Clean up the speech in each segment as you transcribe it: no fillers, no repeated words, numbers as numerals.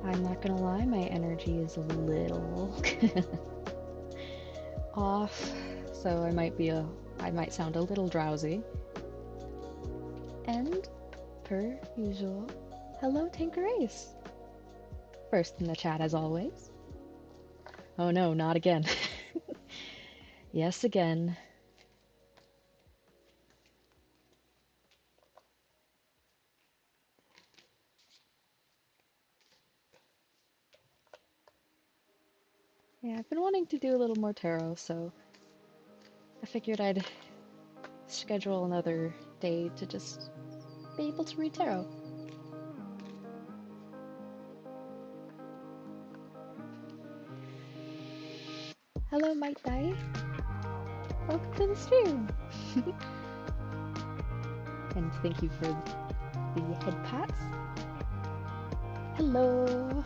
I'm not gonna lie, my energy is a little off, so I might sound a little drowsy. And, per usual, hello Tinker Ace! First in the chat as always. Oh no, not again. Yes, again. Yeah, I've been wanting to do a little more tarot, so I figured I'd schedule another day to just be able to read tarot. Hello, Might Dai. Welcome to the stream. And thank you for the head pats. Hello.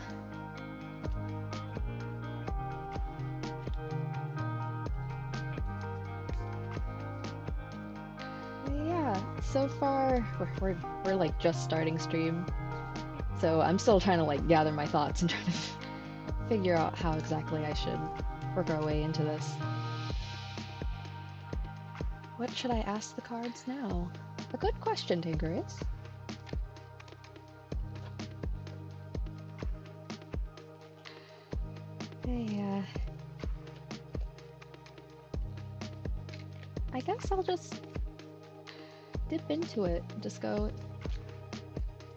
Yeah, so far we're like just starting stream, so I'm still trying to like gather my thoughts and trying to figure out how exactly I should work our way into this. What should I ask the cards now? A good question, Tigris. Hey, I guess I'll just dip into it. Just go.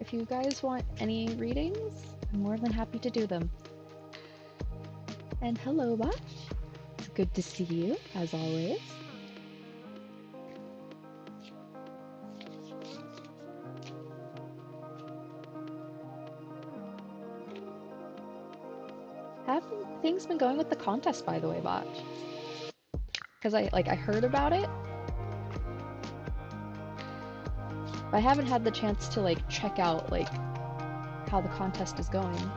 If you guys want any readings, I'm more than happy to do them. And hello, Bosh. It's good to see you, as always. Have things been going with the contest, by the way, Bosh? Because I heard about it, but I haven't had the chance to like check out like how the contest is going.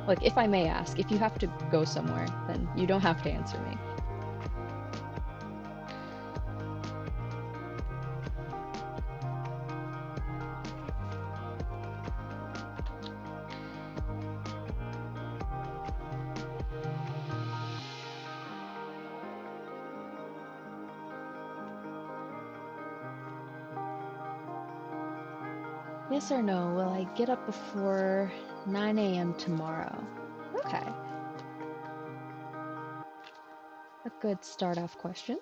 Like, if I may ask, if you have to go somewhere, then you don't have to answer me. Yes or no, will I get up before 9 a.m. tomorrow? Okay. A good start-off question.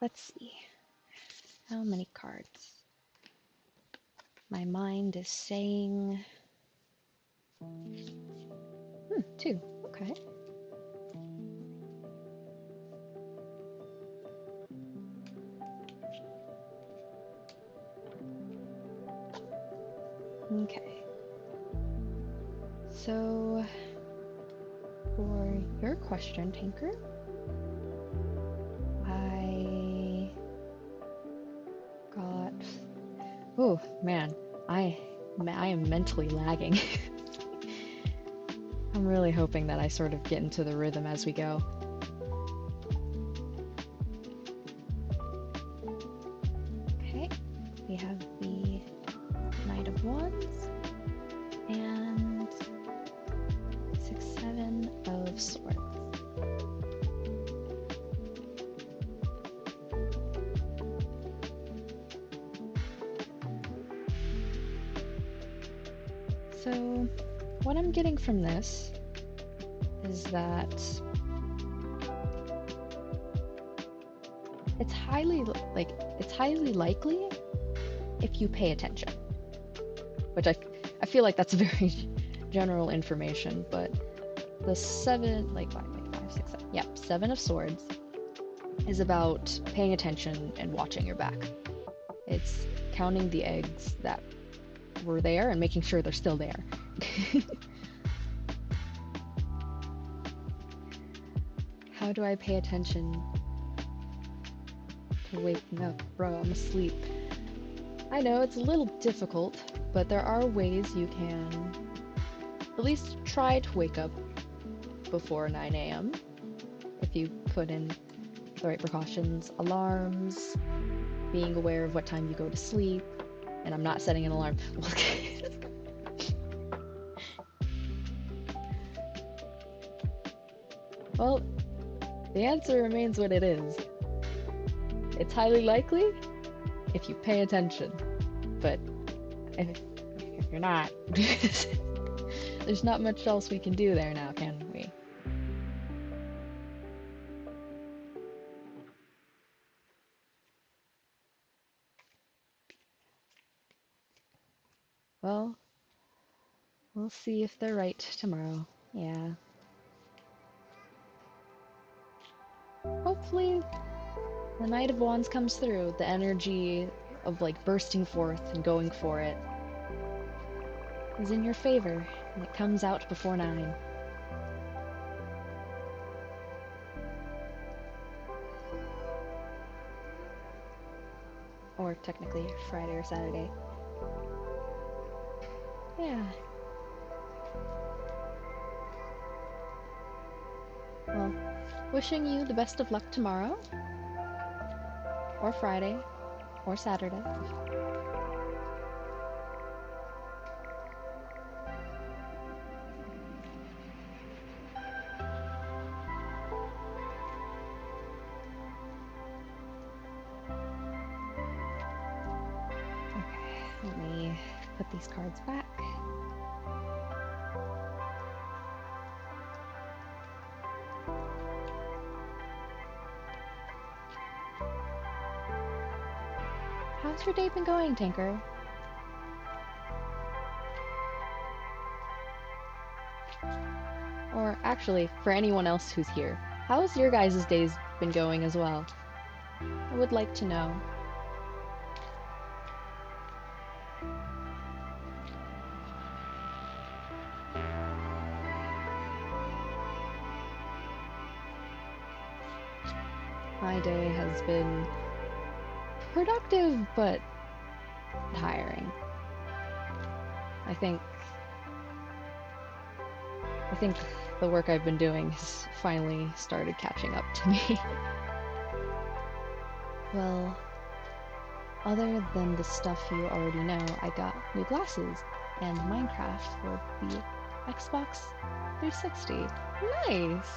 Let's see. How many cards? My mind is saying... 2. Okay. Okay. So, for your question, Tinker, I got... Oh, man. I am mentally lagging. I'm really hoping that I sort of get into the rhythm as we go. Okay, we have the Knight of Wands and 6-7 of Swords. So, what I'm getting from this is that it's highly likely if you pay attention, which I feel like that's very general information, but the 7, like 5, 6, 7, yep, 7 of Swords is about paying attention and watching your back. It's counting the eggs that were there and making sure they're still there. How do I pay attention to waking up? Bro, I'm asleep. I know it's a little difficult, but there are ways you can at least try to wake up before 9 a.m. if you put in the right precautions, alarms, being aware of what time you go to sleep, and I'm not setting an alarm. Well, the answer remains what it is. It's highly likely if you pay attention, but if you're not, there's not much else we can do there now, can we? Well, we'll see if they're right tomorrow. Yeah. Hopefully, the Knight of Wands comes through. The energy of like bursting forth and going for it is in your favor, and it comes out before 9. Or technically Friday or Saturday. Yeah. Well, wishing you the best of luck tomorrow, or Friday, or Saturday. Okay, let me put these cards back. How's your day been going, Tinker? Or actually, for anyone else who's here, how's your guys' days been going as well? I would like to know. My day has been productive, but tiring. I think the work I've been doing has finally started catching up to me. Well, other than the stuff you already know, I got new glasses and Minecraft for the Xbox 360. Nice!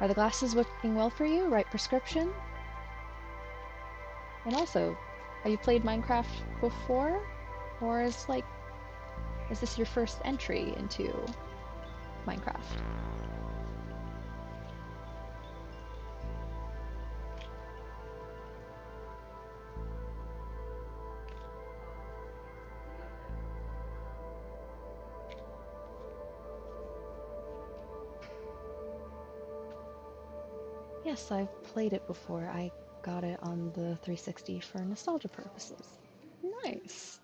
Are the glasses working well for you? Right prescription? And also, have you played Minecraft before? Or is this your first entry into Minecraft? Yes, I've played it before. I got it on the 360 for nostalgia purposes. Nice.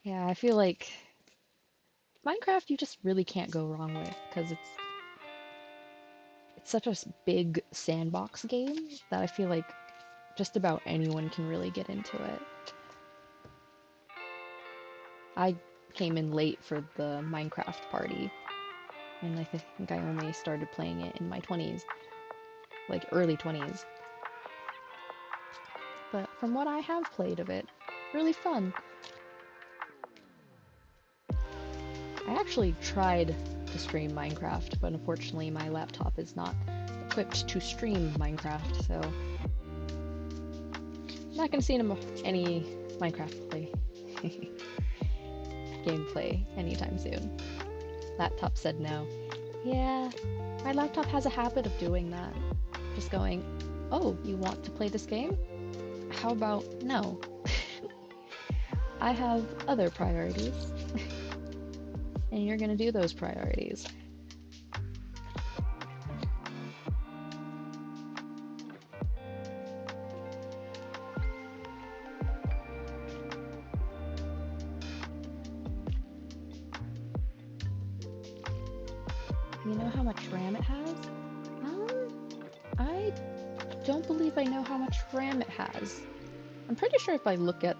Yeah, I feel like Minecraft you just really can't go wrong with because it's such a big sandbox game that I feel like just about anyone can really get into it. I came in late for the Minecraft party, and I think I only started playing it in my 20s, like early 20s. But from what I have played of it, really fun. I actually tried to stream Minecraft, but unfortunately my laptop is not equipped to stream Minecraft, so I'm not gonna see any Minecraft gameplay anytime soon. Laptop said no. Yeah, my laptop has a habit of doing that. Just going, oh, you want to play this game? How about no? I have other priorities. And you're gonna do those priorities. You know how much RAM it has? I don't believe I know how much RAM it has. I'm pretty sure if I look at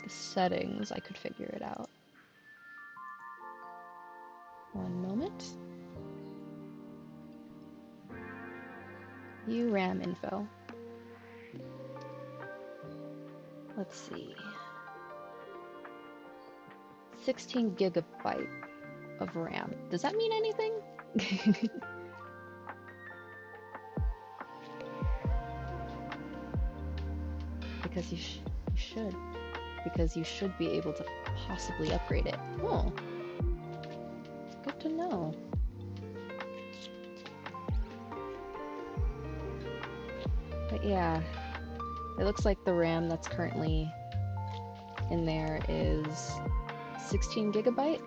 the settings, I could figure it out. One moment. View RAM info. Let's see. 16 gigabyte of RAM. Does that mean anything? Because you should. Because you should be able to possibly upgrade it. Oh. Good to know. But yeah, it looks like the RAM that's currently in there is 16 gigabyte.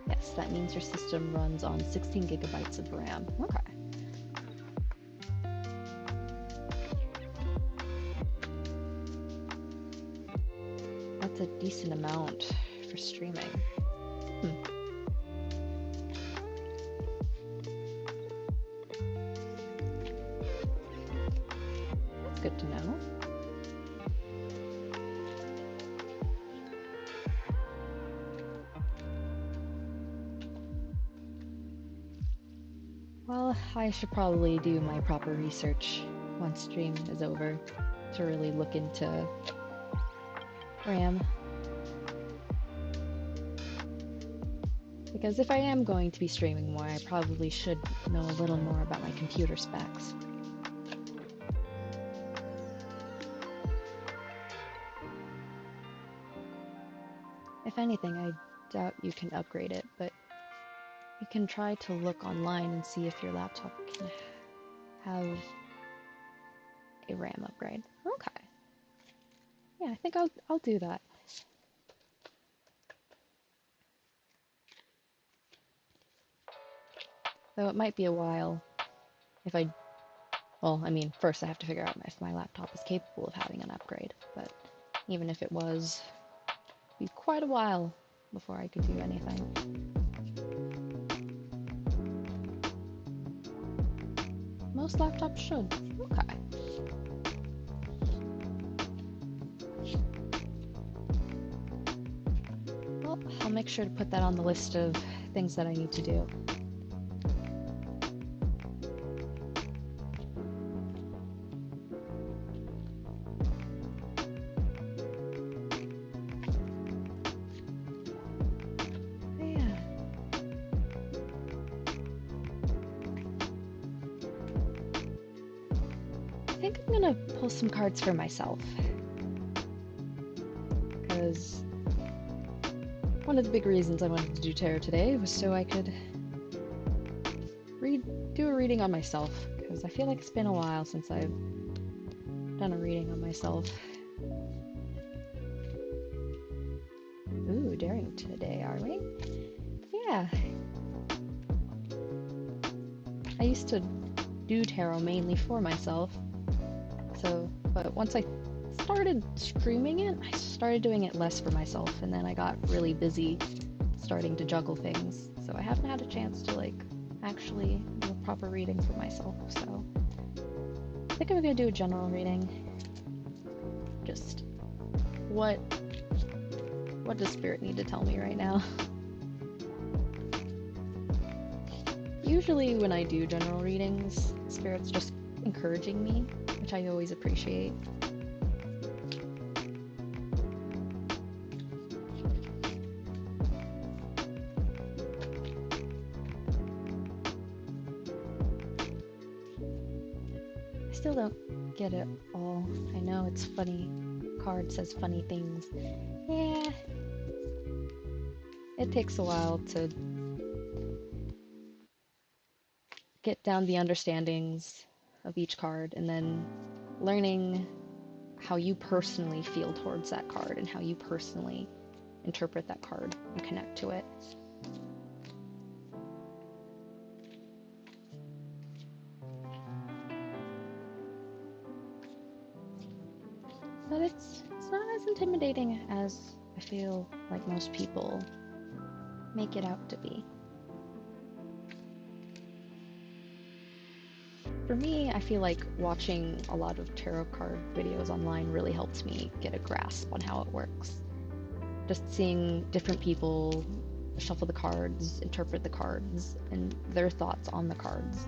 Yes, that means your system runs on 16 gigabytes of RAM. Okay. That's a decent amount for streaming. That's good to know. Well, I should probably do my proper research once stream is over to really look into RAM. Because if I am going to be streaming more, I probably should know a little more about my computer specs. If anything, I doubt you can upgrade it, but you can try to look online and see if your laptop can have a RAM upgrade. Okay. Yeah, I think I'll do that. Though it might be a while if well, I mean, first I have to figure out if my laptop is capable of having an upgrade, but even if it was, it'd be quite a while before I could do anything. Most laptops should. Okay. Well, I'll make sure to put that on the list of things that I need to do. I think I'm gonna pull some cards for myself, because one of the big reasons I wanted to do tarot today was so I could do a reading on myself, because I feel like it's been a while since I've done a reading on myself. Ooh, daring today, are we? Yeah. I used to do tarot mainly for myself, but once I started streaming it, I started doing it less for myself, and then I got really busy starting to juggle things, so I haven't had a chance to actually do a proper reading for myself. So I think I'm gonna do a general reading. Just what does Spirit need to tell me right now? Usually when I do general readings, Spirit's just encouraging me, which I always appreciate. I still don't get it all. I know it's funny. Card says funny things. Yeah. It takes a while to get down the understandings of each card, and then learning how you personally feel towards that card and how you personally interpret that card and connect to it. But it's not as intimidating as I feel like most people make it out to be. For me, I feel like watching a lot of tarot card videos online really helps me get a grasp on how it works. Just seeing different people shuffle the cards, interpret the cards, and their thoughts on the cards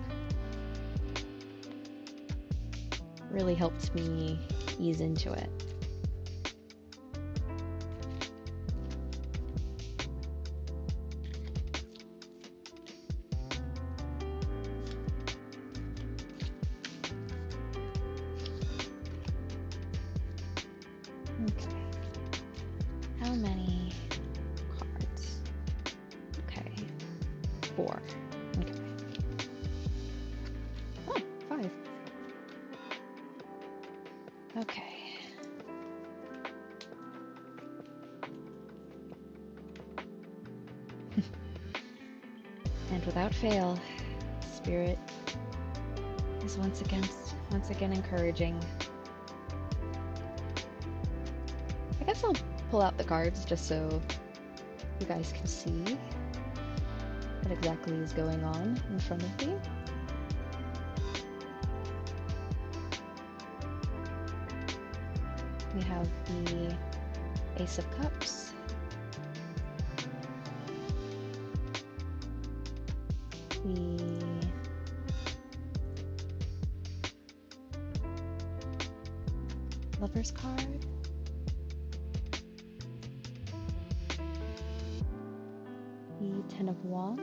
really helped me ease into it. Okay. How many cards? Okay. 4. Okay. Oh, 5. Okay. And without fail, Spirit is once again encouraging. I guess I'll pull out the cards just so you guys can see what exactly is going on in front of me. We have the Ace of Cups, the Lover's card, the Ten of Wands,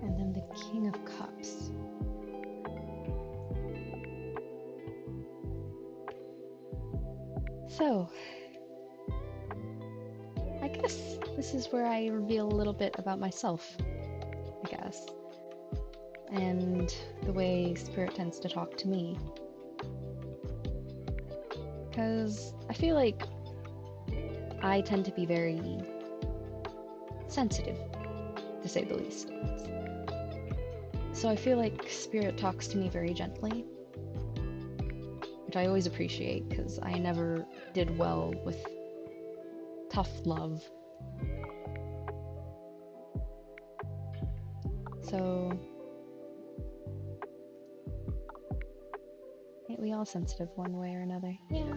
and then the King of Cups. So, I guess this is where I reveal a little bit about myself, I guess, and the way Spirit tends to talk to me. Because I feel like I tend to be very sensitive, to say the least. So I feel like Spirit talks to me very gently, which I always appreciate because I never did well with tough love. So, ain't we all sensitive one way or another? Yeah.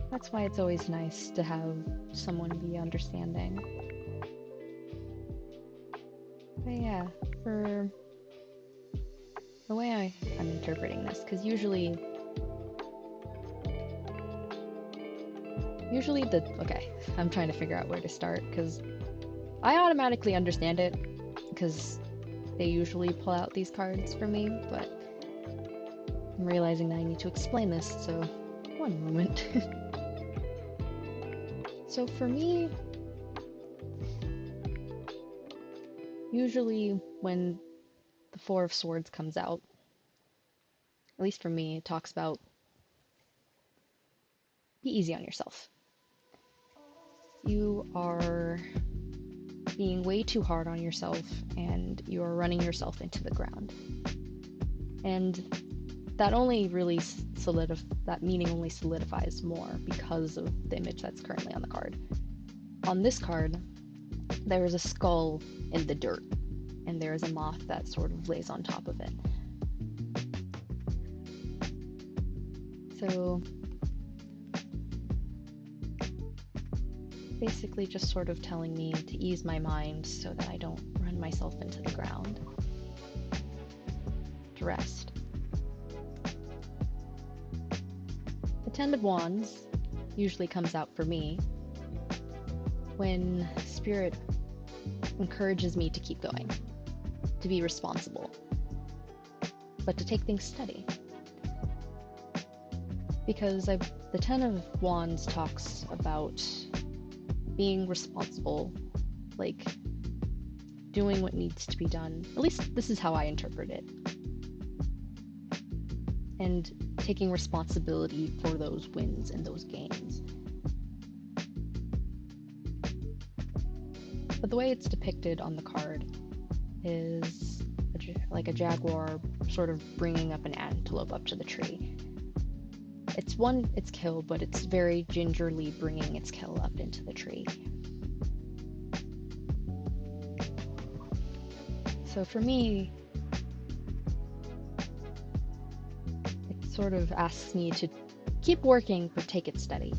That's why it's always nice to have someone be understanding. But yeah, for the way I'm interpreting this, because usually okay, I'm trying to figure out where to start, because I automatically understand it, because they usually pull out these cards for me, but I'm realizing that I need to explain this, so one moment. So for me, usually when the Four of Swords comes out, at least for me, it talks about be easy on yourself. You are being way too hard on yourself, and you are running yourself into the ground. And that only really that meaning only solidifies more because of the image that's currently on the card. On this card, there is a skull in the dirt, and there is a moth that sort of lays on top of it. So basically just sort of telling me to ease my mind so that I don't run myself into the ground. To rest. The Ten of Wands usually comes out for me when Spirit encourages me to keep going, to be responsible, but to take things steady. Because the Ten of Wands talks about being responsible, like doing what needs to be done. At least this is how I interpret it. and taking responsibility for those wins and those gains. But the way it's depicted on the card is like a jaguar sort of bringing up an antelope up to the tree. It's won its kill, but it's very gingerly bringing its kill up into the tree. So for me, it sort of asks me to keep working, but take it steady.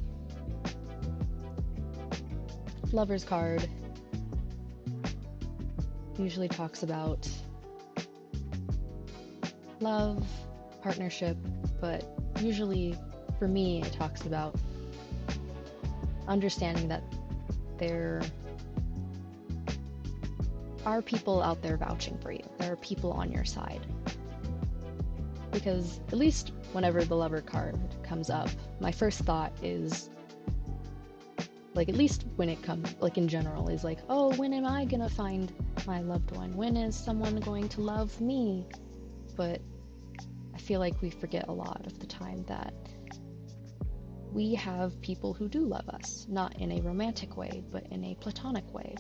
Lover's card usually talks about love, partnership, but usually for me it talks about understanding that there are people out there vouching for you. There are people on your side. Because at least whenever the lover card comes up, my first thought is, like, at least when it comes, like, in general, is like, oh, when am I gonna find my loved one? When is someone going to love me? But I feel like we forget a lot of the time that we have people who do love us, not in a romantic way, but in a platonic way.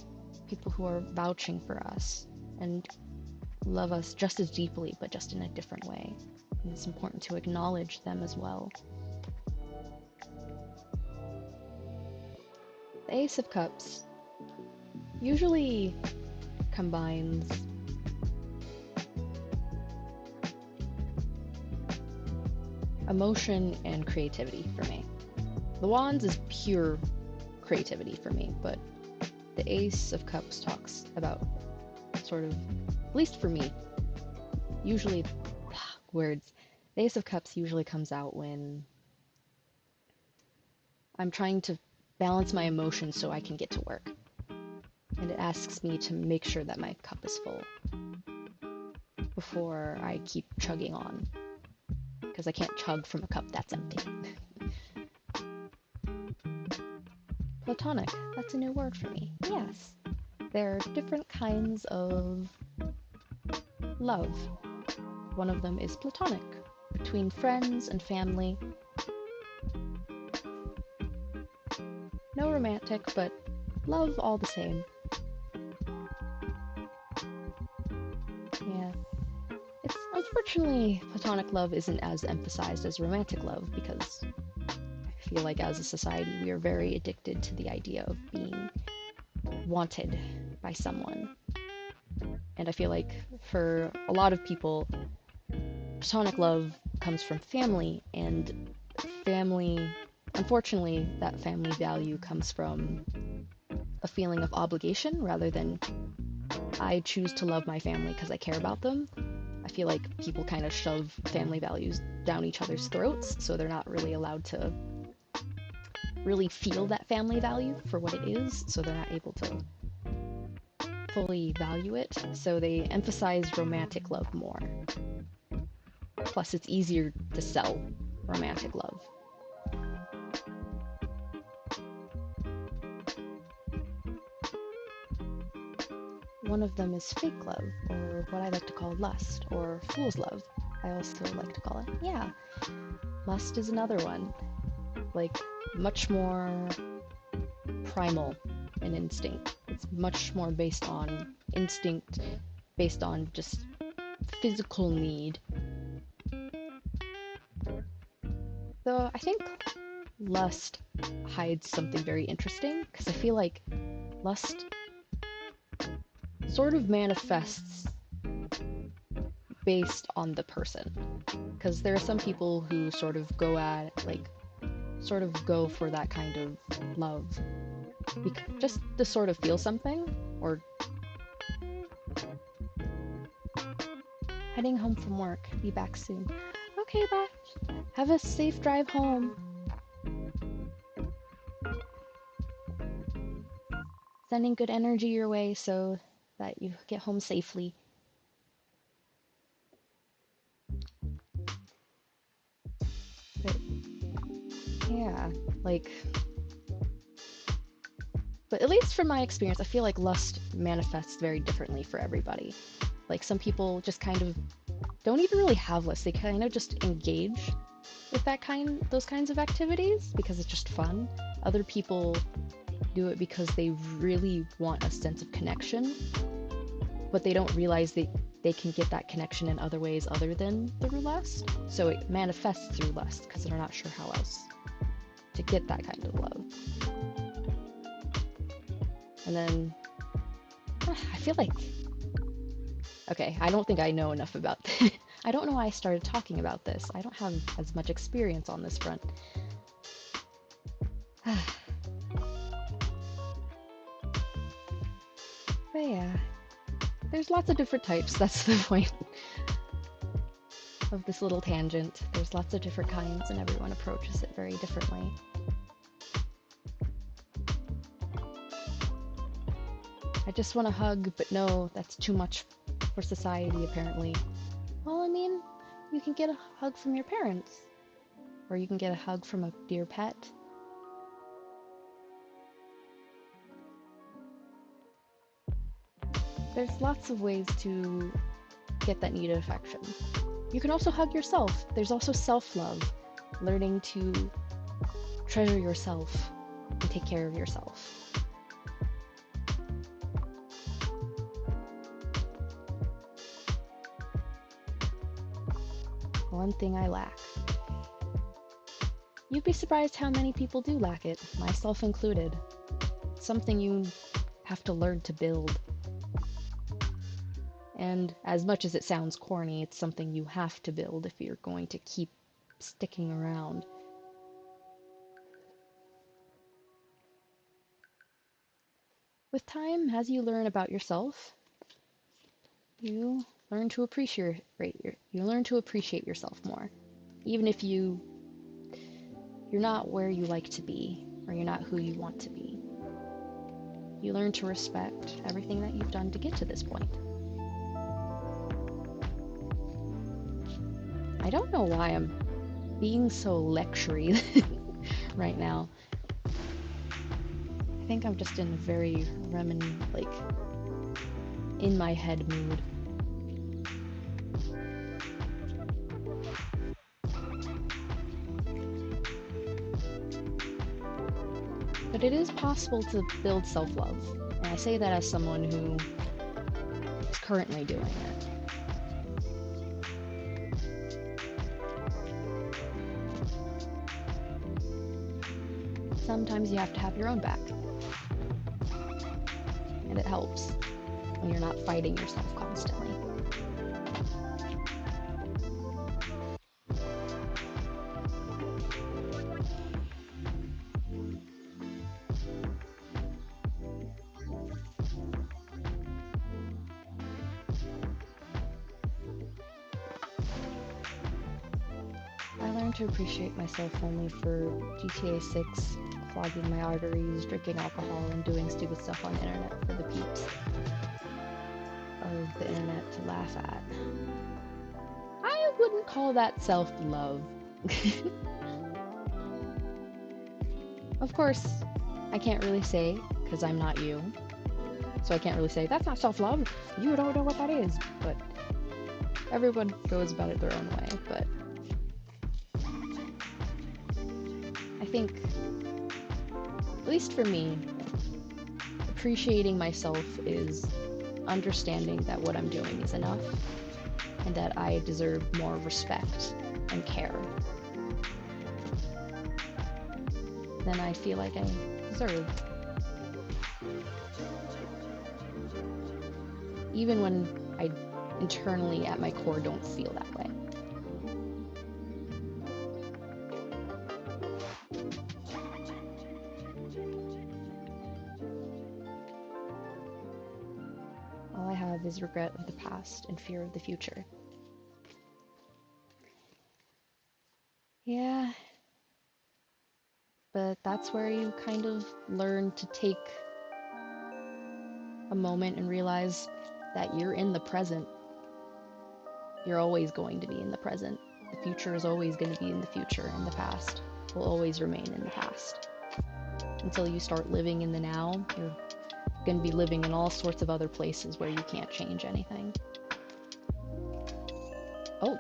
People who are vouching for us and love us just as deeply, but just in a different way. And it's important to acknowledge them as well. The Ace of Cups usually combines emotion and creativity for me. The Wands is pure creativity for me, but the Ace of Cups talks about sort of, at least for me, usually, words, the Ace of Cups usually comes out when I'm trying to balance my emotions so I can get to work. And it asks me to make sure that my cup is full before I keep chugging on. Because I can't chug from a cup that's empty. Platonic, that's a new word for me. Yes. There are different kinds of love. One of them is platonic, between friends and family. No romantic, but love all the same. Yeah. It's unfortunately, platonic love isn't as emphasized as romantic love because I feel like as a society we are very addicted to the idea of being wanted by someone. And I feel like for a lot of people, platonic love comes from family, and family, unfortunately, that family value comes from a feeling of obligation rather than I choose to love my family because I care about them. I feel like people kind of shove family values down each other's throats, so they're not really allowed to really feel that family value for what it is, so they're not able to fully value it, so they emphasize romantic love more. Plus, it's easier to sell romantic love. One of them is fake love, or what I like to call lust, or fool's love, I also like to call it. Yeah, lust is another one. Like, much more primal and instinct. It's much more based on instinct, based on just physical need. Though I think lust hides something very interesting, because I feel like lust sort of manifests based on the person. Because there are some people who sort of go for that kind of love just to sort of feel something, or heading home from work, be back soon. Okay, bye. Have a safe drive home. Sending good energy your way so that you get home safely. But yeah, like, but at least from my experience, I feel like lust manifests very differently for everybody. Like, some people just kind of don't even really have lists. They kind of just engage with those kinds of activities because it's just fun. Other people do it because they really want a sense of connection, but they don't realize they can get that connection in other ways other than through lust. So it manifests through lust because they're not sure how else to get that kind of love. And then I feel like, okay, I don't think I know enough about this. I don't know why I started talking about this. I don't have as much experience on this front. But yeah, there's lots of different types. That's the point of this little tangent. There's lots of different kinds, and everyone approaches it very differently. I just want a hug, but no, that's too much for society, apparently. Well, I mean, you can get a hug from your parents, or you can get a hug from a dear pet. There's lots of ways to get that needed affection. You can also hug yourself. There's also self-love, learning to treasure yourself and take care of yourself. One thing I lack. You'd be surprised how many people do lack it, myself included. Something you have to learn to build. And as much as it sounds corny, it's something you have to build if you're going to keep sticking around. With time, as you learn about yourself, you learn to appreciate yourself more. Even if you're not where you like to be, or you're not who you want to be. You learn to respect everything that you've done to get to this point. I don't know why I'm being so lectury right now. I think I'm just in a very in my head mood. But it is possible to build self-love, and I say that as someone who is currently doing it. Sometimes you have to have your own back, and it helps when you're not fighting yourself constantly. I learned to appreciate myself only for GTA 6, clogging my arteries, drinking alcohol, and doing stupid stuff on the internet for the peeps of the internet to laugh at. I wouldn't call that self-love. Of course, I can't really say, because I'm not you, so I can't really say, that's not self-love, you don't know what that is, but everyone goes about it their own way. But I think, at least for me, appreciating myself is understanding that what I'm doing is enough, and that I deserve more respect and care than I feel like I deserve. Even when I internally, at my core, don't feel that way. All I have is regret of the past and fear of the future. Yeah. But that's where you kind of learn to take a moment and realize that you're in the present. You're always going to be in the present. The future is always going to be in the future, and the past will always remain in the past. Until you start living in the now, you're going to be living in all sorts of other places where you can't change anything. Oh.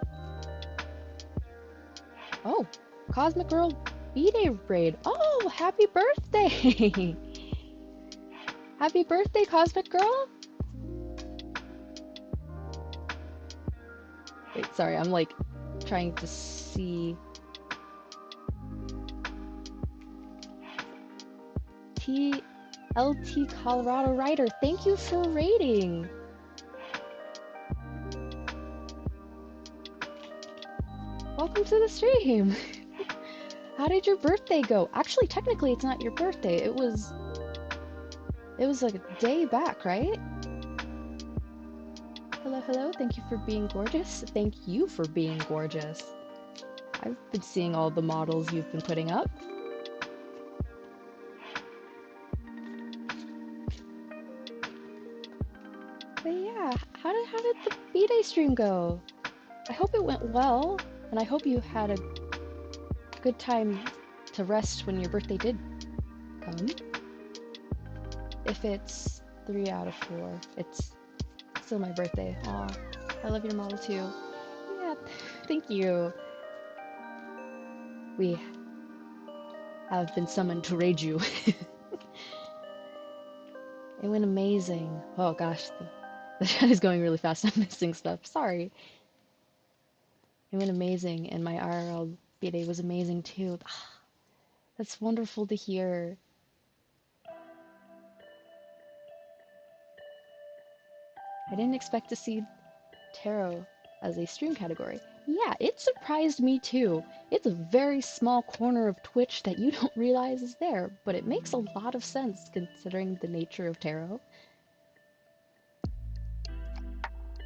Oh. Cosmic Girl B-Day raid. Oh, happy birthday! Happy birthday, Cosmic Girl! Wait, sorry, I'm like trying to see. TLT Colorado Rider, thank you for raiding! Welcome to the stream! How did your birthday go? Actually, technically it's not your birthday, it was like a day back, right? Hello, hello, thank you for being gorgeous. Thank you for being gorgeous. I've been seeing all the models you've been putting up. But yeah, how did the B-Day stream go? I hope it went well, and I hope you had a good time to rest when your birthday did come. If it's 3 out of 4, it's still my birthday. Aw, I love your model too. Yeah, thank you. We have been summoned to raid you. It went amazing. Oh gosh, the chat is going really fast. I'm missing stuff. Sorry. It went amazing, and my IRL B-Day was amazing too. That's wonderful to hear. I didn't expect to see tarot as a stream category. Yeah, it surprised me too. It's a very small corner of Twitch that you don't realize is there, but it makes a lot of sense considering the nature of tarot.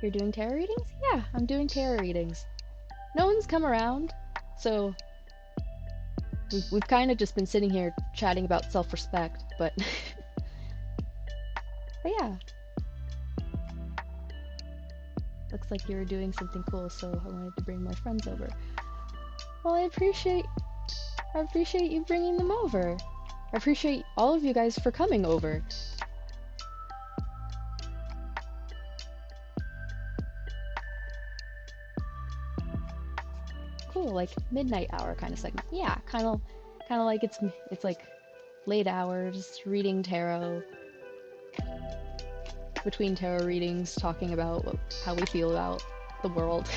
You're doing tarot readings? Yeah, I'm doing tarot readings. No one's come around, so we've kind of just been sitting here chatting about self-respect, but but yeah. Looks like you were doing something cool, so I wanted to bring my friends over. Well, I appreciate you bringing them over. I appreciate all of you guys for coming over. Cool, like midnight hour kind of segment. Yeah, kind of like it's like late hours, reading tarot. Between tarot readings, talking about how we feel about the world.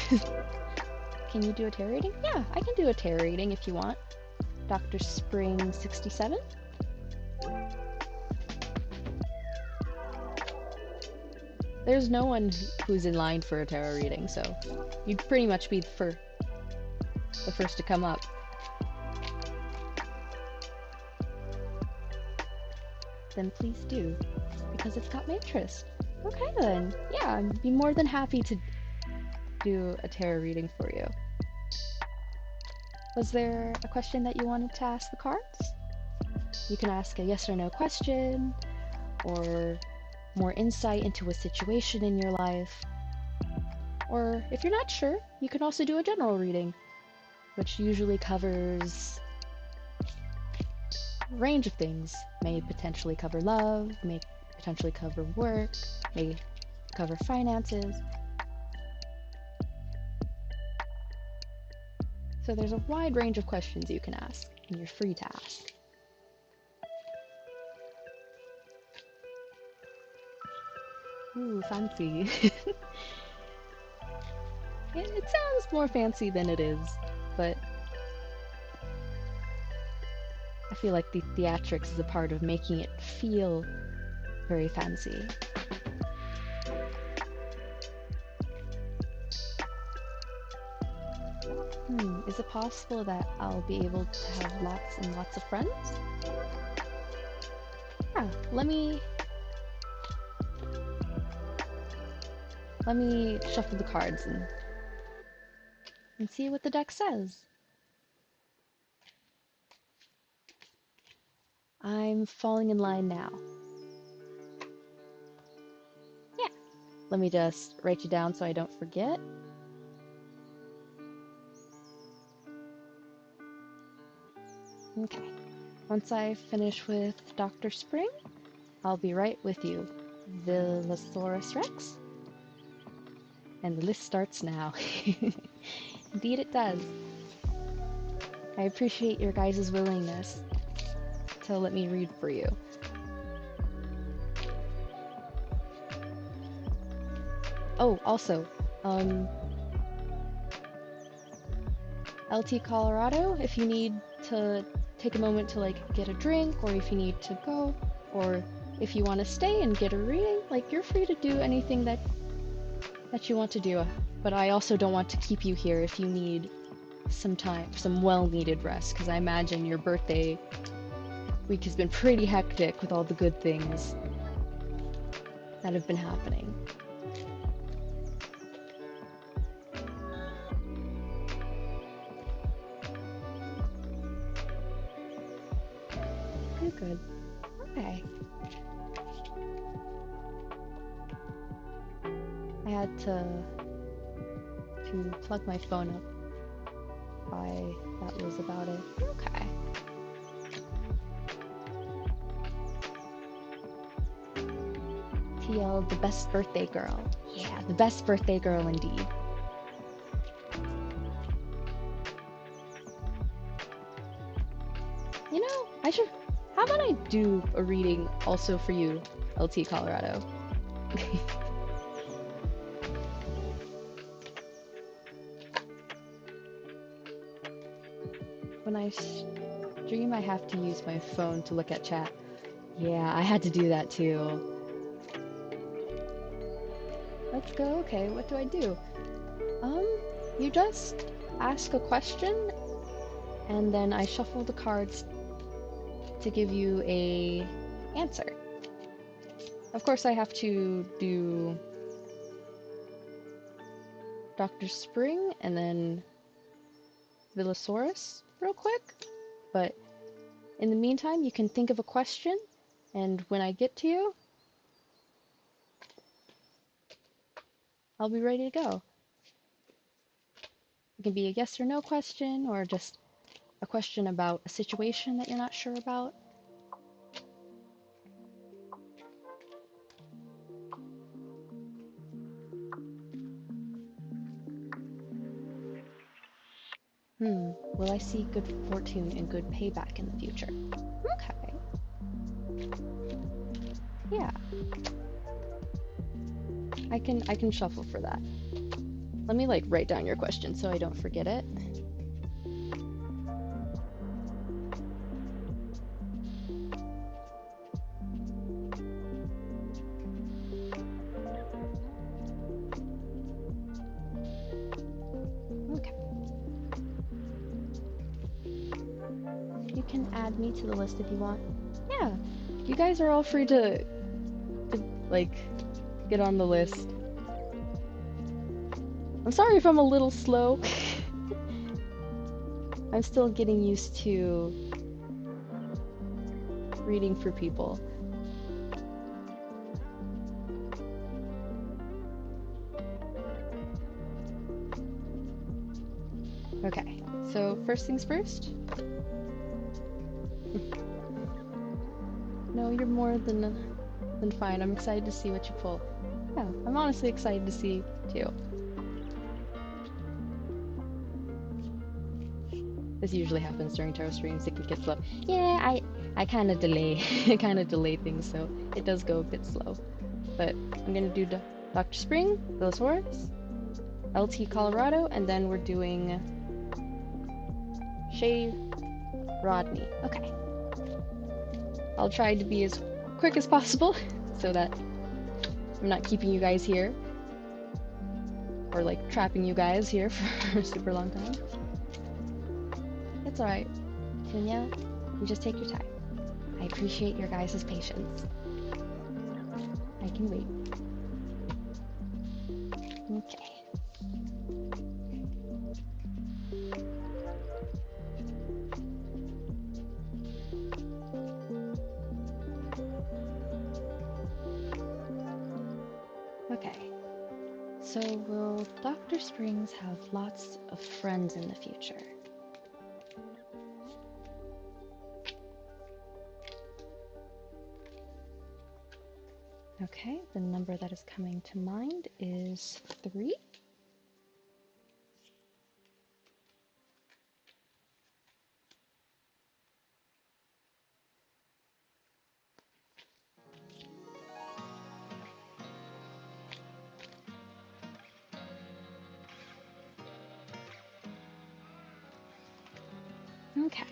Can you do a tarot reading? Yeah, I can do a tarot reading if you want. Dr. Spring 67? There's no one who's in line for a tarot reading, so you'd pretty much be the first to come up. Then please do, because it's got my interest. Okay then, yeah, I'd be more than happy to do a tarot reading for you. Was there a question that you wanted to ask the cards? You can ask a yes or no question, or more insight into a situation in your life. Or if you're not sure, you can also do a general reading, which usually covers a range of things. May potentially cover love, may potentially cover work, may cover finances. So there's a wide range of questions you can ask, and you're free to ask. Ooh, fancy. It sounds more fancy than it is, but I feel like the theatrics is a part of making it feel very fancy. Is it possible that I'll be able to have lots and lots of friends? Yeah, let me shuffle the cards and see what the deck says. I'm falling in line now. Yeah. Let me just write you down so I don't forget. Okay. Once I finish with Dr. Spring, I'll be right with you. Villasaurus Rex. And the list starts now. Indeed it does. I appreciate your guys' willingness to let me read for you. Oh, also, LT Colorado, if you need to take a moment to like get a drink, or if you need to go, or if you want to stay and get a reading, like you're free to do anything that you want to do. But I also don't want to keep you here if you need some time, some well-needed rest, because I imagine your birthday week has been pretty hectic with all the good things that have been happening. You're good. Okay. I had to plug my phone up. That was about it. Okay. TL, the best birthday girl. Yeah, the best birthday girl indeed. You know, how about I do a reading also for you, LT Colorado? When I stream, I have to use my phone to look at chat. Yeah, I had to do that too. Let's go. Okay, what do I do? You just ask a question, and then I shuffle the cards to give you a answer. Of course, I have to do Dr. Spring and then Villosaurus real quick, but in the meantime, you can think of a question, and when I get to you, I'll be ready to go. It can be a yes or no question, or just a question about a situation that you're not sure about. Will I see good fortune and good payback in the future? Okay. Yeah. I can shuffle for that. Let me like write down your question so I don't forget it. Okay. You can add me to the list if you want. Yeah. You guys are all free to like get on the list. I'm sorry if I'm a little slow. I'm still getting used to reading for people. Okay, so first things first. No, you're more than fine. I'm excited to see what you pull. Yeah, I'm honestly excited to see too. This usually happens during tarot streams. It can get slow. Yeah, I kind of delay things, so it does go a bit slow. But I'm gonna do Dr. Spring, Villosaurus, LT Colorado, and then we're doing Shay Rodney. Okay. I'll try to be as quick as possible so that I'm not keeping you guys here or like trapping you guys here for a super long time. It's alright, Tunya. You just take your time. I appreciate your guys' patience. I can wait. Okay. Okay. So will Dr. Springs have lots of friends in the future? Okay, the number that is coming to mind is 3. Okay.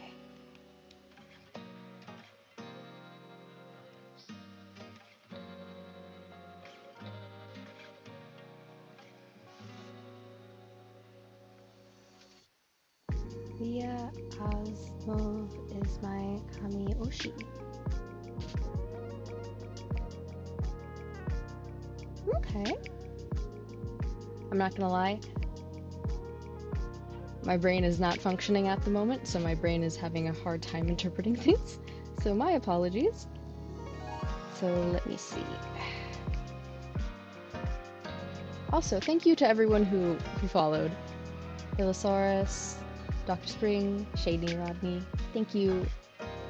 Via Asmov is my Kami-oshi. Okay. I'm not gonna lie. My brain is not functioning at the moment, so my brain is having a hard time interpreting things. So my apologies. So let me see. Also, thank you to everyone who followed. Hilosaurus, Dr. Spring, Shady Rodney. Thank you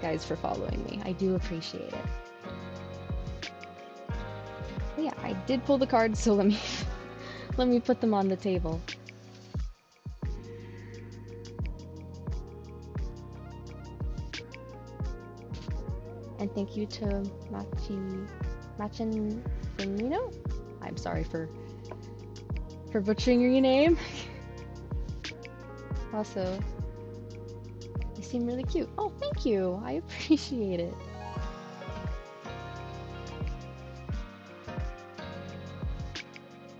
guys for following me. I do appreciate it. But yeah, I did pull the cards, so let me put them on the table. And thank you to Machin Firmino. I'm sorry for butchering your name. Also, you seem really cute. Oh, thank you. I appreciate it.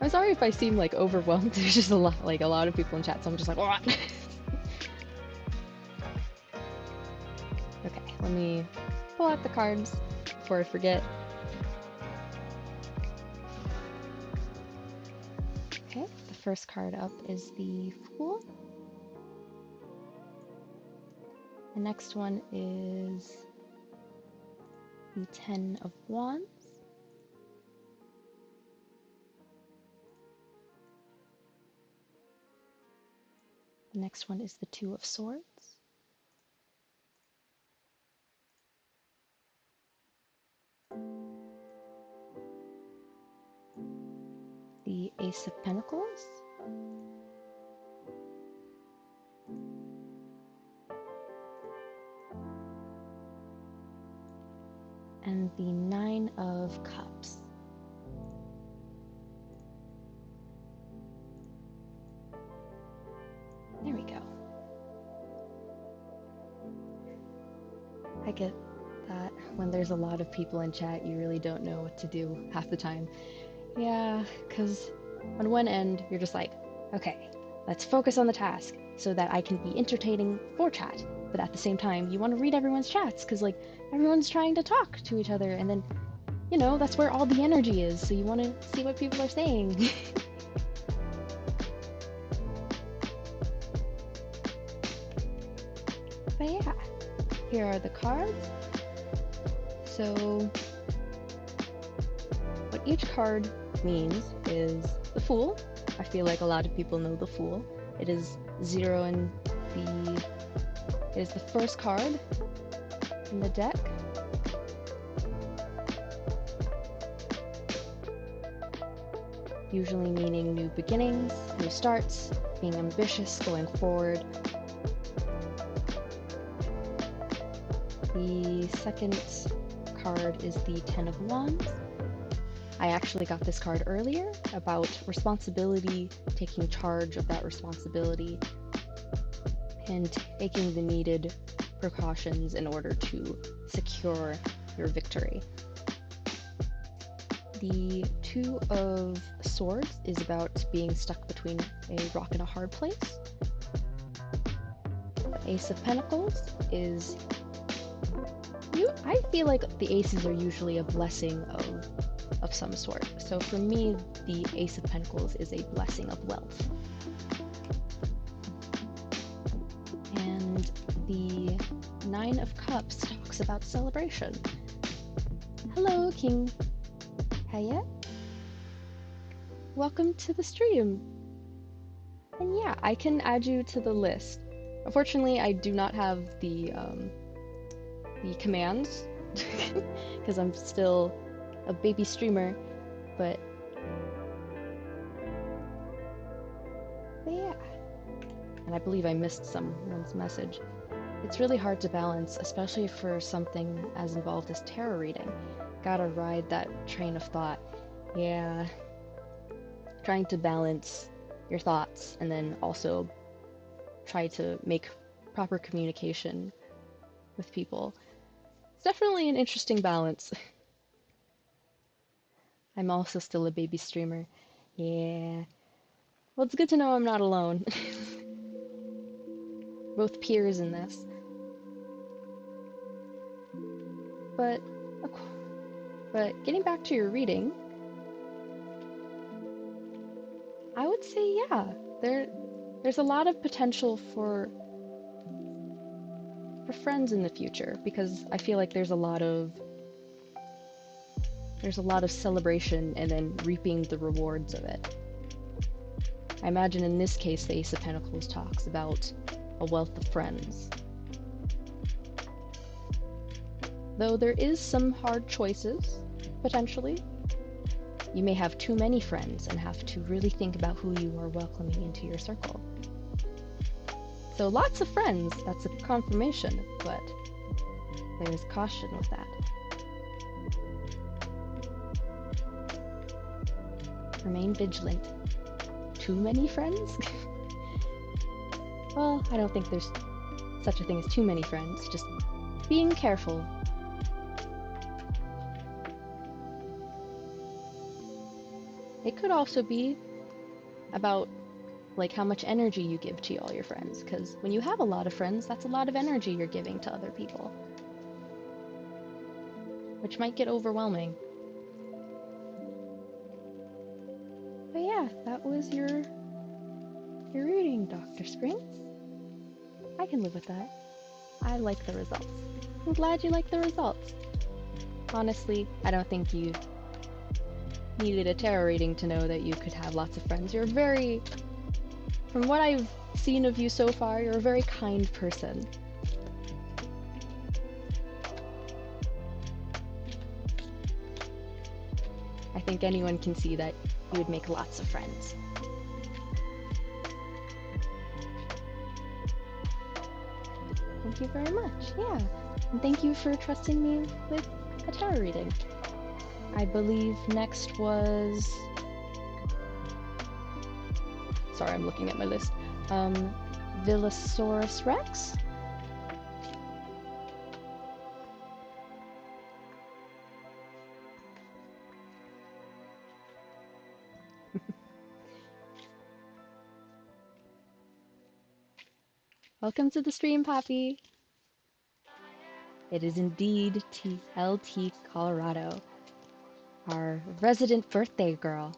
I'm sorry if I seem like overwhelmed. There's just a lot of people in chat, so I'm just like, what? Okay, let me pull out the cards before I forget. Okay, the first card up is the Fool. The next one is the Ten of Wands. The next one is the Two of Swords. The Ace of Pentacles. And the Nine of Cups. There we go. I get that when there's a lot of people in chat, you really don't know what to do half the time. Yeah, because on one end, you're just like, okay, let's focus on the task so that I can be entertaining for chat. But at the same time, you want to read everyone's chats because, like, everyone's trying to talk to each other. And then, you know, that's where all the energy is. So you want to see what people are saying. But yeah, here are the cards. So what each card means is the Fool. I feel like a lot of people know the Fool. It is 0 in it is the first card in the deck. Usually meaning new beginnings, new starts, being ambitious, going forward. The second card is the Ten of Wands. I actually got this card earlier about responsibility, taking charge of that responsibility, and taking the needed precautions in order to secure your victory. The Two of Swords is about being stuck between a rock and a hard place. The Ace of Pentacles is... I feel like the aces are usually a blessing of some sort. So for me, the Ace of Pentacles is a blessing of wealth. And the Nine of Cups talks about celebration. Hello, King Haya. Welcome to the stream. And yeah, I can add you to the list. Unfortunately, I do not have the commands because I'm still a baby streamer, but yeah. And I believe I missed someone's message. It's really hard to balance, especially for something as involved as tarot reading. Gotta ride that train of thought. Yeah. Trying to balance your thoughts and then also try to make proper communication with people. It's definitely an interesting balance. I'm also still a baby streamer. Yeah. Well, it's good to know I'm not alone. Both peers in this. But, getting back to your reading, I would say yeah, there's a lot of potential for friends in the future, because I feel like there's a lot of celebration and then reaping the rewards of it. I imagine in this case the Ace of Pentacles talks about a wealth of friends. Though there is some hard choices, potentially. You may have too many friends and have to really think about who you are welcoming into your circle. So lots of friends, that's a confirmation, but there's caution with that. Remain vigilant. Too many friends? Well, I don't think there's such a thing as too many friends, just being careful. It could also be about like how much energy you give to all your friends, because when you have a lot of friends, that's a lot of energy you're giving to other people, which might get overwhelming. But yeah, that was your reading, Dr. Springs. I can live with that. I like the results. I'm glad you like the results. Honestly, I don't think you needed a tarot reading to know that you could have lots of friends. You're very, from what I've seen of you so far, you're a very kind person. I think anyone can see that you would make lots of friends. Thank you very much, yeah. And thank you for trusting me with a tarot reading. I believe next was... Sorry, I'm looking at my list. Vilosaurus Rex? Welcome to the stream, Poppy. It is indeed TLT Colorado, our resident birthday girl.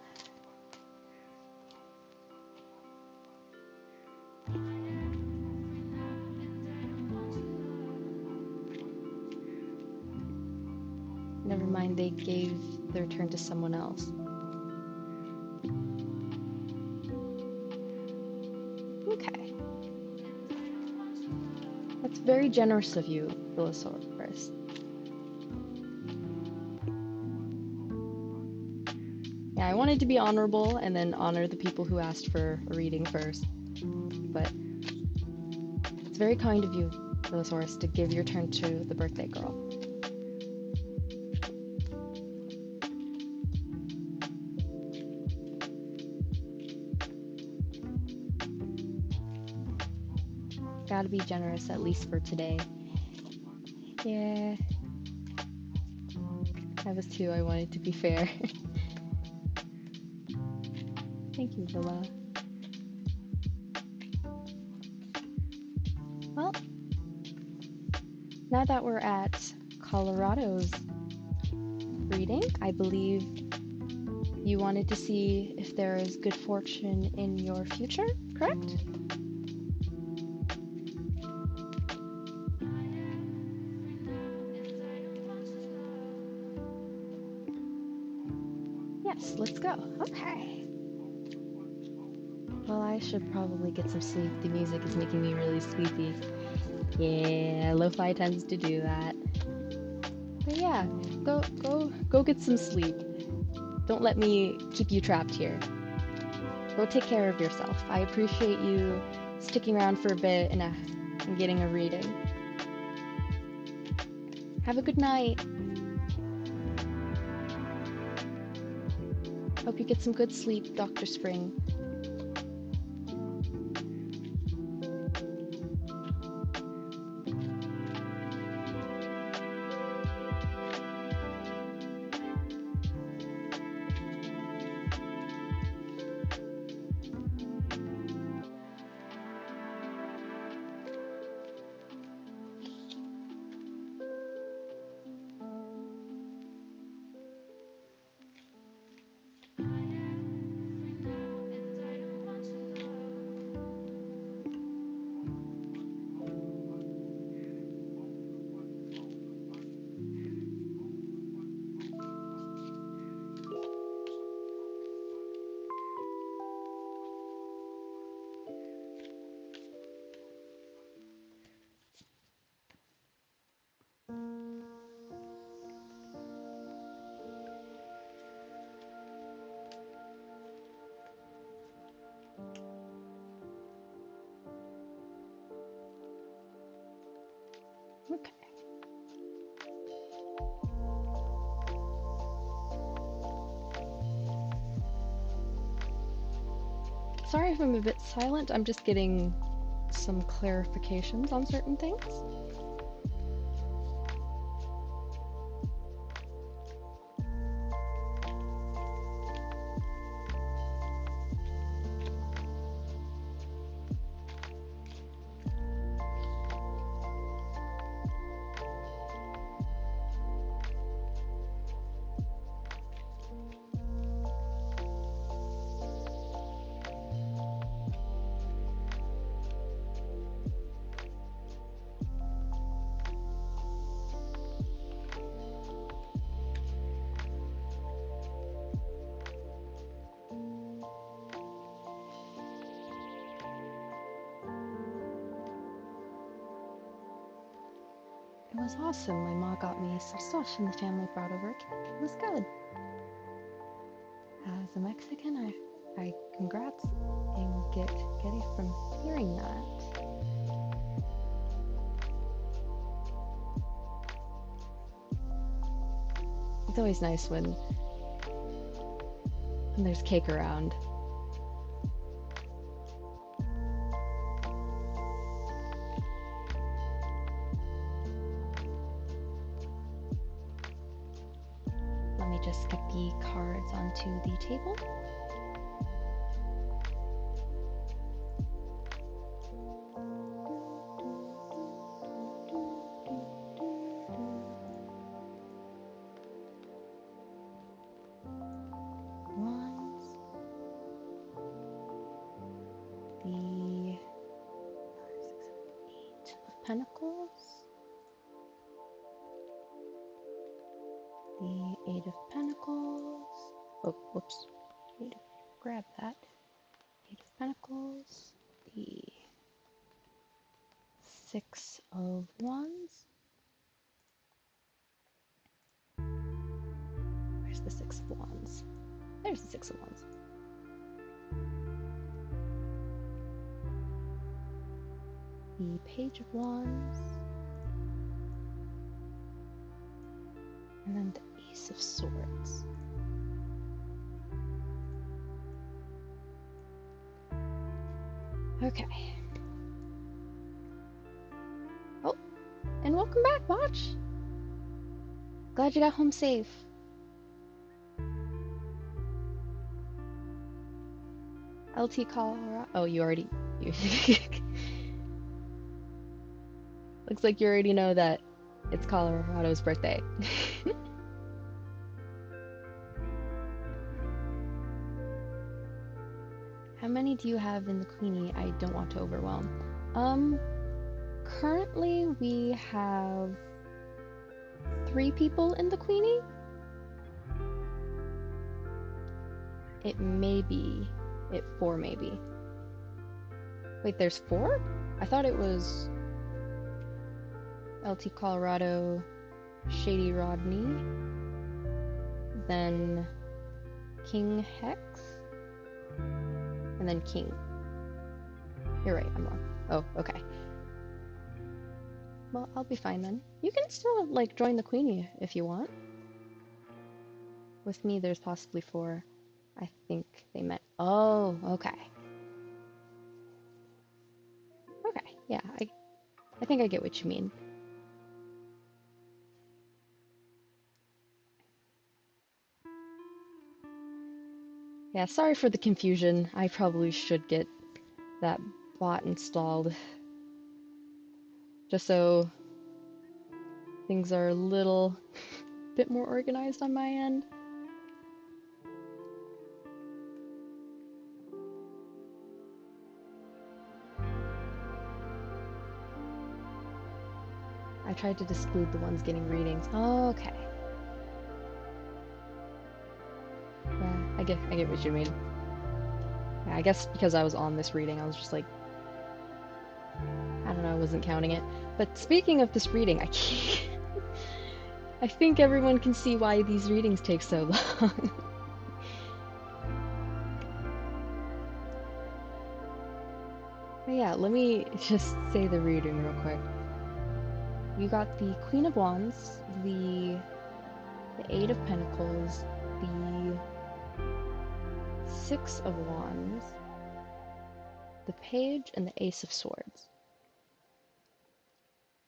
Never mind, they gave their turn to someone else. Okay. That's very generous of you, Vilosaurus. Yeah, I wanted to be honorable and then honor the people who asked for a reading first. But it's very kind of you, Vilosaurus, to give your turn to the birthday girl. Gotta be generous, at least for today. Yeah. I was too, I wanted to be fair. Thank you, Villa. Well, now that we're at Colorado's reading, I believe you wanted to see if there is good fortune in your future, correct? Yes, let's go. Okay. Well, I should probably get some sleep. The music is making me really sleepy. Yeah, lo-fi tends to do that. But yeah, go get some sleep. Don't let me keep you trapped here. Go take care of yourself. I appreciate you sticking around for a bit and getting a reading. Have a good night. Hope you get some good sleep, Dr. Spring. sorry if I'm a bit silent. I'm just getting some clarifications on certain things. It was awesome. My mom got me some stuff and the family brought over a cake. It was good. As a Mexican, I congrats and get it from hearing that. It's always nice when there's cake around. Let me just get the cards onto the table. The Eight of Pentacles, the Eight of Pentacles, oh, whoops, need to grab that, Eight of Pentacles, the Six of Wands, where's the Six of Wands? There's the Six of Wands. The Page of Wands, and then the Ace of Swords. Okay. Oh, and welcome back, Watch. Glad you got home safe. LT Colorado. Oh, you already. Looks like you already know that it's Colorado's birthday. How many do you have in the Queenie? I don't want to overwhelm. Currently we have 3 people in the Queenie. It may be 4 maybe. Wait, there's 4? I thought it was LT Colorado, Shady Rodney, then King Hex, and then King. You're right, I'm wrong. Oh, okay. Well, I'll be fine then. You can still, like, join the Queenie if you want. With me, there's possibly 4. I think they meant... Oh, okay. Okay, yeah, I think I get what you mean. Yeah, sorry for the confusion. I probably should get that bot installed. Just so things are a little bit more organized on my end. I tried to exclude the ones getting readings. Oh, okay. Yeah, I get what you mean. Yeah, I guess because I was on this reading, I was just like, I don't know, I wasn't counting it. But speaking of this reading, I think everyone can see why these readings take so long. But yeah, let me just say the reading real quick. You got the Queen of Wands, the Eight of Pentacles, the Six of Wands, the Page, and the Ace of Swords.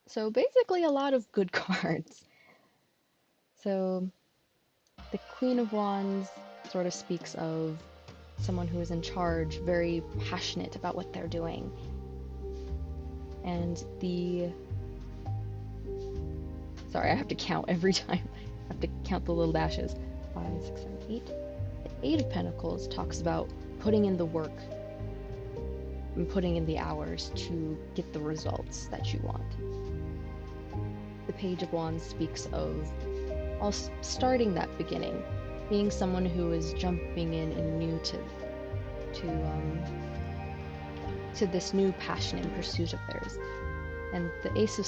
So basically a lot of good cards. So the Queen of Wands sort of speaks of someone who is in charge, very passionate about what they're doing. And sorry, I have to count every time. I have to count the little dashes. 5, 6, 7, 8. The Eight of Pentacles talks about putting in the work and putting in the hours to get the results that you want. The Page of Wands speaks of also starting that beginning, being someone who is jumping in and new to this new passion and pursuit of theirs. And the Ace of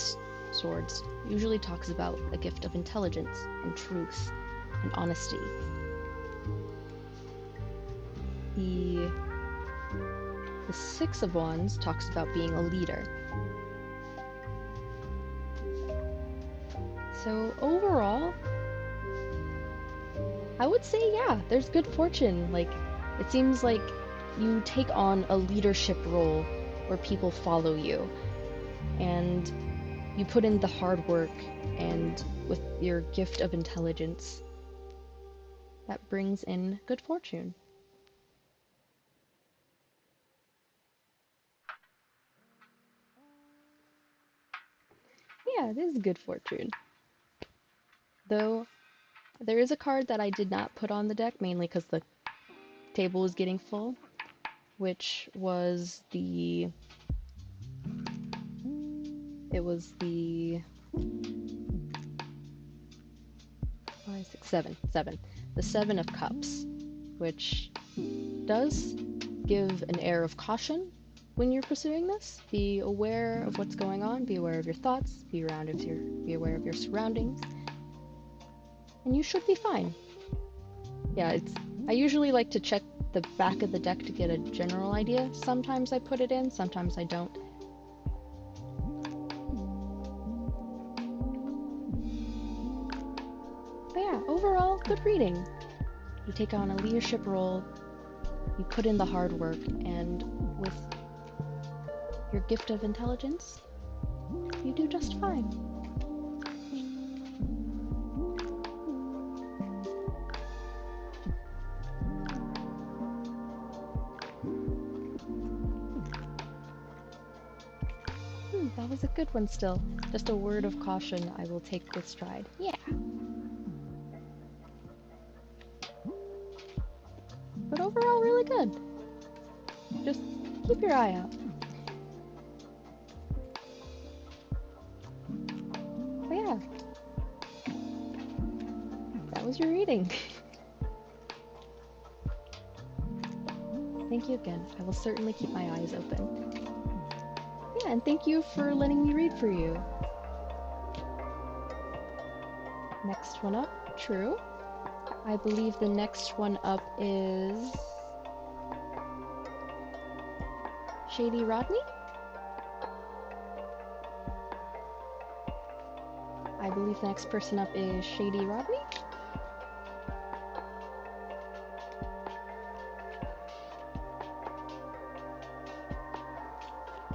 Swords usually talks about a gift of intelligence and truth and honesty. The Six of Wands talks about being a leader. So overall, I would say, yeah, there's good fortune. Like, it seems like you take on a leadership role where people follow you, and you put in the hard work, and with your gift of intelligence, that brings in good fortune. Yeah, it is good fortune. Though, there is a card that I did not put on the deck, mainly because the table was getting full, which was the 5, 6, 7. The Seven of Cups, which does give an air of caution when you're pursuing this. Be aware of what's going on, be aware of your thoughts, be aware of your surroundings, and you should be fine. Yeah, I usually like to check the back of the deck to get a general idea. Sometimes I put it in, sometimes I don't. But yeah, overall, good reading. You take on a leadership role, you put in the hard work, and with your gift of intelligence, you do just fine. That was a good one still. Just a word of caution I will take with stride. Yeah. But overall, really good. Just keep your eye out. But yeah. That was your reading. Thank you again. I will certainly keep my eyes open. Yeah, and thank you for letting me read for you. Next one up, true. I believe the next one up is Shady Rodney? I believe the next person up is Shady Rodney?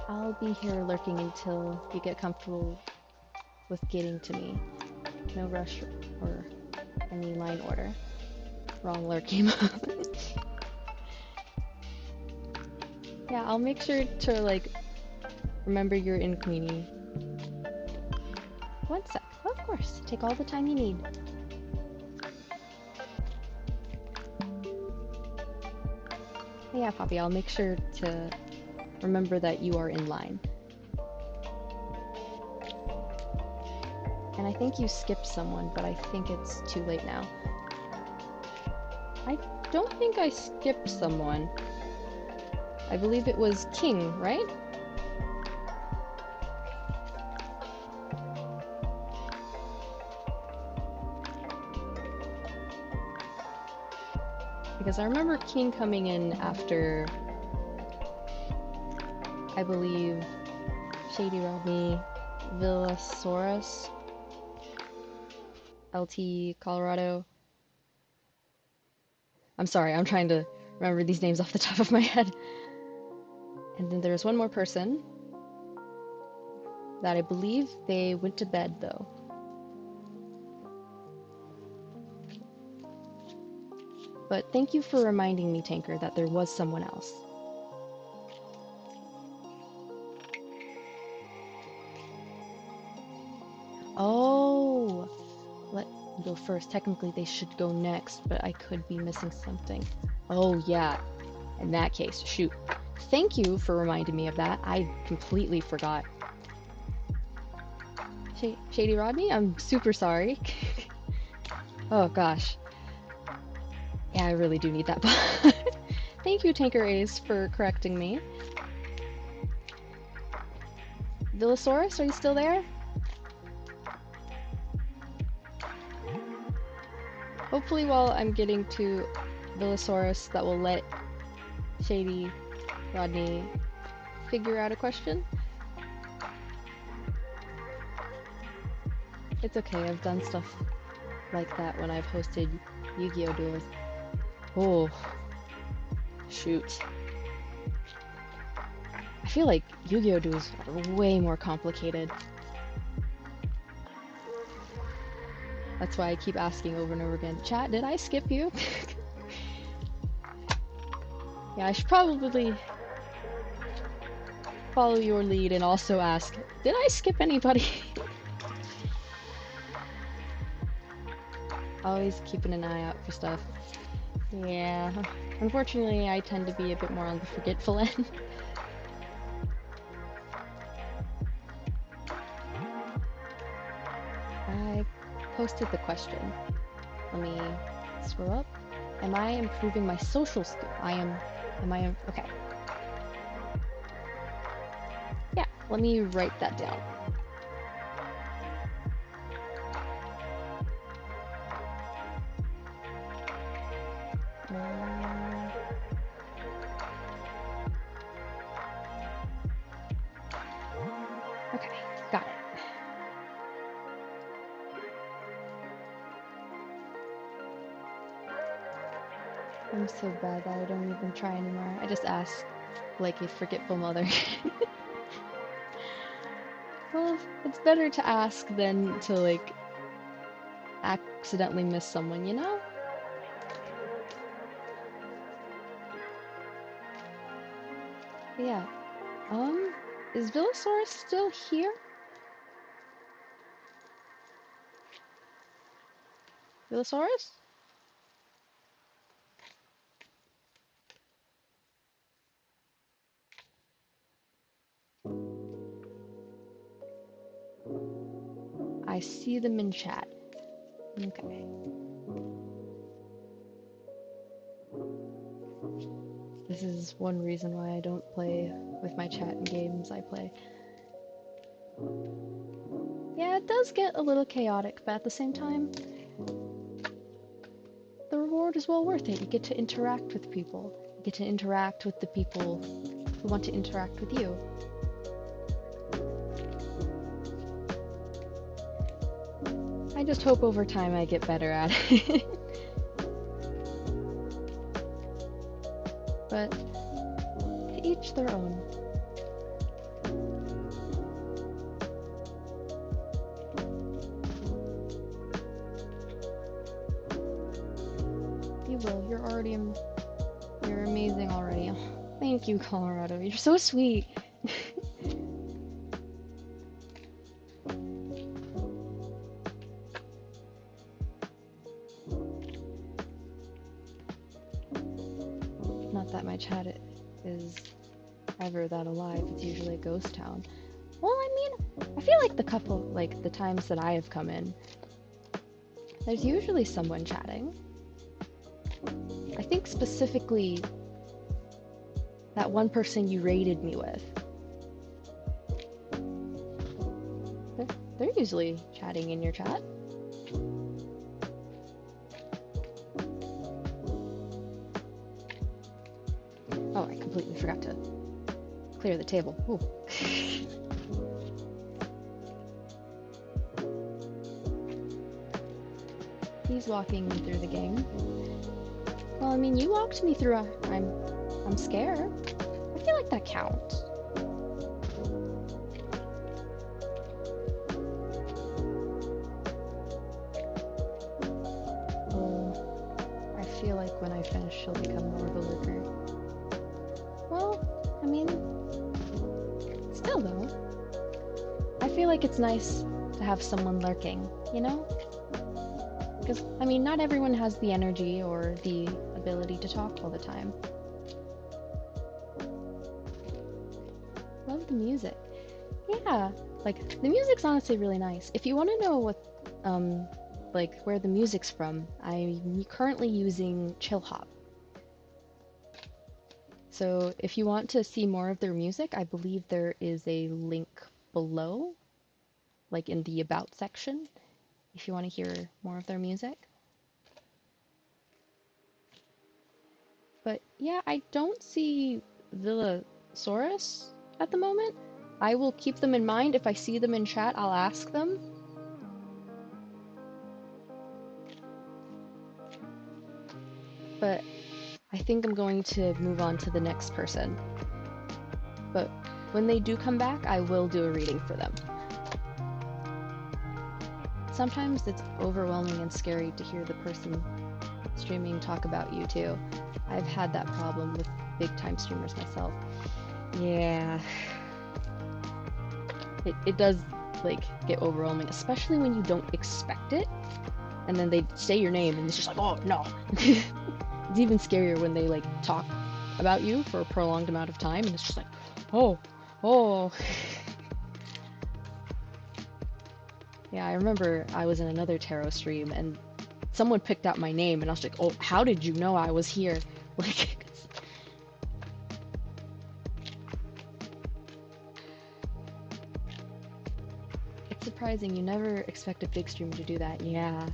I'll be here lurking until you get comfortable with getting to me. No rush or any line order. Wrong lurk came up. Yeah, I'll make sure to, remember you're in Queenie. One sec. Of course. Take all the time you need. Yeah, Poppy, I'll make sure to remember that you are in line. And I think you skipped someone, but I think it's too late now. I don't think I skipped someone. I believe it was King, right? Because I remember King coming in after, I believe, Shady Rodney, Villasaurus, LT Colorado. I'm sorry, I'm trying to remember these names off the top of my head. And then there's one more person that I believe they went to bed though. But thank you for reminding me, Tanker, that there was someone else. Oh, let me go first. Technically, they should go next, but I could be missing something. Oh, yeah. In that case, shoot. Thank you for reminding me of that. I completely forgot. Shady Rodney, I'm super sorry. Oh, gosh. Yeah, I really do need that. Thank you, Tanker Ace, for correcting me. Villosaurus, are you still there? Hopefully while I'm getting to Villosaurus, that will let Shady Rodney figure out a question. It's okay, I've done stuff like that when I've hosted Yu-Gi-Oh! Duels. Oh, shoot. I feel like Yu-Gi-Oh! Duels are way more complicated. That's why I keep asking over and over again, chat, did I skip you? Yeah, I should probably follow your lead and also ask, did I skip anybody? Always keeping an eye out for stuff. Yeah, unfortunately I tend to be a bit more on the forgetful end. I posted the question. Let me scroll up. Am I improving my social skill? Okay. Yeah, let me write that down. Okay, got it. I'm so bad that I don't even try anymore. I just ask like a forgetful mother. Well, it's better to ask than to like accidentally miss someone, you know? But yeah. Is Villosaurus still here? Villosaurus? I see them in chat. Okay. This is one reason why I don't play with my chat in games I play. Yeah, it does get a little chaotic, but at the same time, the reward is well worth it. You get to interact with people. You get to interact with the people who want to interact with you. I just hope over time I get better at it. But to each their own. You will. You're amazing already. Thank you, Colorado. You're so sweet. Not that my chat is ever that alive. It's usually a ghost town. Well, I mean, I feel like the times that I have come in, there's usually someone chatting. I think specifically that one person you raided me with. They're usually chatting in your chat. Oh, I completely forgot to clear the table. Ooh. He's walking me through the game. Well, I mean, you walked me through I'm scared. I feel like that counts. Oh, I feel like when I finish, she'll become more of a lurker. Well, I mean, still though, I feel like it's nice to have someone lurking, you know? Because, I mean, not everyone has the energy or the ability to talk all the time. Love the music. Yeah, like, the music's honestly really nice. If you want to know what, like, where the music's from, I'm currently using Chillhop. So if you want to see more of their music, I believe there is a link below, like in the About section, if you want to hear more of their music. But yeah, I don't see Villasaurus at the moment. I will keep them in mind. If I see them in chat, I'll ask them. But I think I'm going to move on to the next person. But when they do come back, I will do a reading for them. Sometimes it's overwhelming and scary to hear the person streaming talk about you too. I've had that problem with big time streamers myself. Yeah. It does like get overwhelming, especially when you don't expect it and then they say your name and it's just like, oh no. It's even scarier when they like talk about you for a prolonged amount of time and it's just like, oh. Yeah, I remember I was in another tarot stream and someone picked out my name and I was like, oh, how did you know I was here? Like, it's surprising. You never expect a big streamer to do that. Yeah.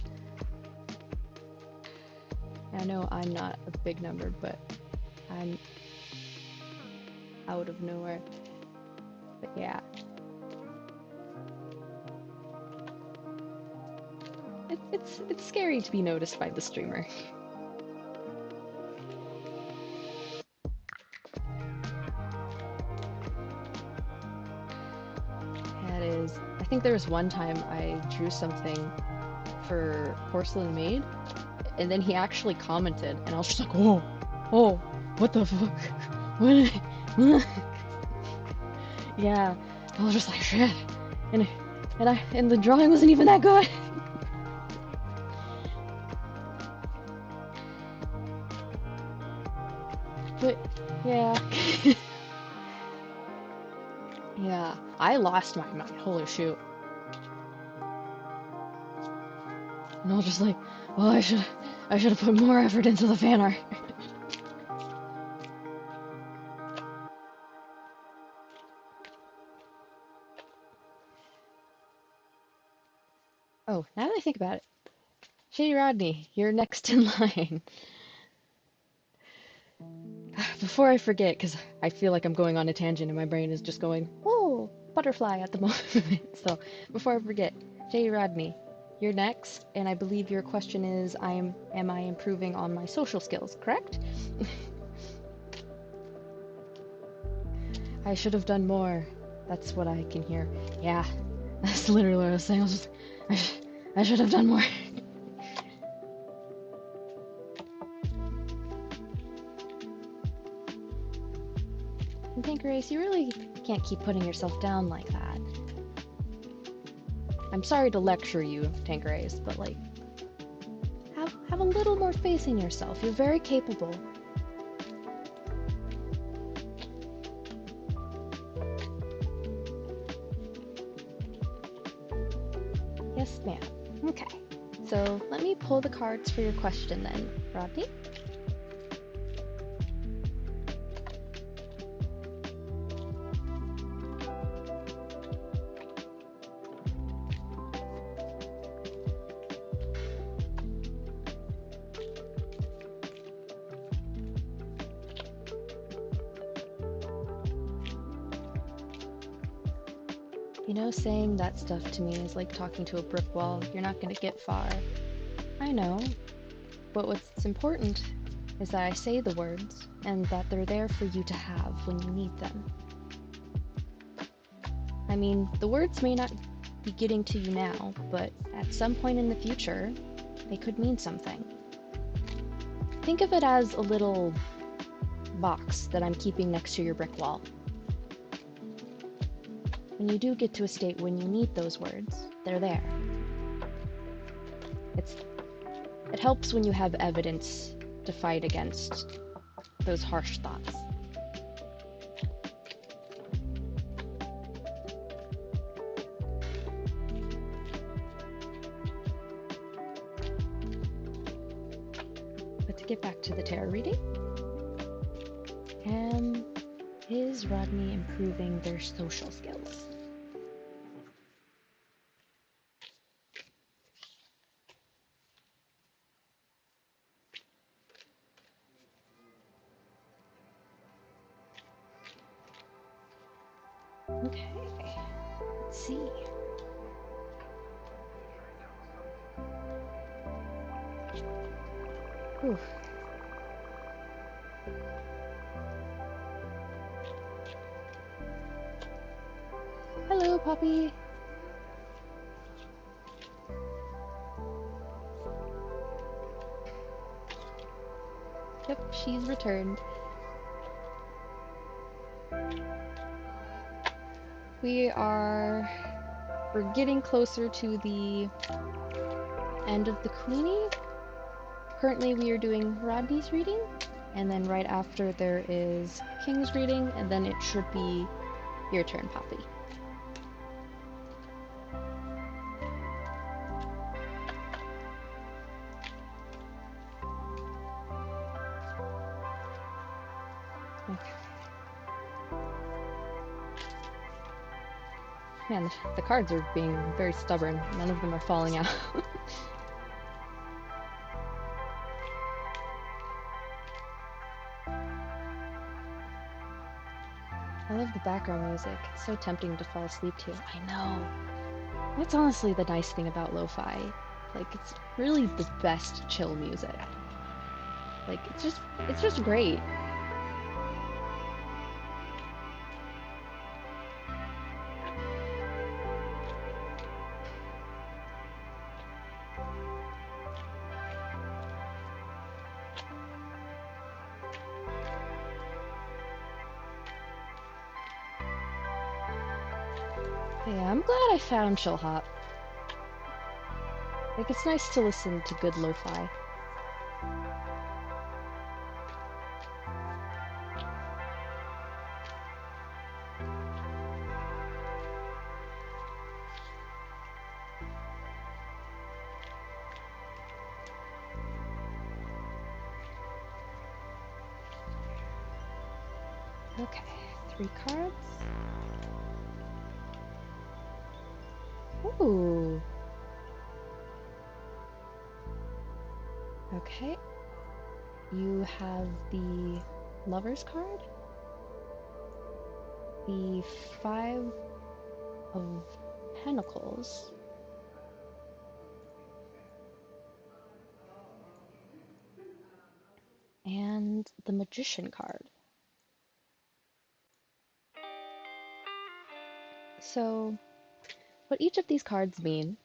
I know I'm not a big number, but I'm out of nowhere. But yeah. It's scary to be noticed by the streamer. Yeah, it is. I think there was one time I drew something for Porcelain Maid, and then he actually commented, and I was just like, oh, what the fuck? What? Yeah, I was just like, shit, and the drawing wasn't even that good. But yeah. Yeah, I lost my mind. Holy shoot. And I was just like, well, I should have put more effort into the fan art. Oh, now that I think about it, Shady Rodney, you're next in line. Before I forget, because I feel like I'm going on a tangent and my brain is just going, whoa, butterfly at the moment. So before I forget, Shady Rodney, you're next, and I believe your question is, am I improving on my social skills, correct? I should have done more. That's what I can hear. Yeah, that's literally what I was saying. I was just, I should have done more. And Tanquerace, you really can't keep putting yourself down like that. I'm sorry to lecture you, Tanquerace, but like, have a little more faith in yourself. You're very capable. Yes, ma'am. Okay. So let me pull the cards for your question then, Rodney. You know, saying that stuff to me is like talking to a brick wall. You're not going to get far. I know. But what's important is that I say the words and that they're there for you to have when you need them. I mean, the words may not be getting to you now, but at some point in the future, they could mean something. Think of it as a little box that I'm keeping next to your brick wall. When you do get to a state when you need those words, they're there. It helps when you have evidence to fight against those harsh thoughts. But to get back to the tarot reading, is Rodney improving their social skills? Okay, let's see. Whew. Hello, Poppy. Yep, she's returned. We're getting closer to the end of the Queenie. Currently we are doing Rodney's reading, and then right after there is King's reading, and then it should be your turn, Poppy. Okay. Man, the cards are being very stubborn. None of them are falling out. I love the background music. It's so tempting to fall asleep to. I know. That's honestly the nice thing about lo-fi. Like, it's really the best chill music. Like, it's just great. Yeah, I'm glad I found Chillhop. Like, it's nice to listen to good lo-fi. Okay, 3 cards. Ooh. Okay. You have the Lover's card, the 5 of Pentacles, and the Magician card. So, what each of these cards means,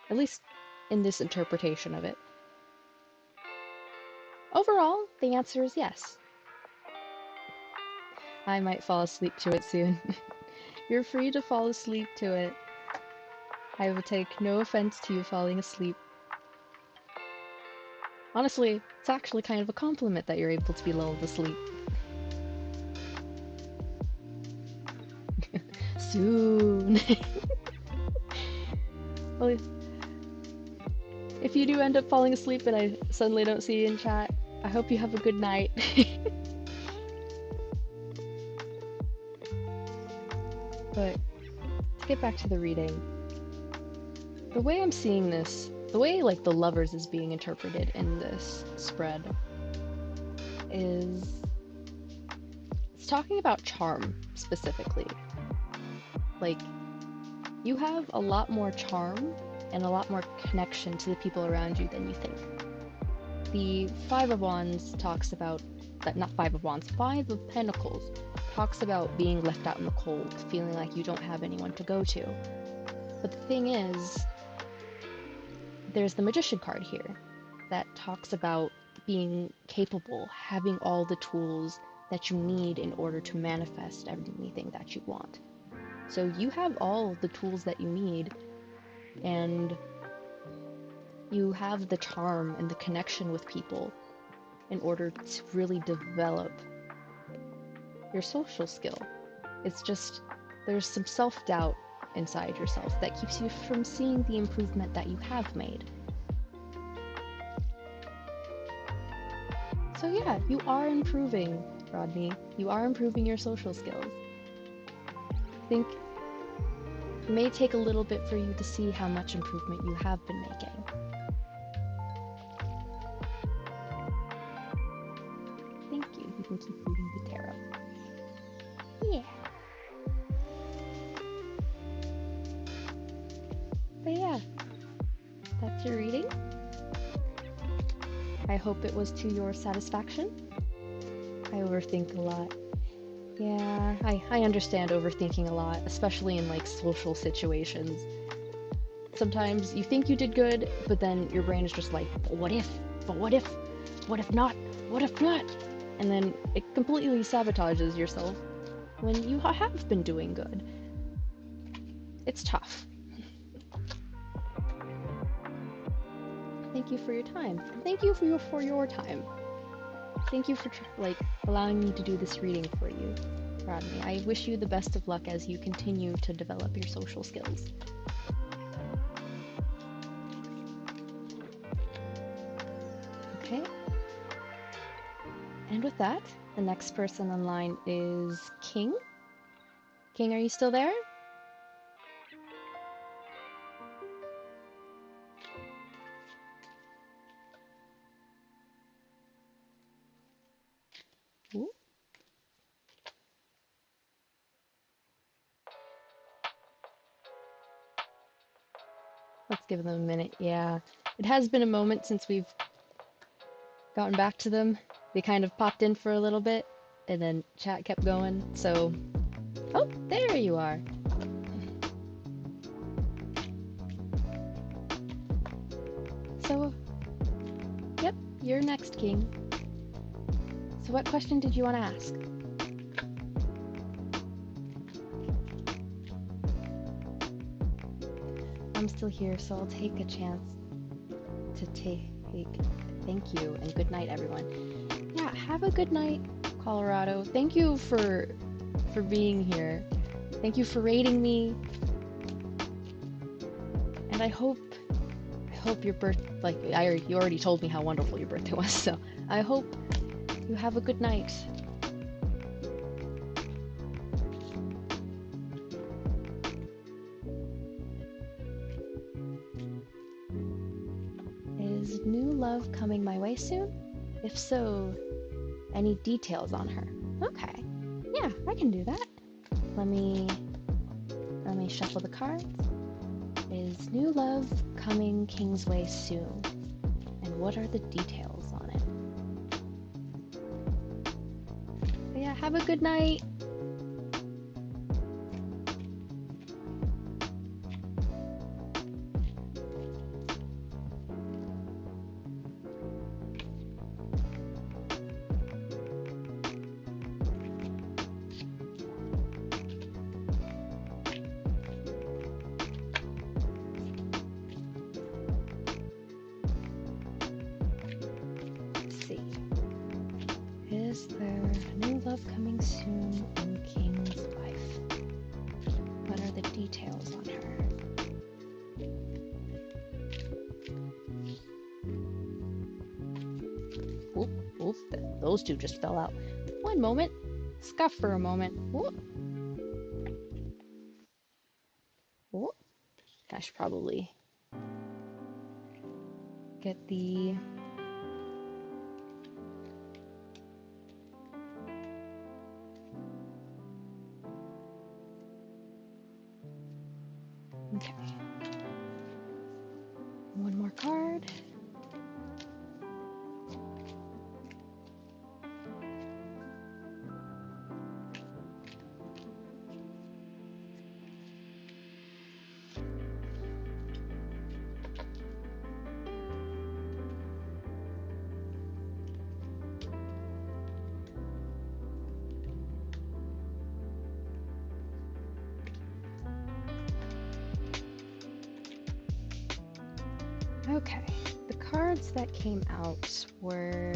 at least in this interpretation of it, overall, the answer is yes. I might fall asleep to it soon. You're free to fall asleep to it. I will take no offense to you falling asleep. Honestly, it's actually kind of a compliment that you're able to be lulled to sleep. Soon. Well, if you do end up falling asleep and I suddenly don't see you in chat, I hope you have a good night. But to get back to the reading, the way I'm seeing this, the way like the Lovers is being interpreted in this spread is it's talking about charm specifically. Like, you have a lot more charm and a lot more connection to the people around you than you think. The Five of Wands talks about that, not Five of Wands, Five of Pentacles talks about being left out in the cold, feeling like you don't have anyone to go to. But the thing is, there's the Magician card here that talks about being capable, having all the tools that you need in order to manifest everything that you want. So you have all the tools that you need, and you have the charm and the connection with people in order to really develop your social skill. It's just, there's some self-doubt inside yourself that keeps you from seeing the improvement that you have made. So yeah, you are improving, Rodney. You are improving your social skills. I think it may take a little bit for you to see how much improvement you have been making. Thank you. You can keep reading the tarot. Yeah. But yeah, that's your reading. I hope it was to your satisfaction. I overthink a lot. Yeah, I understand overthinking a lot, especially in like social situations. Sometimes you think you did good, but then your brain is just like, but what if? But what if? What if not? What if not? And then it completely sabotages yourself when you have been doing good. It's tough. Thank you for your time. Thank you for your time. Thank you for allowing me to do this reading for you, Rodney. I wish you the best of luck as you continue to develop your social skills. Okay. And with that, the next person online is King. King, are you still there? Ooh. Let's give them a minute. Yeah, it has been a moment since we've gotten back to them. They kind of popped in for a little bit, and then chat kept going, so... Oh, there you are! So, yep, you're next, King. So what question did you want to ask? I'm still here, so I'll take a chance to take... Thank you, and good night, everyone. Yeah, have a good night, Colorado. Thank you for being here. Thank you for rating me. And I hope your you already told me how wonderful your birthday was, so I hope you have a good night. Is new love coming my way soon? If so, any details on her? Okay. Yeah, I can do that. Let me shuffle the cards. Is new love coming King's way soon? And what are the details on it? But yeah, have a good night. Is there new love coming soon in King's life? What are the details on her? Oop, oop, those two just fell out. One moment. Scuff for a moment. Oop. Oop. I should probably get the... Okay. One more card. cards that came out were...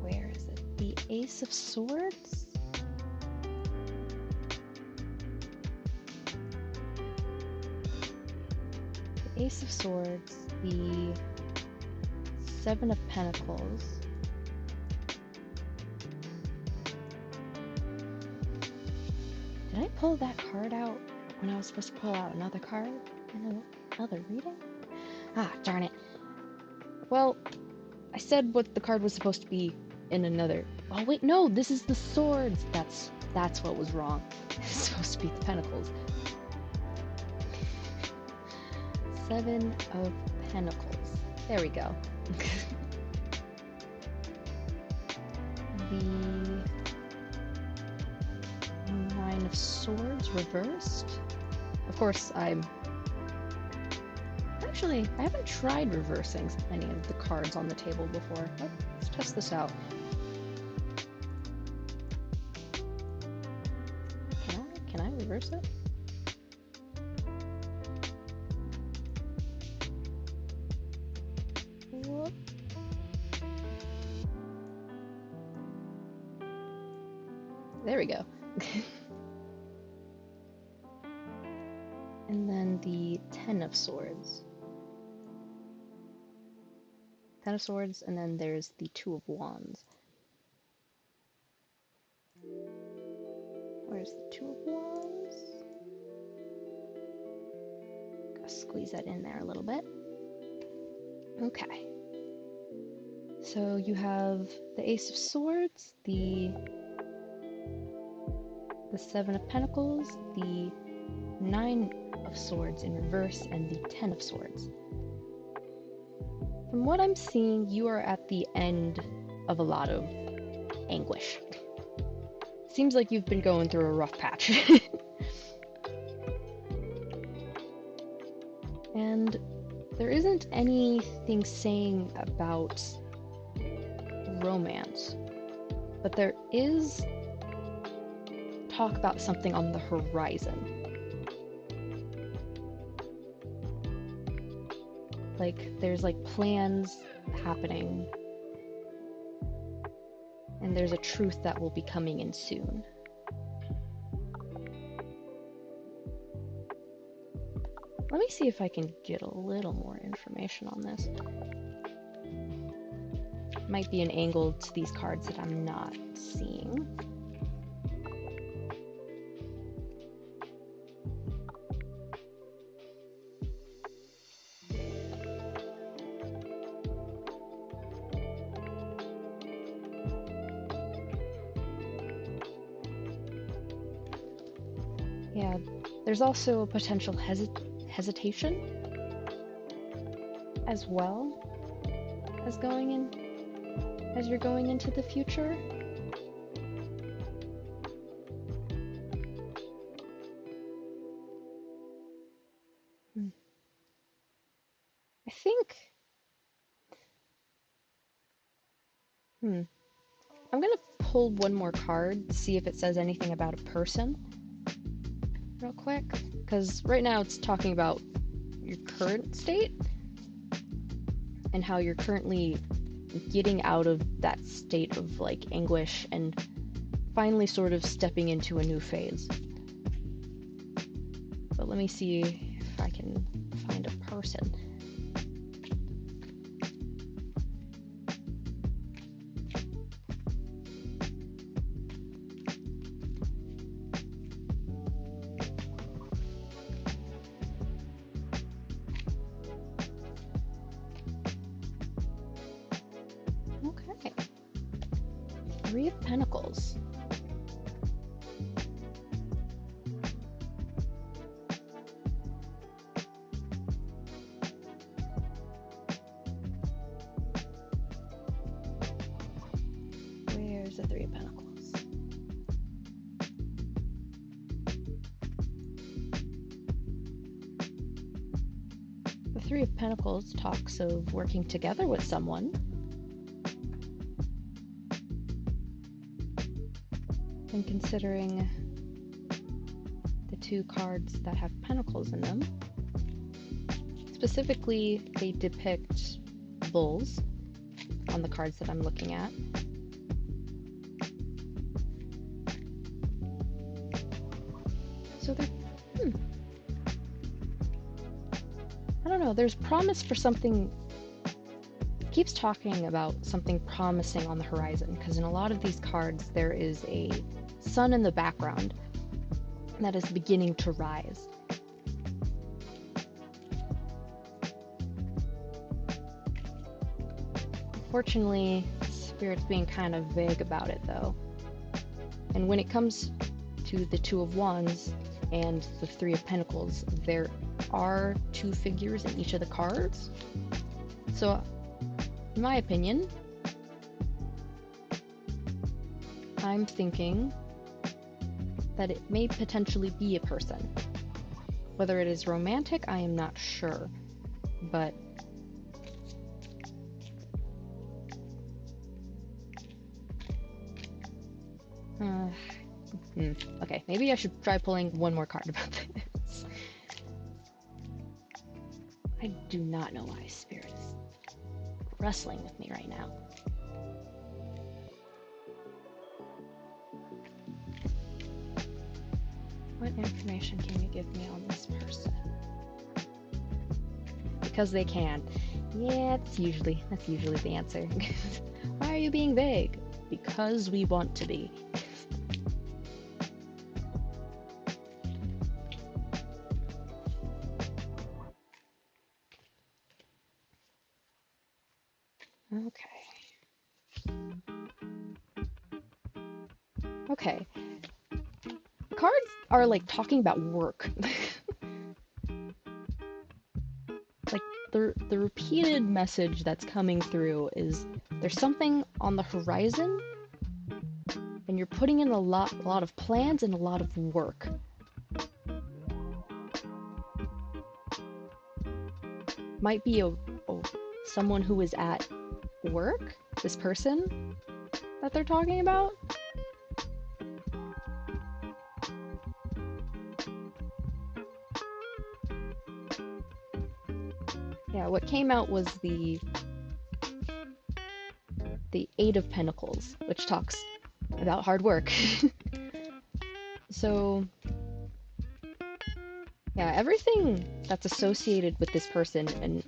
Where is it? The Ace of Swords? The Ace of Swords, the Seven of Pentacles, did I pull that card out when I was supposed to pull out another card in another reading? Ah, darn it. Well, I said what the card was supposed to be in another... Oh wait, no, this is the swords! That's what was wrong. It's supposed to be the pentacles. Seven of Pentacles. There we go. The Nine of Swords reversed. Of course, Actually, I haven't tried reversing any of the cards on the table before. Let's test this out. Can I reverse it? Whoop. There we go. And then the Ten of Swords. Ten of Swords, and then there's the Two of Wands. Where's the Two of Wands? Gotta squeeze that in there a little bit. Okay. So you have the Ace of Swords, the Seven of Pentacles, the Nine of Swords in reverse, and the Ten of Swords. From what I'm seeing, you are at the end of a lot of anguish. Seems like you've been going through a rough patch. And there isn't anything saying about romance, but there is talk about something on the horizon. Like, there's like plans happening, and there's a truth that will be coming in soon. Let me see if I can get a little more information on this. Might be an angle to these cards that I'm not seeing. Yeah, there's also a potential hesitation as well as as you're going into the future. I think I'm gonna pull one more card to see if it says anything about a person real quick, because right now it's talking about your current state and how you're currently getting out of that state of like anguish and finally sort of stepping into a new phase. But let me see if I can find a person. Okay. Three of Pentacles. Where's the Three of Pentacles? The Three of Pentacles talks of working together with someone. And considering the two cards that have pentacles in them, it's Specifically, they depict bulls on the cards that I'm looking at. So they're, I don't know, there's promise for something. It keeps talking about something promising on the horizon, because in a lot of these cards there is a sun in the background that is beginning to rise. Unfortunately, Spirit's being kind of vague about it though. And when it comes to the Two of Wands and the Three of Pentacles, there are two figures in each of the cards. So, in my opinion, I'm thinking that it may potentially be a person. Whether it is romantic, I am not sure. But okay, maybe I should try pulling one more card about this. I do not know why Spirit is wrestling with me right now. What information can you give me on this person? Because they can. Yeah, that's usually the answer. Why are you being vague? Because we want to be. Okay. Cards are like talking about work. Like the repeated message that's coming through is there's something on the horizon and you're putting in a lot of plans and a lot of work. Might be someone who is at work, this person that they're talking about. Yeah, what came out was the Eight of Pentacles, which talks about hard work. So, yeah, everything that's associated with this person and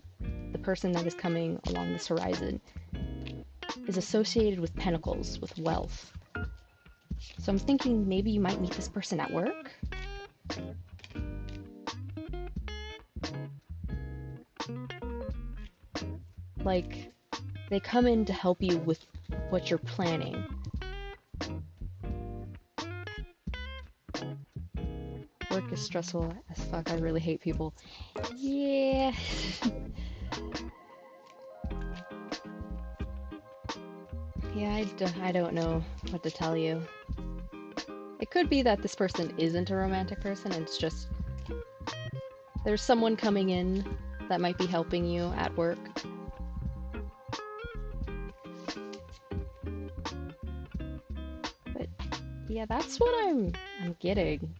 the person that is coming along this horizon is associated with pentacles, with wealth. So I'm thinking maybe you might meet this person at work? Like, they come in to help you with what you're planning. Work is stressful as fuck. I really hate people. Yeah. Yeah, I don't know what to tell you. It could be that this person isn't a romantic person, and it's just there's someone coming in that might be helping you at work. But yeah, that's what I'm getting.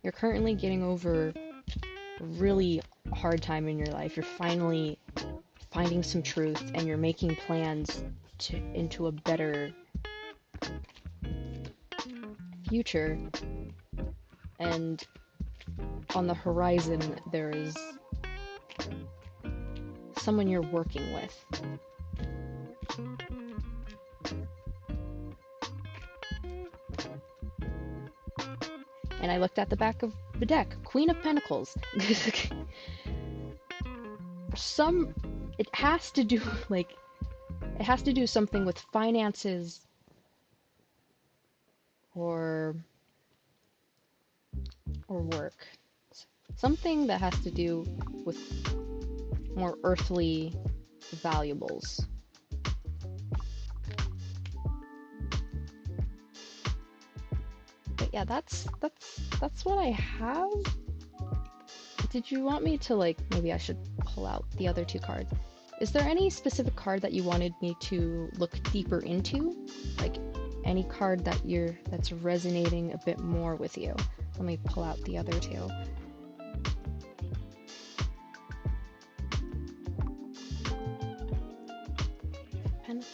You're currently getting over a really hard time in your life. You're finally finding some truth, and you're making plans into a better future. And on the horizon, there is someone you're working with. And I looked at the back of the deck, Queen of Pentacles. It has to do something with finances or work. Something that has to do with more earthly valuables. But yeah, that's what I have. Did you want me to, like, maybe I should pull out the other two cards? Is there any specific card that you wanted me to look deeper into? Like, any card that's resonating a bit more with you? Let me pull out the other two. Pentacles.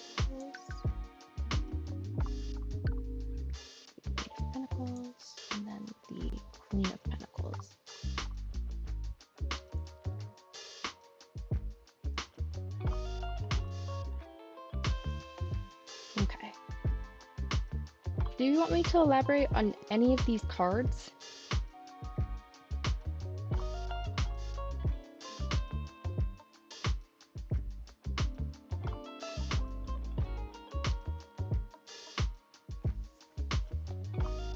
Eight of Pentacles, and then the Queen of Pentacles. Okay. Do you want me to elaborate on any of these cards?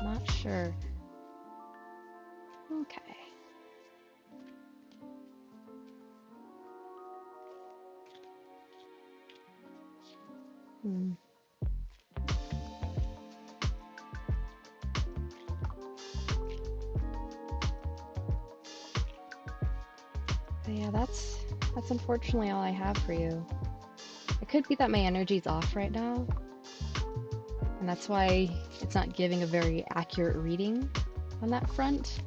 Not sure. Okay. But yeah, that's unfortunately all I have for you. It could be that my energy's off right now, and that's why it's not giving a very accurate reading on that front.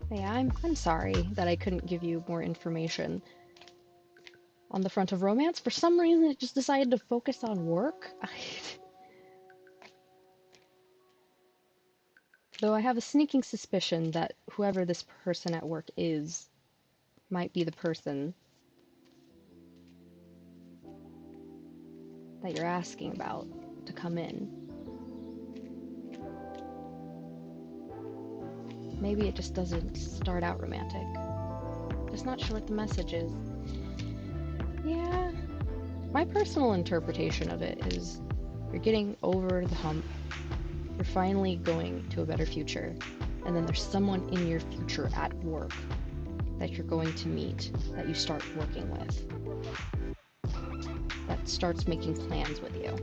But yeah, I'm sorry that I couldn't give you more information on the front of romance. For some reason, it just decided to focus on work. Though I have a sneaking suspicion that whoever this person at work is might be the person that you're asking about to come in. Maybe it just doesn't start out romantic. Just not sure what the message is. Yeah, my personal interpretation of it is you're getting over the hump. You're finally going to a better future, and then there's someone in your future at work that you're going to meet, that you start working with, that starts making plans with you.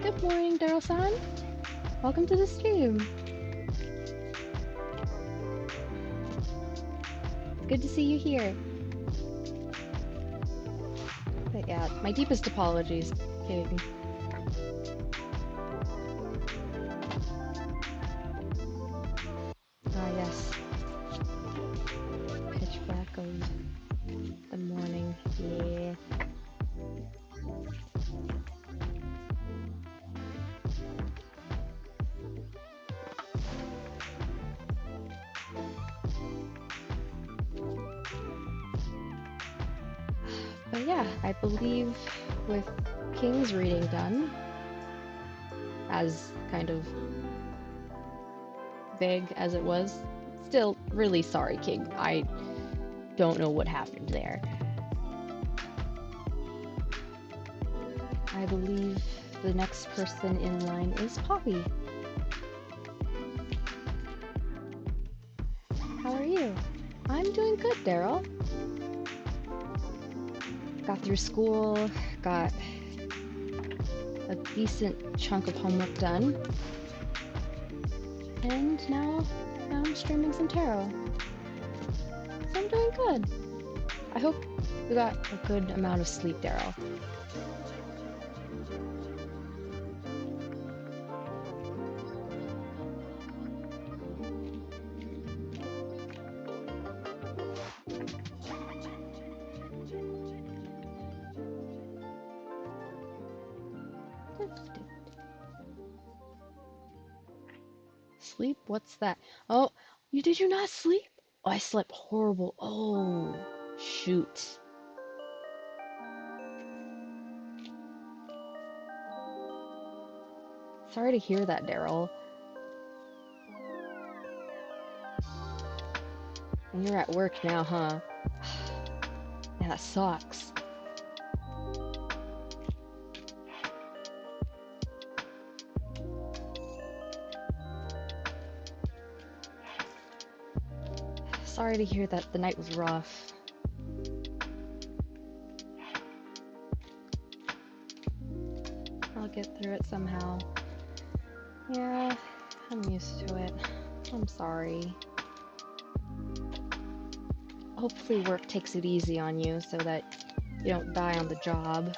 Good morning, Daryl-san. Welcome to the stream. Good to see you here. But yeah, my deepest apologies, King. Ah, yes. Pitch black of the morning. Yeah. But yeah, I believe with King's reading done, as kind of vague as it was, still really sorry, King. I don't know what happened there. I believe the next person in line is Poppy. How are you? I'm doing good, Daryl. Got through school, got a decent chunk of homework done, and now I'm streaming some tarot. So I'm doing good. I hope you got a good amount of sleep, Daryl. Sleep? What's that? Oh, did you not sleep? Oh, I slept horrible. Oh, shoot. Sorry to hear that, Daryl. And you're at work now, huh? Yeah, that sucks. Sorry to hear that the night was rough. I'll get through it somehow. Yeah, I'm used to it. I'm sorry. Hopefully work takes it easy on you so that you don't die on the job.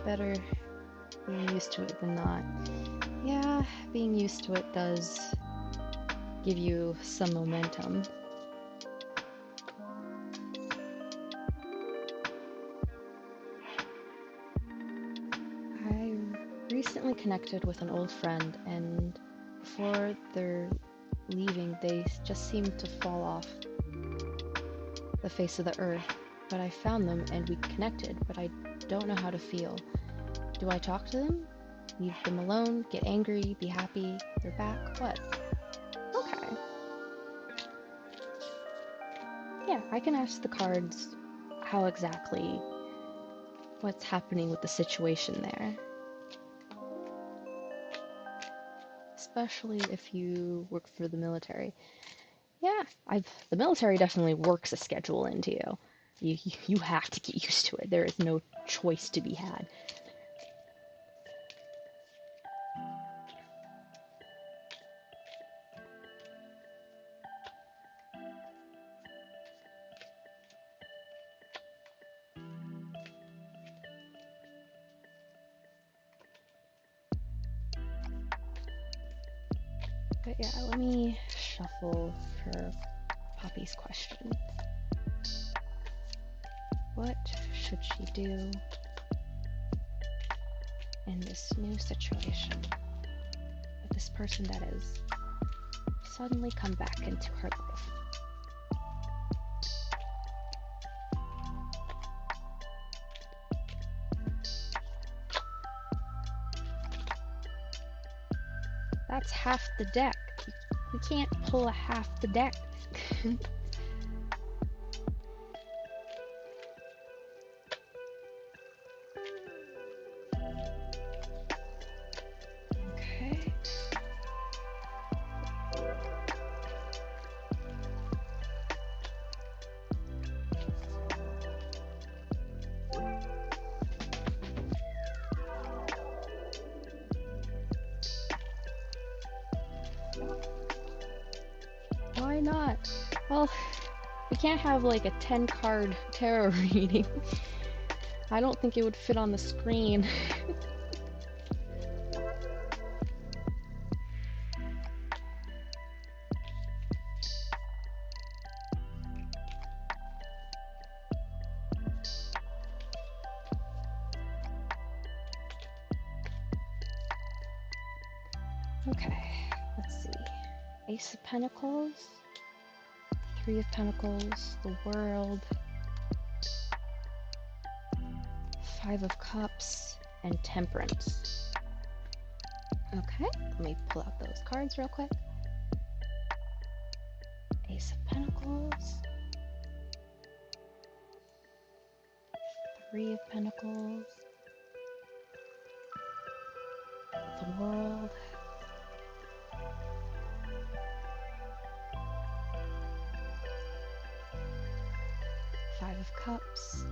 better being used to it than not. Yeah, being used to it does give you some momentum. I recently connected with an old friend, and before they're leaving, they just seemed to fall off the face of the earth. But I found them and we connected, but I don't know how to feel. Do I talk to them? Leave them alone? Get angry? Be happy? They're back? What? Okay. Yeah, I can ask the cards how exactly, what's happening with the situation there. Especially if you work for the military. Yeah, the military definitely works a schedule into you. You have to get used to it. There is no choice to be had. But yeah, let me shuffle for Poppy's question. What should she do in this new situation with this person that has suddenly come back into her life? That's half the deck. We can't pull a half the deck. Okay. Why not? Well, we can't have like a 10-card tarot reading. I don't think it would fit on the screen. Okay, let's see. Ace of Pentacles, Three of Pentacles, the World, Five of Cups, and Temperance. Okay, let me pull out those cards real quick. Ace of Pentacles, Three of Pentacles, the World, Five of Cups,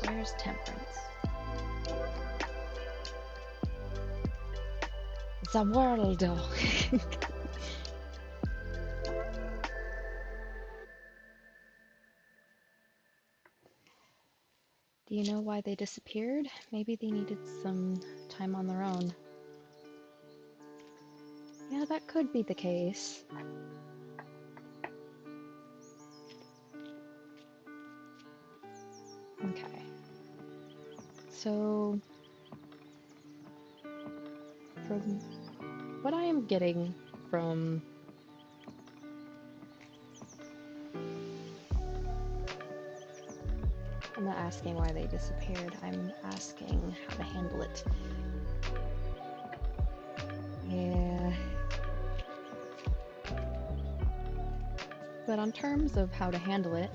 where's Temperance? The World. Do you know why they disappeared? Maybe they needed some time on their own. Yeah, that could be the case. Okay. So, from what I am getting from I'm not asking why they disappeared, I'm asking how to handle it. Yeah. But on terms of how to handle it,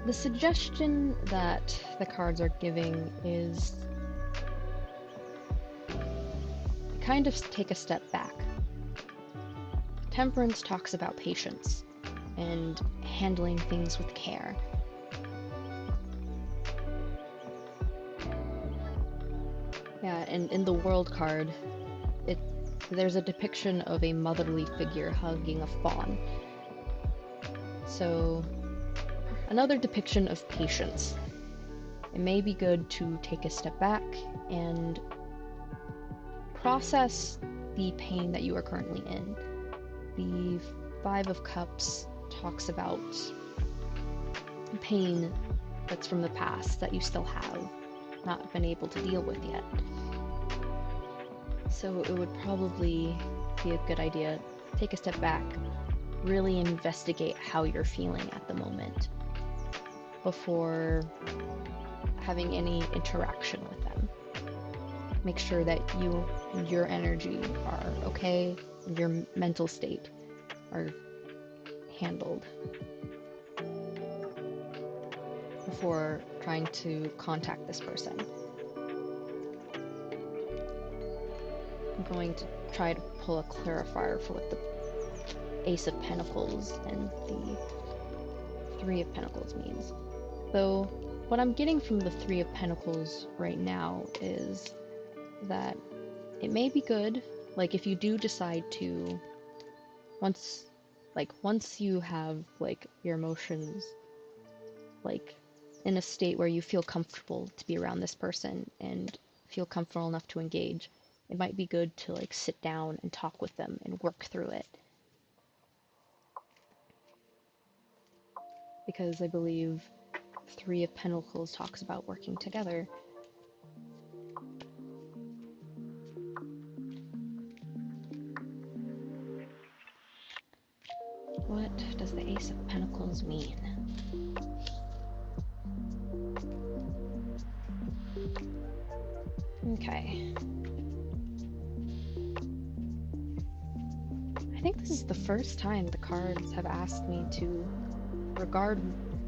the suggestion that the cards are giving is kind of take a step back. Temperance talks about patience and handling things with care. Yeah, and in the world card, it there's a depiction of a motherly figure hugging a fawn. So, another depiction of patience. It may be good to take a step back and process the pain that you are currently in. The Five of Cups talks about pain that's from the past that you still have not been able to deal with yet. So it would probably be a good idea to take a step back, really investigate how you're feeling at the moment before having any interaction with them. Make sure that you and your energy are okay and your mental state are handled before trying to contact this person. I'm going to try to pull a clarifier for what the Ace of Pentacles and the Three of Pentacles means. Though, what I'm getting from the Three of Pentacles right now is that it may be good, like if you do decide to, once you have like your emotions like in a state where you feel comfortable to be around this person and feel comfortable enough to engage, it might be good to like sit down and talk with them and work through it. Because I believe Three of Pentacles talks about working together. What does the Ace of Pentacles mean? Okay. I think this is the first time the cards have asked me to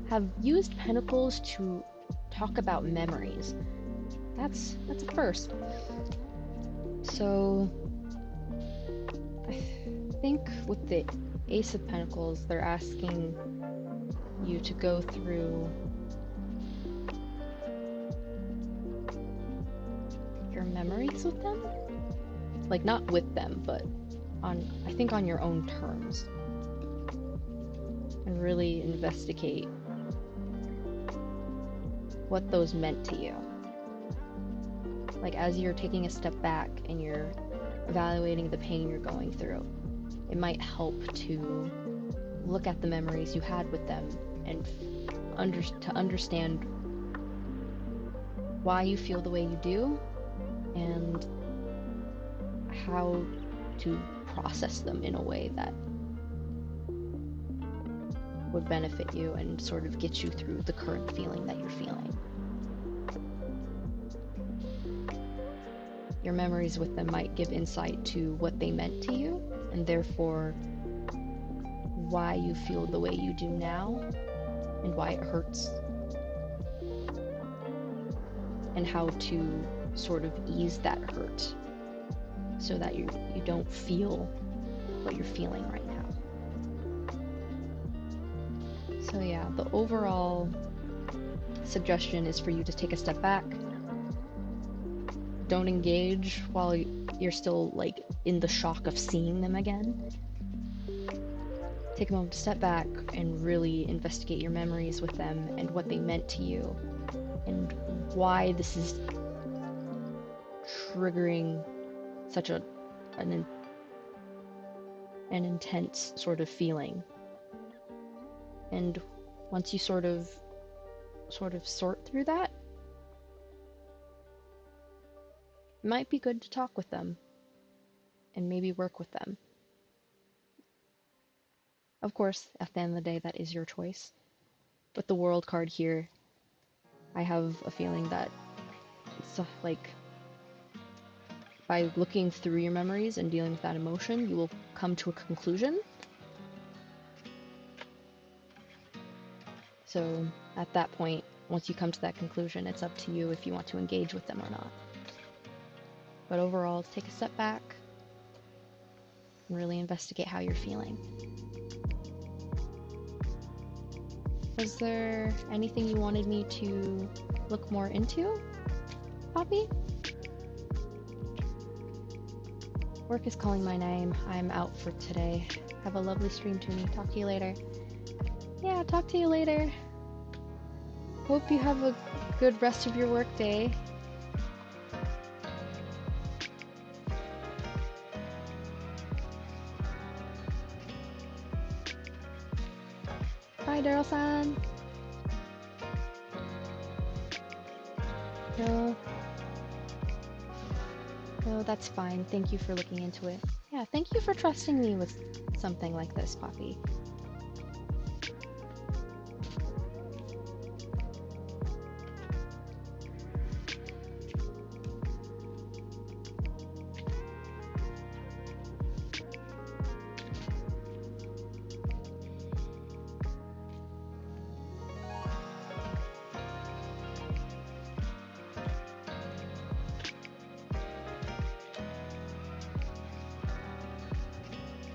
have used pentacles to talk about memories. That's a first. So I think with the Ace of Pentacles, they're asking you to go through your memories with them. Like not with them, but I think on your own terms. And really investigate what those meant to you. Like as you're taking a step back and you're evaluating the pain you're going through, it might help to look at the memories you had with them and to understand why you feel the way you do and how to process them in a way that would benefit you and sort of get you through the current feeling that you're feeling. Your memories with them might give insight to what they meant to you, and therefore why you feel the way you do now, and why it hurts, and how to sort of ease that hurt so that you don't feel what you're feeling right now. So yeah, the overall suggestion is for you to take a step back. Don't engage while you're still like in the shock of seeing them again. Take a moment to step back and really investigate your memories with them and what they meant to you and why this is triggering such an intense sort of feeling. And once you sort of sort through that, it might be good to talk with them and maybe work with them. Of course, at the end of the day, that is your choice. With the World card here, I have a feeling that it's like by looking through your memories and dealing with that emotion, you will come to a conclusion. So at that point, once you come to that conclusion, it's up to you if you want to engage with them or not. But overall, take a step back and really investigate how you're feeling. Was there anything you wanted me to look more into, Poppy? Work is calling my name. I'm out for today. Have a lovely stream, Toonie. Talk to you later. Yeah, talk to you later. Hope you have a good rest of your work day. Bye, Daryl-san. No. No, that's fine. Thank you for looking into it. Yeah, thank you for trusting me with something like this, Poppy.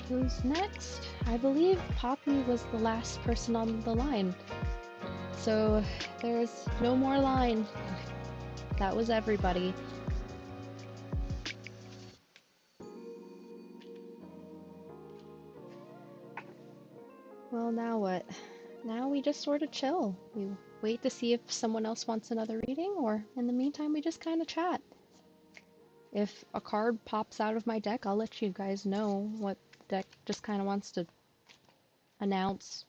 Who's next? I believe Poppy was the last person on the line. So there's no more line. That was everybody. Well, now what? Now we just sort of chill. We wait to see if someone else wants another reading, or in the meantime, we just kind of chat. If a card pops out of my deck, I'll let you guys know what deck just kind of wants to announce.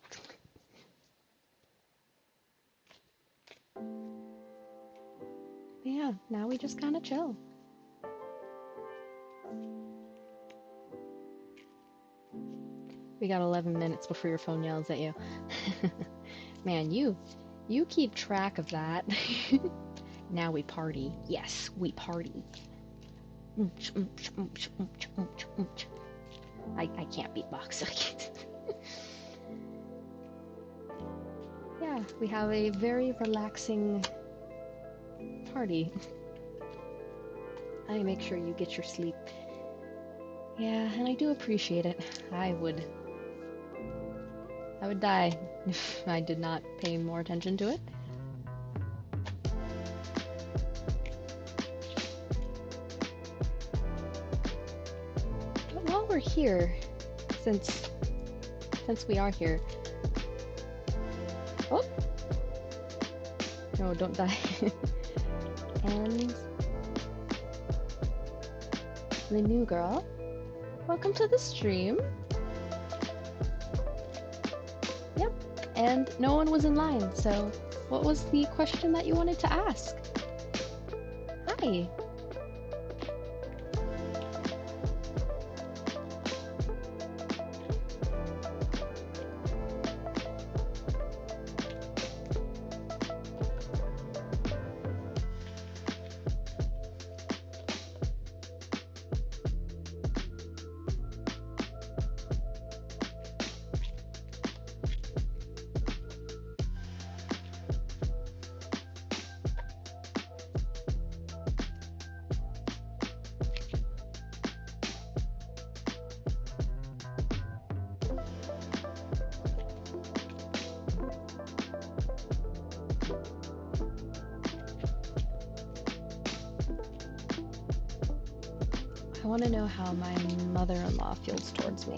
Yeah, now we just kind of chill. We got 11 minutes before your phone yells at you. Man, you keep track of that. Now we party. Yes, we party. I can't beatbox. Yeah, we have a very relaxing party. I make sure you get your sleep. Yeah, and I do appreciate it. I would die if I did not pay more attention to it. But while we're here, since we are here. Oh! No, don't die. And the new girl. Welcome to the stream. Yep, and no one was in line, so what was the question that you wanted to ask? Hi. I want to know how my mother-in-law feels towards me.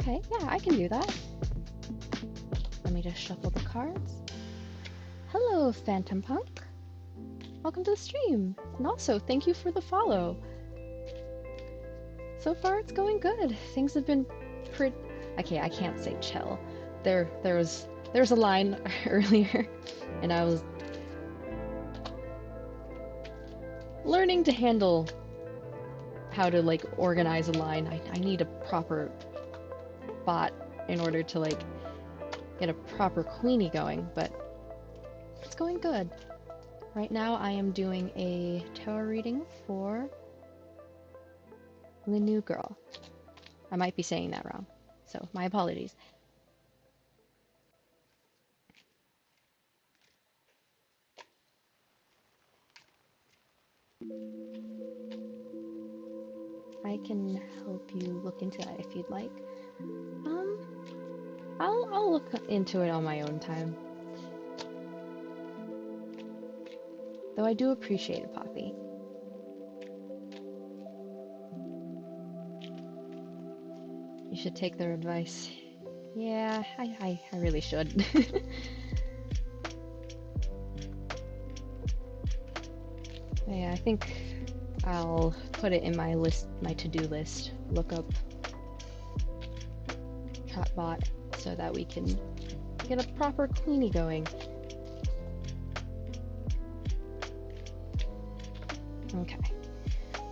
Okay, yeah, I can do that. Let me just shuffle the cards. Hello, Phantom Punk. Welcome to the stream. And also, thank you for the follow. So far, it's going good. Things have been pretty... Okay, I can't say chill. There's a line earlier, and I was learning to handle how to, like, organize a line. I need a proper bot in order to, like, get a proper queenie going, but it's going good. Right now I am doing a tarot reading for the new girl. I might be saying that wrong, so my apologies. I can help you look into that if you'd like. I'll look into it on my own time. Though I do appreciate it, Poppy. You should take their advice. Yeah, I really should. Yeah, I think I'll put it in my list, my to-do list. Look up chatbot so that we can get a proper cleanie going. Okay,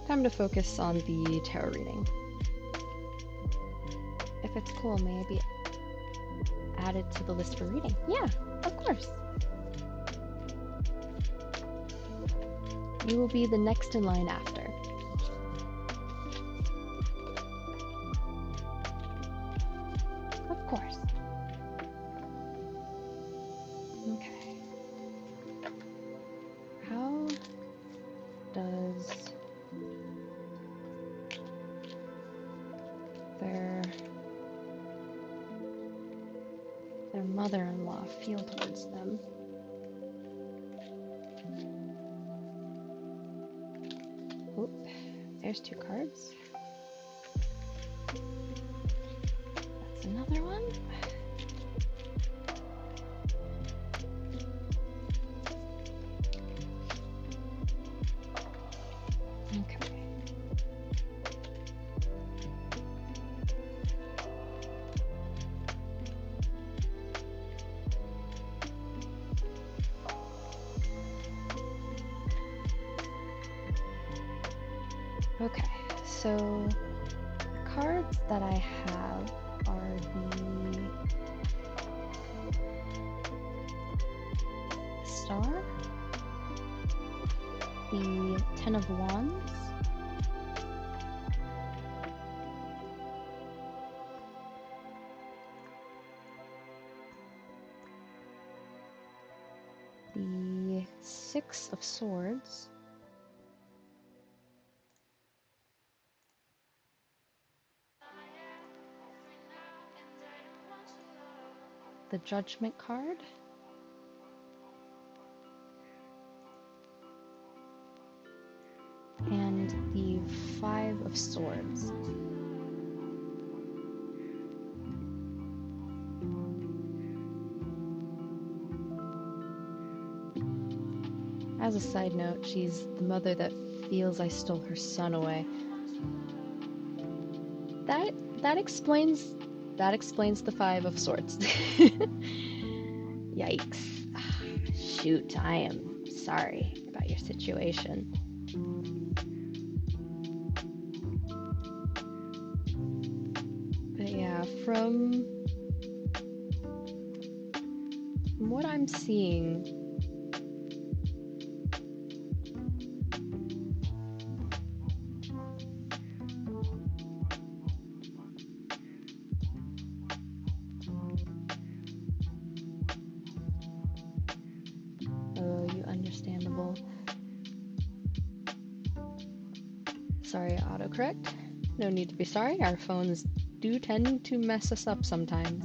time to focus on the tarot reading. If it's cool, may I be added to the list for reading? Yeah, of course. You will be the next in line after. Of course. Okay. How does their mother-in-law feel towards them? Oop, there's 2 cards. That's another one. Okay. Okay, so the cards that I have are the Star, the Ten of Wands, the Six of Swords, the Judgment card, and the Five of Swords. As a side note, she's the mother that feels I stole her son away. That explains the Five of Swords. Yikes. Shoot, I am sorry about your situation. But yeah, from what I'm seeing, understandable. Sorry, autocorrect. No need to be sorry, our phones do tend to mess us up sometimes.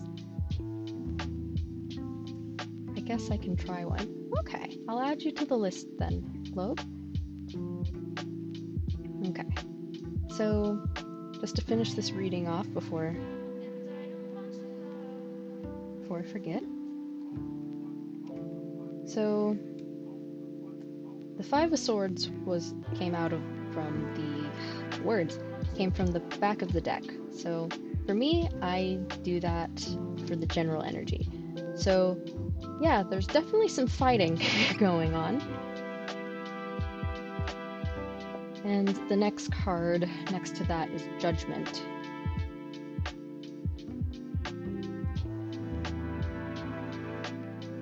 I guess I can try one. Okay, I'll add you to the list then, Globe. Okay, so just to finish this reading off before I forget. So the Five of Swords came from the back of the deck. So for me, I do that for the general energy. So yeah, there's definitely some fighting going on. And the next card next to that is Judgment.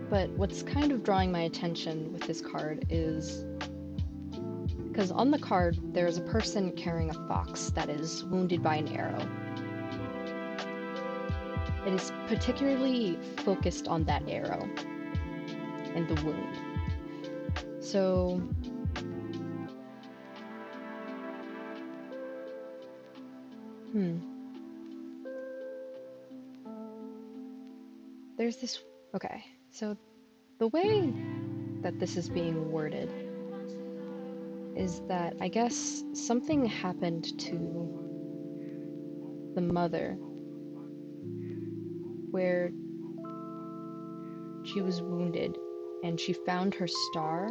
But what's kind of drawing my attention with this card is because on the card there's a person carrying a fox that is wounded by an arrow. It is particularly focused on that arrow and the wound. So there's this. Okay, so the way that this is being worded is that I guess something happened to the mother where she was wounded and she found her star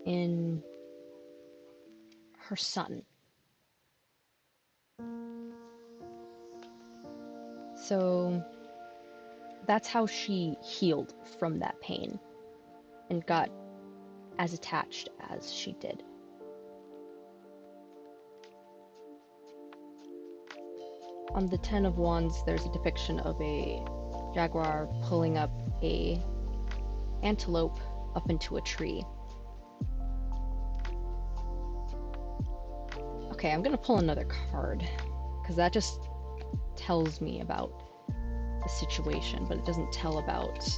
in her son. So that's how she healed from that pain and got as attached as she did. On the Ten of Wands, there's a depiction of a jaguar pulling up a antelope up into a tree. Okay, I'm gonna pull another card, because that just tells me about the situation, but it doesn't tell about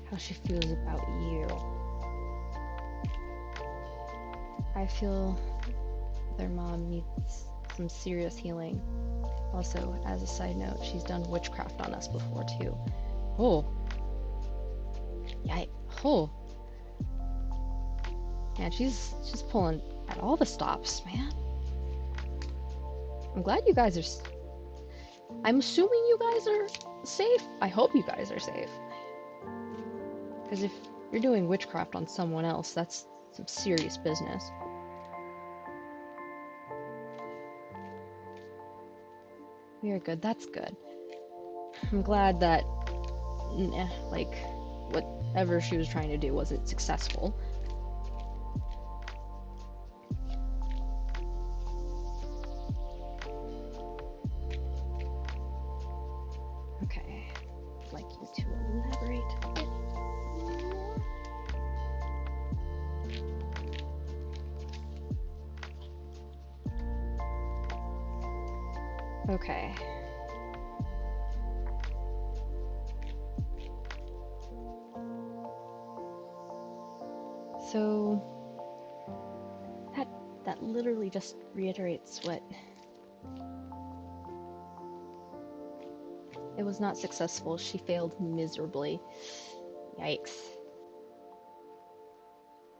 how she feels about you. I feel their mom needs some serious healing. Also, as a side note, she's done witchcraft on us before too. Oh. Yikes. Oh. Man, she's pulling at all the stops, man. I'm glad you guys are... I'm assuming you guys are safe. I hope you guys are safe. Because if you're doing witchcraft on someone else, that's some serious business. We are good. That's good. I'm glad that, like, whatever she was trying to do wasn't successful. Okay. I'd like you to elaborate a bit more. Okay. So that literally just reiterates what it was not successful. She failed miserably. Yikes.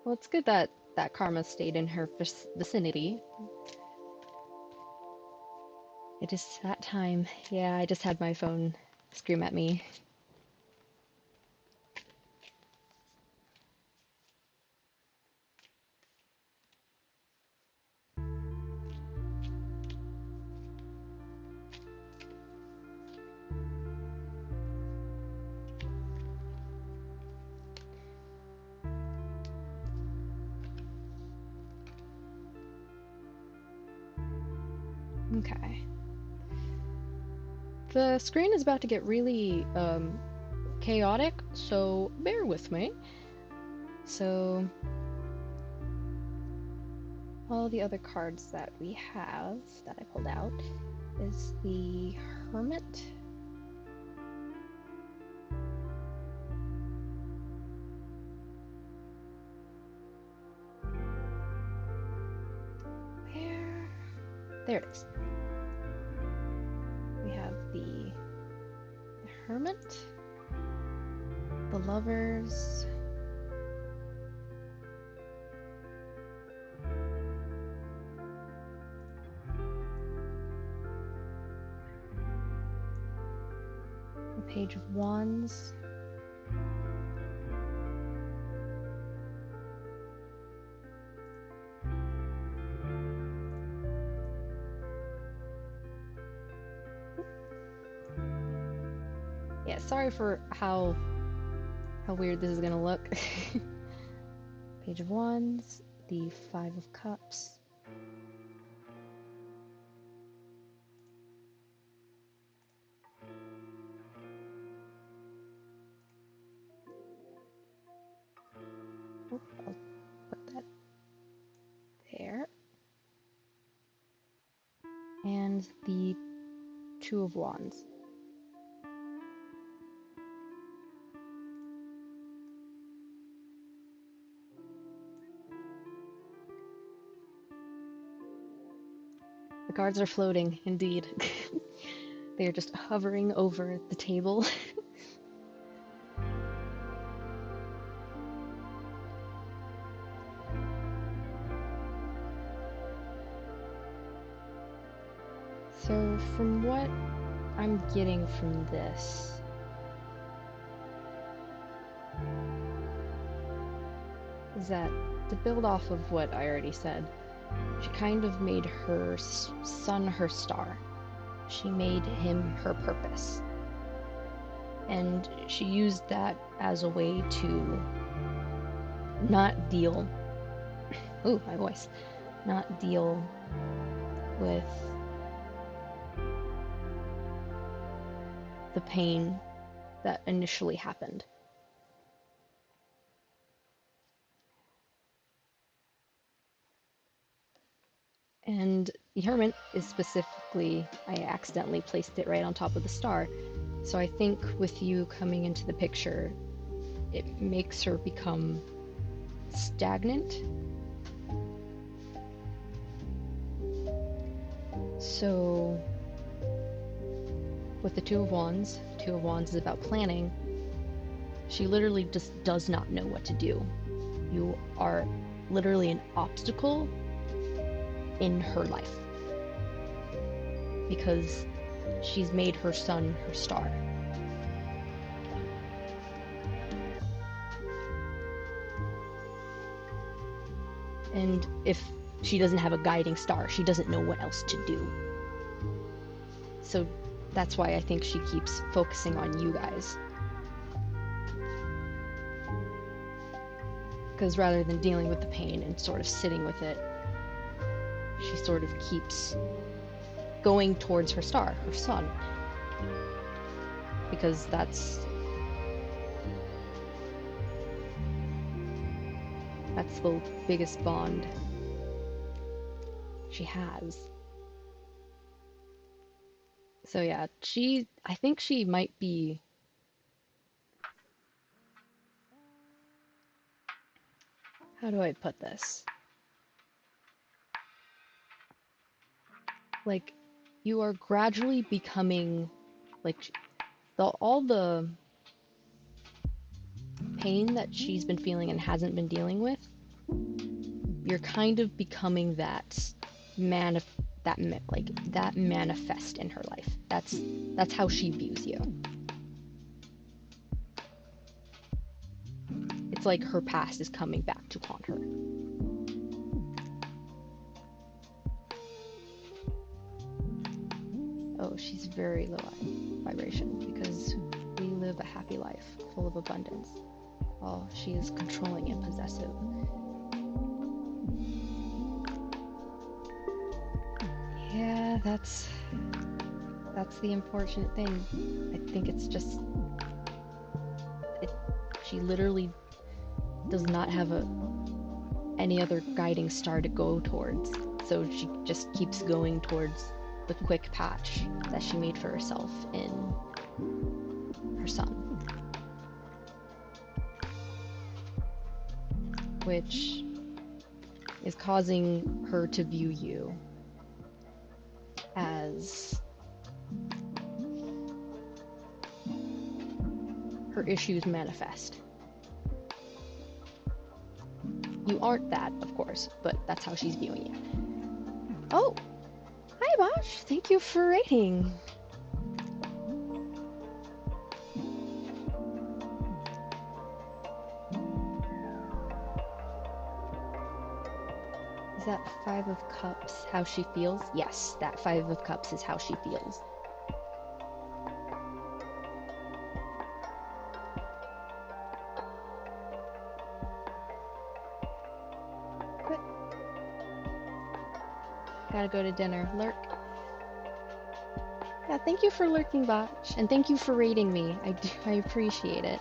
Well, it's good that karma stayed in her vicinity. It is that time. Yeah, I just had my phone scream at me. Okay. The screen is about to get really chaotic, so bear with me. So all the other cards that we have that I pulled out is the Hermit, there it is. We have the Hermit, the Lovers, the Page of Wands, yeah, sorry for how weird this is gonna look. Page of Wands, the Five of Cups, I'll put that there, and the Two of Wands. The cards are floating, indeed. They are just hovering over the table. from what I'm getting from this, is that, to build off of what I already said, she kind of made her son her star. She made him her purpose. And she used that as a way to not deal, ooh, my voice, not deal with the pain that initially happened. And the hermit is specifically, I accidentally placed it right on top of the star. So I think with you coming into the picture, it makes her become stagnant. So with the Two of Wands is about planning. She literally just does not know what to do. You are literally an obstacle in her life because she's made her son her star. And if she doesn't have a guiding star, she doesn't know what else to do. So that's why I think she keeps focusing on you guys. Because rather than dealing with the pain and sort of sitting with it, she sort of keeps going towards her star, her son. Because that's the biggest bond she has. So yeah, I think she might be, how do I put this? Like, you are gradually becoming, like, all the pain that she's been feeling and hasn't been dealing with, you're kind of becoming that manifest in her life. That's how she views you. It's like her past is coming back to haunt her. Oh, she's very low vibration because we live a happy life full of abundance. Oh, she is controlling and possessive. Yeah, that's the unfortunate thing. I think it's just she literally does not have any other guiding star to go towards. So she just keeps going towards the quick patch that she made for herself in her son. Which is causing her to view you as her issues manifest. You aren't that, of course, but that's how she's viewing you. Oh! Hi, Bosh! Thank you for rating! Is that Five of Cups how she feels? Yes, that Five of Cups is how she feels. But gotta go to dinner. Lurk. Yeah, thank you for lurking, Botch, and thank you for rating me. I appreciate it.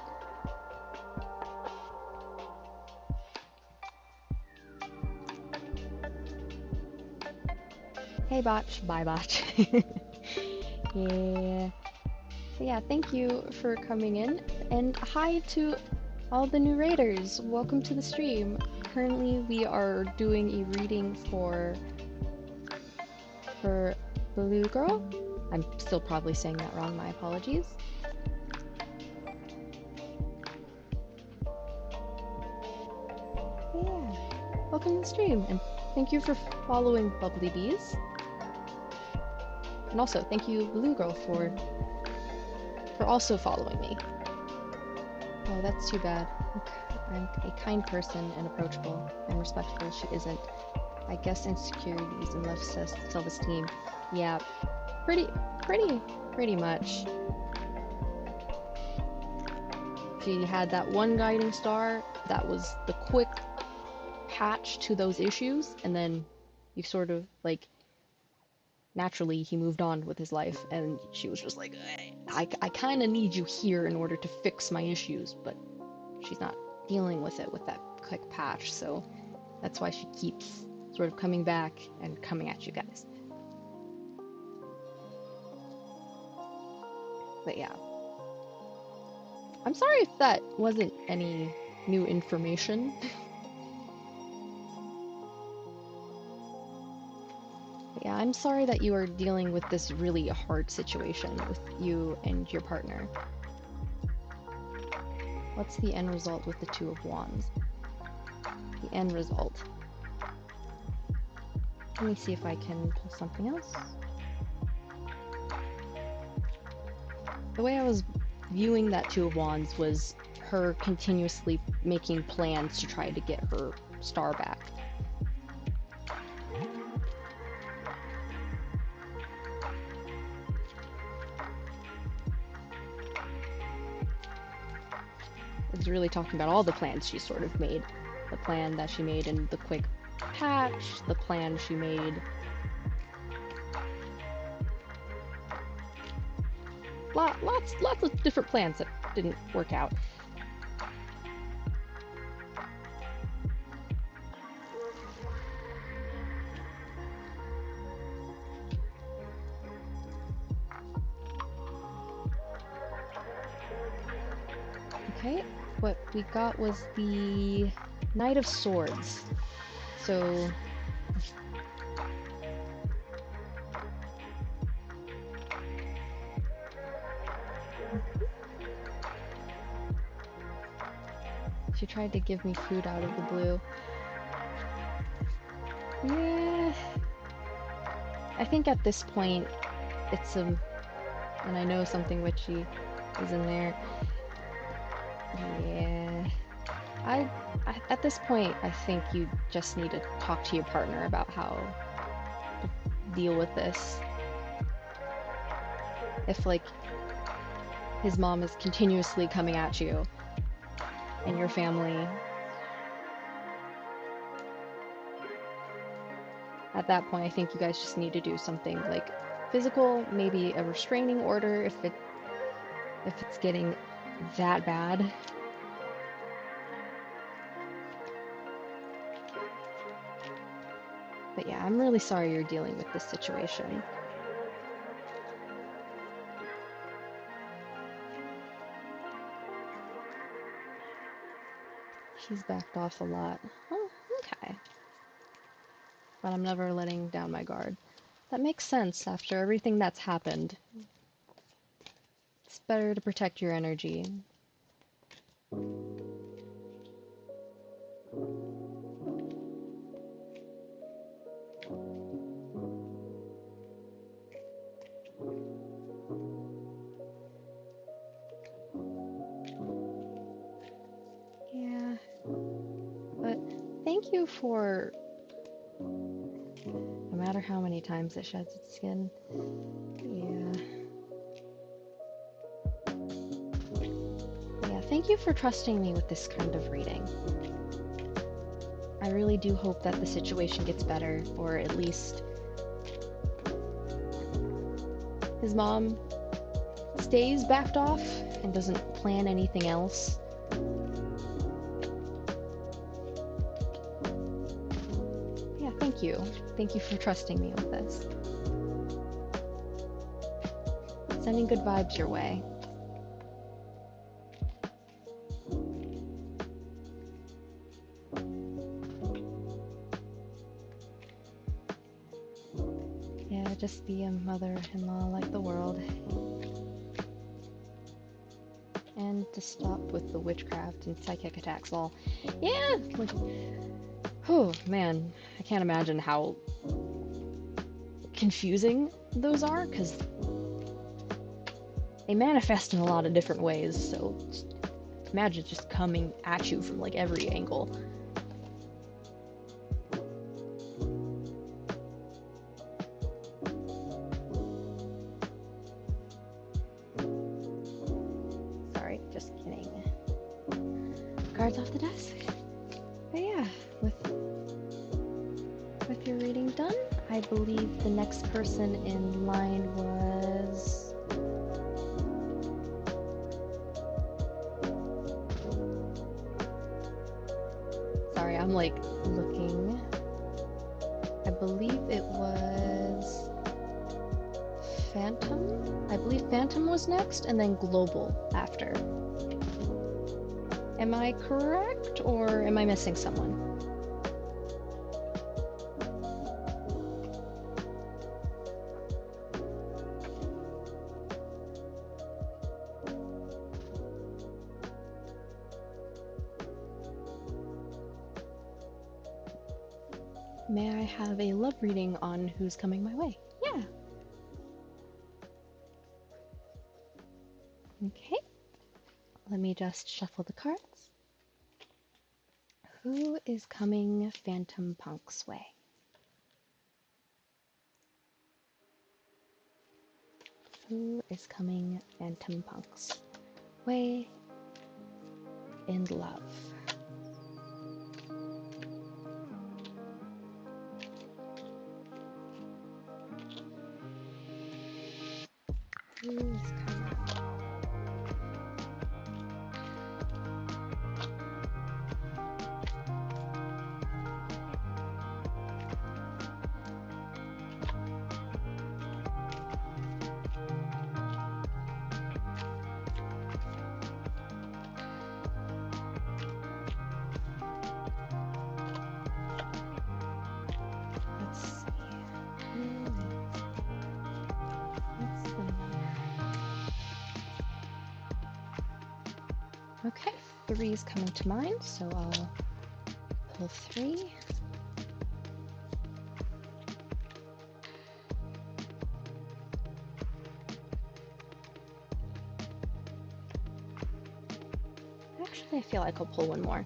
Hey, Botch. Bye, Botch. Yeah. So yeah, thank you for coming in, and hi to all the new raiders. Welcome to the stream. Currently, we are doing a reading for Blue Girl. I'm still probably saying that wrong, my apologies. Yeah, welcome to the stream, and thank you for following Bubbly Bees. And also, thank you, Blue Girl, for also following me. Oh, that's too bad. I'm a kind person and approachable. I'm respectful. She isn't. I guess insecurities and low self-esteem. Yeah, pretty much. She had that one guiding star that was the quick patch to those issues, and then you sort of, like, naturally he moved on with his life, and she was just like, I kind of need you here in order to fix my issues, but she's not dealing with it with that quick patch, so that's why she keeps sort of coming back and coming at you guys. But yeah. I'm sorry if that wasn't any new information. Yeah, I'm sorry that you are dealing with this really hard situation with you and your partner. What's the end result with the Two of Wands? The end result. Let me see if I can pull something else. The way I was viewing that Two of Wands was her continuously making plans to try to get her star back. It's really talking about all the plans she sort of made. The plan that she made in the quick patch, the plan she made lots of different plans that didn't work out. Okay, what we got was the Knight of Swords. So she tried to give me food out of the blue. Yeah, I think at this point it's and I know something witchy is in there. Yeah, I at this point I think you just need to talk to your partner about how to deal with this. If, like, his mom is continuously coming at you and your family, at that point I think you guys just need to do something like physical, maybe a restraining order if it's getting that bad. But yeah, I'm really sorry you're dealing with this situation. She's backed off a lot. Oh, okay. But I'm never letting down my guard. That makes sense after everything that's happened. It's better to protect your energy. Yeah. But thank you for... no matter how many times it sheds its skin. Yeah. Yeah, thank you for trusting me with this kind of reading. I really do hope that the situation gets better, or at least his mom stays backed off and doesn't plan anything else. Yeah, thank you. Thank you for trusting me with this. Sending good vibes your way. Yeah, just be a mother-in-law like the world. And to stop with the witchcraft and psychic attacks all. Yeah, like, oh man, I can't imagine how confusing those are, because they manifest in a lot of different ways, so imagine just coming at you from like every angle. Sorry, just getting cards off the desk. But yeah, with your reading done, I believe the next person in line was... Sorry, I'm like looking. I believe it was Phantom? I believe Phantom was next, and then Global after. Am I correct, or am I missing someone? May I have a love reading on who's coming my way? Yeah. Okay. Let me just shuffle the cards. Who is coming Phantom Punk's way? Who is coming Phantom Punk's way in love? Who is coming? Let's see. Okay, 3 is coming to mind, so I'll pull 3. Actually, I feel like I'll pull one more.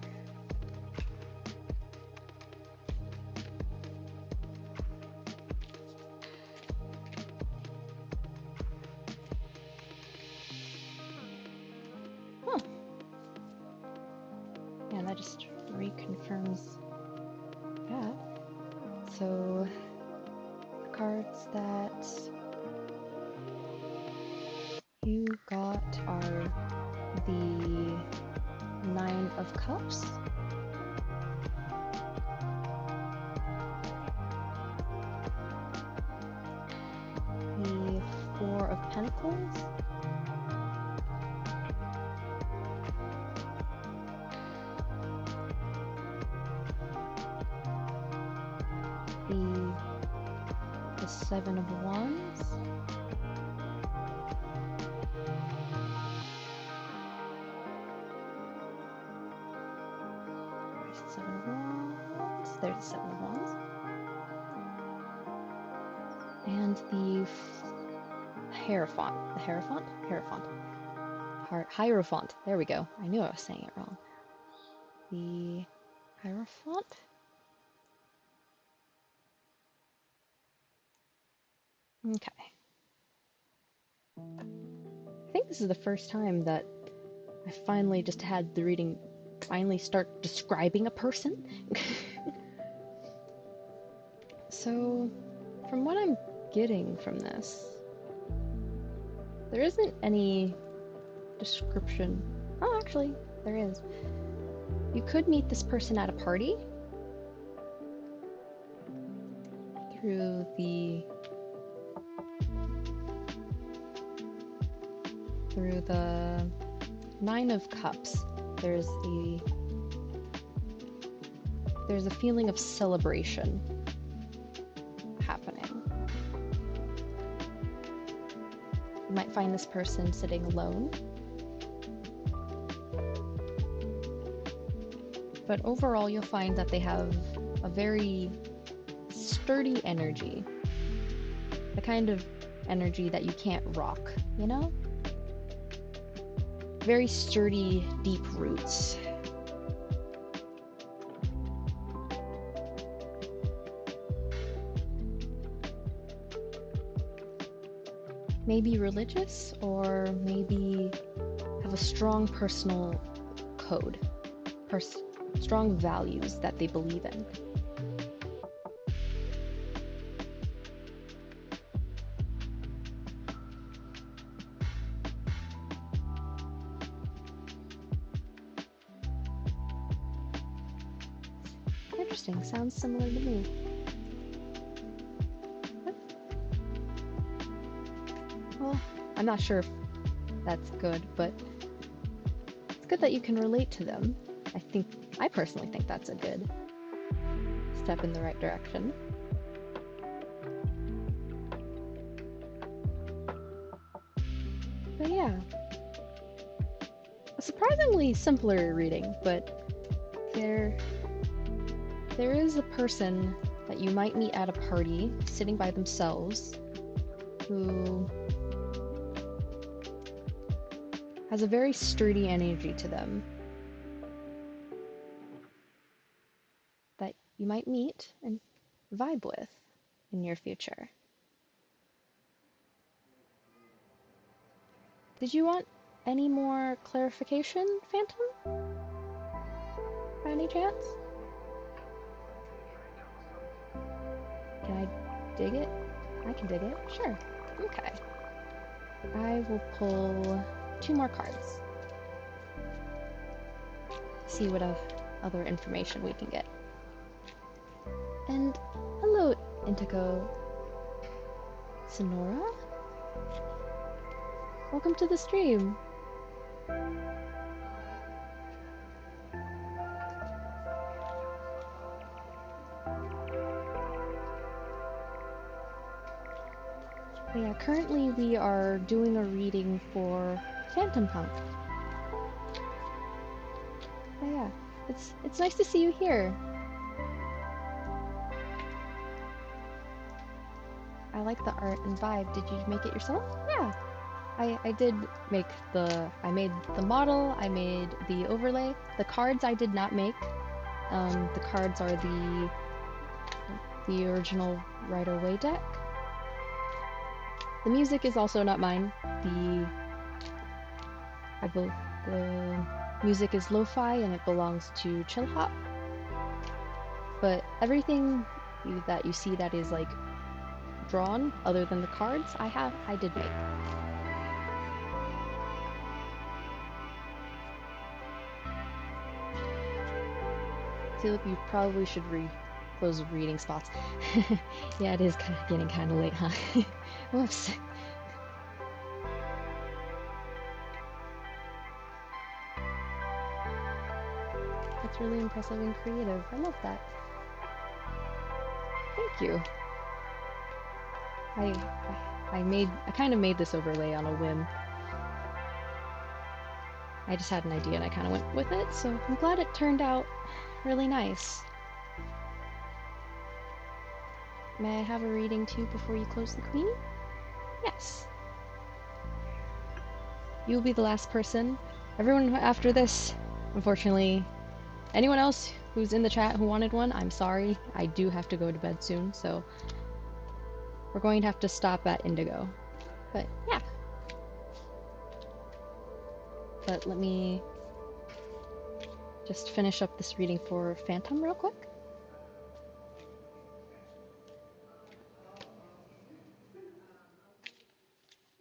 Huh. Yeah, that just reconfirms that. So, the cards that you got are the 9 of Cups, the 4 of Pentacles, the 7 of Wands, there's the 7 of Wands, and the Hierophant, Hierophant, there we go, I knew I was saying it wrong, the Hierophant. Okay. I think this is the first time that I finally just had the reading finally start describing a person. So, from what I'm getting from this, there isn't any description. Oh, actually, there is. You could meet this person at a party through the the 9 of Cups. There's a feeling of celebration happening. You might find this person sitting alone, but overall you'll find that they have a very sturdy energy, the kind of energy that you can't rock, you know? Very sturdy, deep roots. Maybe religious, or maybe have a strong personal code, strong values that they believe in. Interesting, sounds similar to me. Well, I'm not sure if that's good, but it's good that you can relate to them. I personally think that's a good step in the right direction. But yeah, a surprisingly simpler reading, but there is a person that you might meet at a party sitting by themselves who has a very sturdy energy to them that you might meet and vibe with in your future. Did you want any more clarification, Phantom? By any chance? Can I dig it? I can dig it. Sure. Okay. I will pull 2 more cards. See what other information we can get. And hello, Intiko Sonora? Welcome to the stream. Yeah, currently we are doing a reading for Phantom Punk. Yeah, it's nice to see you here. I like the art and vibe. Did you make it yourself? Yeah. I did make I made the model, I made the overlay. The cards I did not make. The cards are the original Rider-Waite deck. The music is also not mine. The music is lo-fi and it belongs to Chillhop. But everything that you see that is like drawn, other than the cards, I did make. I feel like you probably should close the reading spots. Yeah, it is getting kind of late, huh? Whoops. That's really impressive and creative. I love that. Thank you. I kind of made this overlay on a whim. I just had an idea and I kind of went with it, so I'm glad it turned out really nice. May I have a reading too before you close the queenie? Yes. You'll be the last person. Everyone after this, unfortunately, anyone else who's in the chat who wanted one, I'm sorry. I do have to go to bed soon, so we're going to have to stop at Indigo. But yeah. But let me just finish up this reading for Phantom real quick.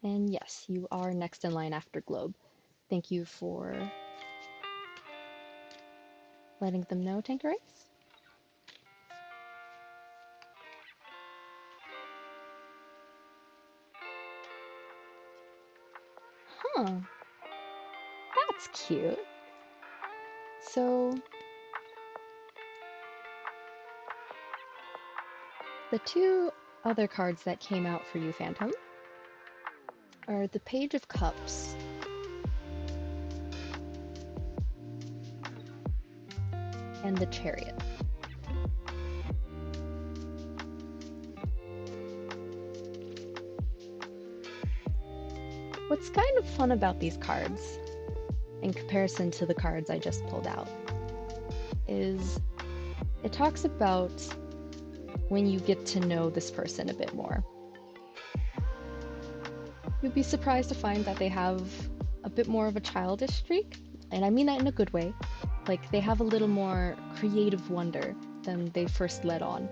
And yes, you are next in line after Globe. Thank you for letting them know, Tanqueray. Huh. That's cute. So, the 2 other cards that came out for you, Phantom, are the Page of Cups and the Chariot. what's kind of fun about these cards, in comparison to the cards I just pulled out, is it talks about when you get to know this person a bit more. You'll be surprised to find that they have a bit more of a childish streak, and I mean that in a good way. Like, they have a little more creative wonder than they first let on.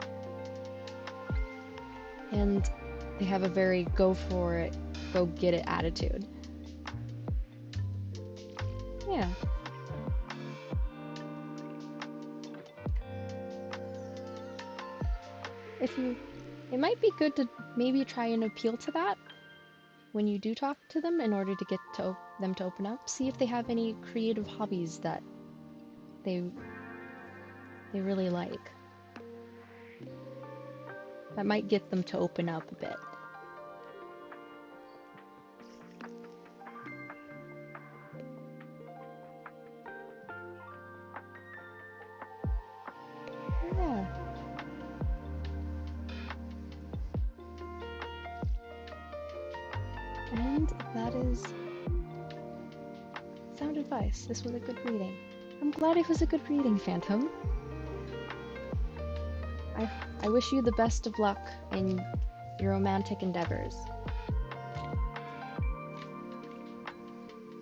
And they have a very go for it, go get it attitude. Yeah. It might be good to maybe try and appeal to that when you do talk to them in order to get them to open up. See if they have any creative hobbies that they really like. That might get them to open up a bit. Yeah. And that is sound advice. This was a good reading. I'm glad it was a good reading, Phantom. I wish you the best of luck in your romantic endeavors.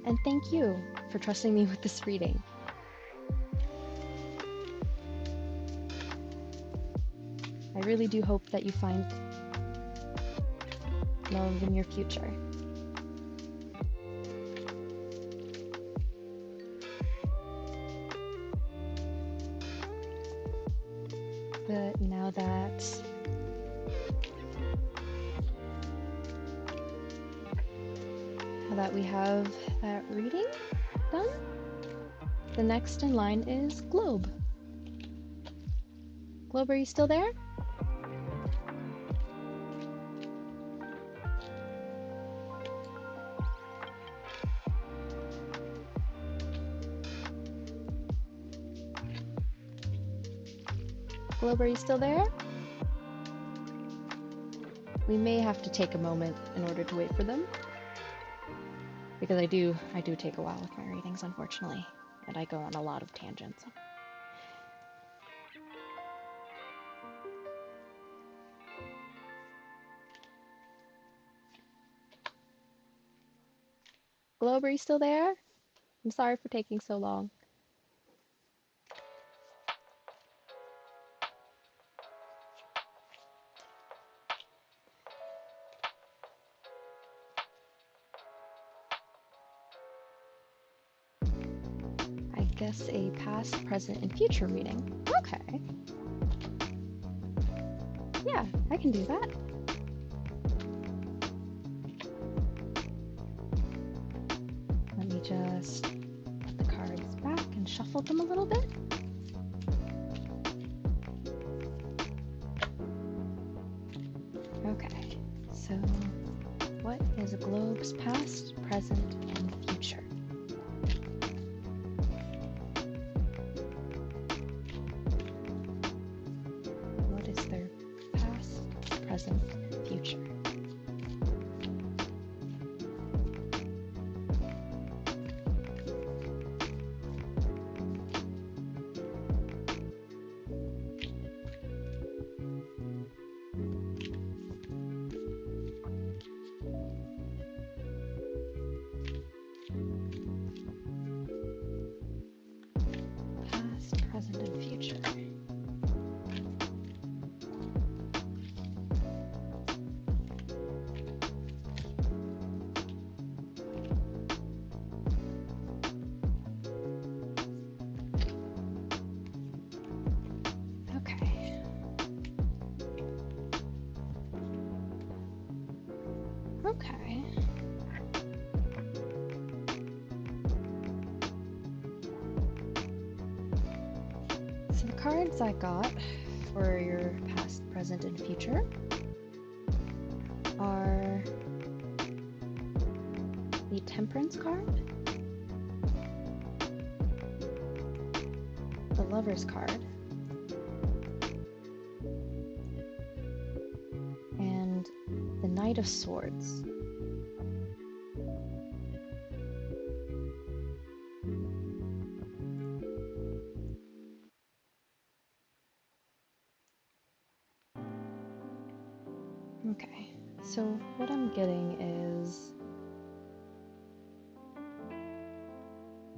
And thank you for trusting me with this reading. I really do hope that you find love in your future. But now that we have that reading done, the next in line is Globe. Globe, are you still there? Globe, are you still there? We may have to take a moment in order to wait for them, because I do take a while with my readings, unfortunately, and I go on a lot of tangents. Globe, are you still there? I'm sorry for taking so long. I guess a past, present, and future reading. Okay. Yeah, I can do that. Let me just put the cards back and shuffle them a little bit. Okay, so what is a globe's past, present, and future? What is their past, present, future? Past, present, and future. Okay. Okay. So the cards I got for your past, present, and future are the Temperance card, the Lover's card, and the Knight of Swords. Okay, so what I'm getting is,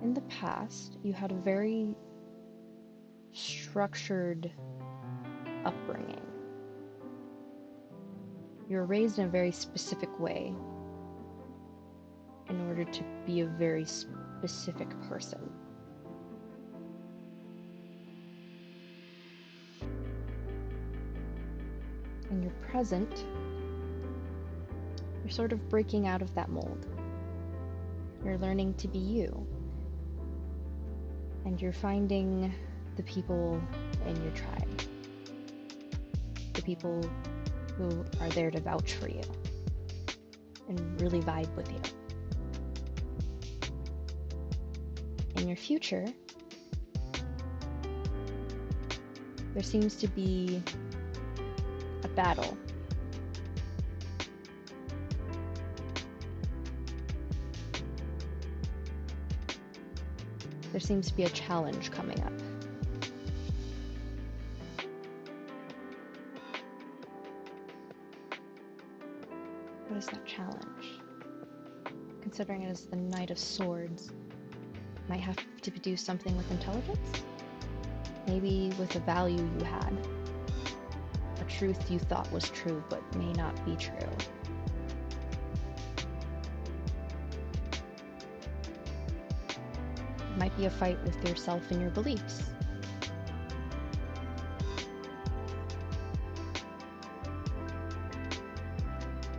in the past, you had a very structured upbringing. You were raised in a very specific way in order to be a very specific person. In your present, you're sort of breaking out of that mold. You're learning to be you. And you're finding the people in your tribe. The people who are there to vouch for you and really vibe with you. In your future, there seems to be a battle. There seems to be a challenge coming up. What is that challenge? Considering it is the Knight of Swords, might have to do something with intelligence? Maybe with a value you had. A truth you thought was true but may not be true. It might be a fight with yourself and your beliefs.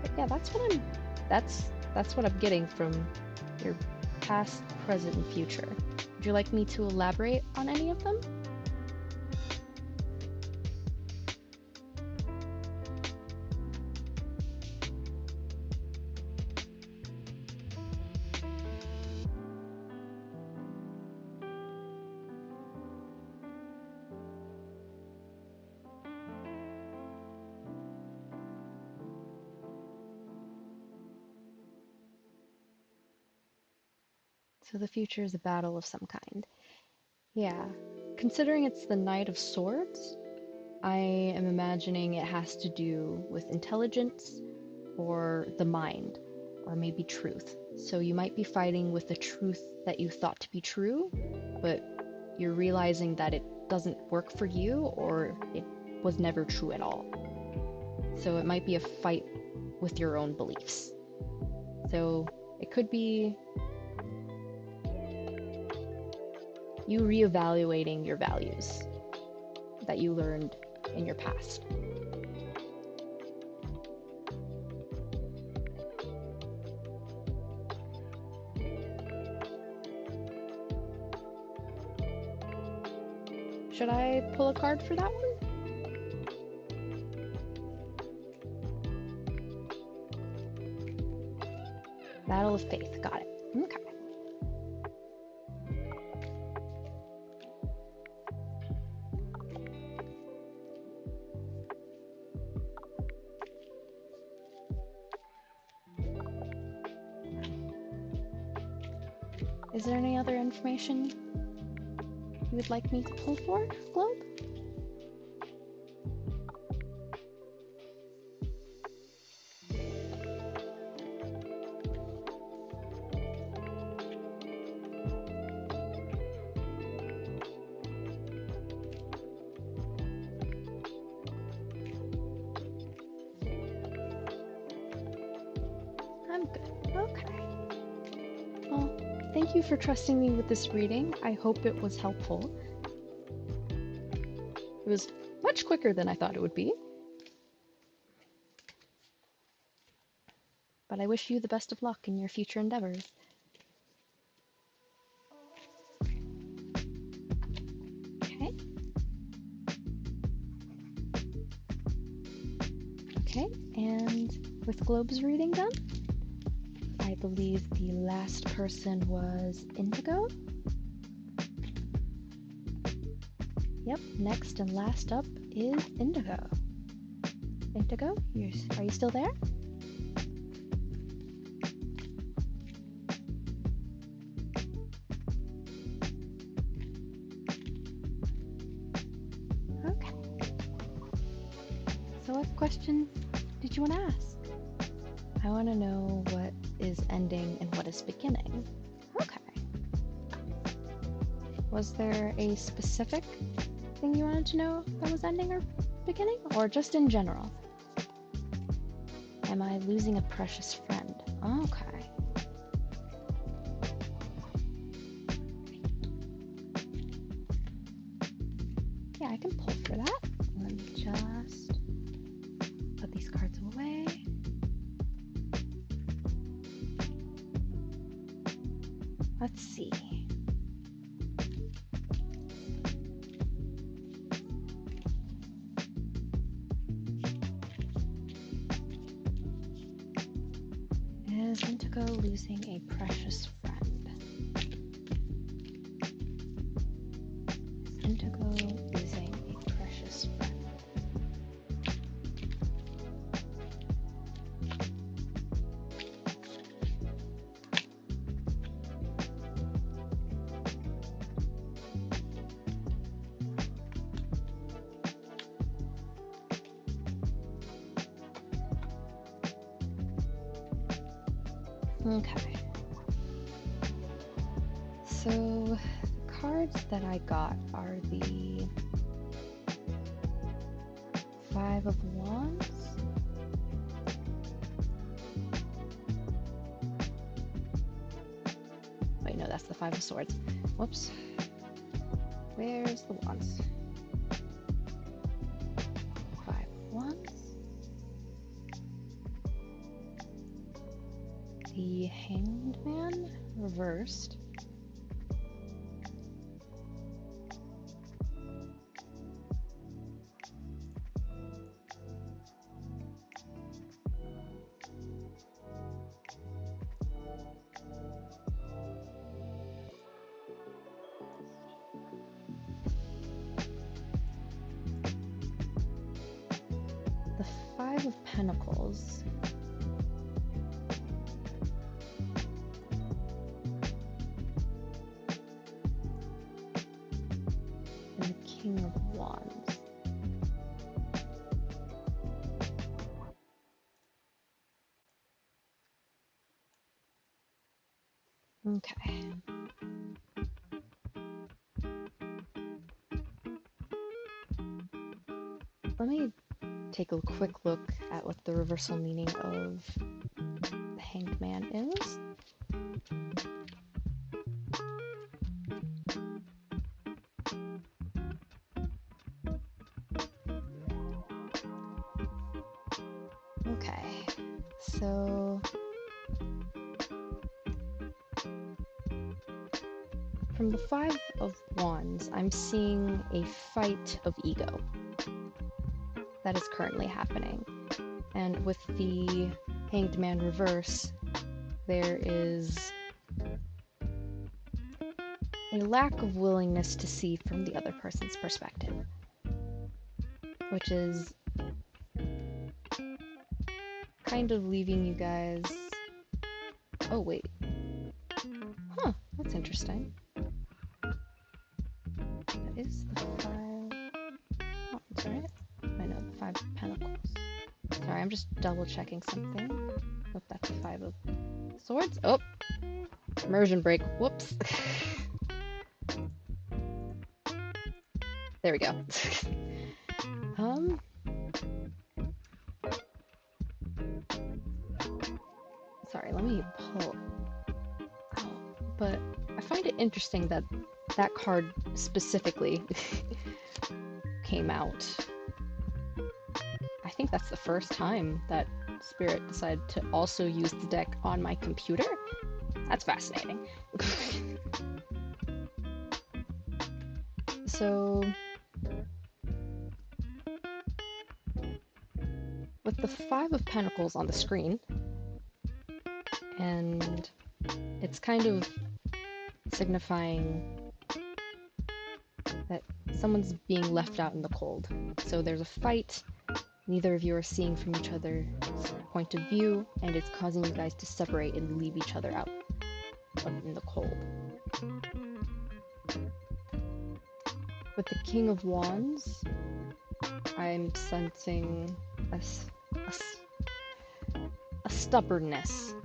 But yeah, that's what I'm getting from your past, present, and future. Would you like me to elaborate on any of them? So the future is a battle of some kind. Yeah. Considering it's the Knight of Swords, I am imagining it has to do with intelligence or the mind, or maybe truth. So you might be fighting with the truth that you thought to be true, but you're realizing that it doesn't work for you, or it was never true at all. So it might be a fight with your own beliefs. So it could be you reevaluating your values that you learned in your past. Should I pull a card for that one? Battle of Faith, got it. Okay. Is there any other information you would like me to pull for, Globe? I'm good. Okay. Well, thank you for trusting me with this reading. I hope it was helpful. It was much quicker than I thought it would be. But I wish you the best of luck in your future endeavors. Okay. Okay, and with Globe's reading done, I believe the last person was Indigo. Yep, next and last up is Indigo. Indigo, are you still there? Okay. So what questions did you want to ask? I want to know what is ending and what is beginning. Okay. Was there a specific thing you wanted to know that was ending or beginning, or just in general? Am I losing a precious friend? Okay. Yeah, I can pull for that. Let me just put these cards away. Let's see. Is Indigo losing a precious friend? Is Indigo losing a precious friend? Okay. So the cards that I got are the Five of Wands. Wait, no, that's the Five of Swords. Whoops. Where's the Wands? Five of Wands. The Hanged Man reversed. The Five of Pentacles. And the King of Wands. Okay. Let me take a quick look at what the reversal meaning of the Hanged Man is. Okay, so from the Five of Wands, I'm seeing a fight of ego that is currently happening. And with the Hanged Man reverse, there is a lack of willingness to see from the other person's perspective, which is kind of leaving you guys... Oh, wait. Huh, that's interesting. That is the Five... Oh, that's right. I know, the Five of Pentacles. Sorry, I'm just double checking something. Oh, that's the Five of Swords. Oh! Immersion break. Whoops. There we go. Sorry, let me pull out. But I find it interesting that that card specifically came out. I think that's the first time that Spirit decided to also use the deck on my computer. That's fascinating. So, with the Five of Pentacles on the screen, and it's kind of signifying that someone's being left out in the cold. So there's a fight, neither of you are seeing from each other's point of view, and it's causing you guys to separate and leave each other out in the cold. With the King of Wands, I'm sensing stubbornness.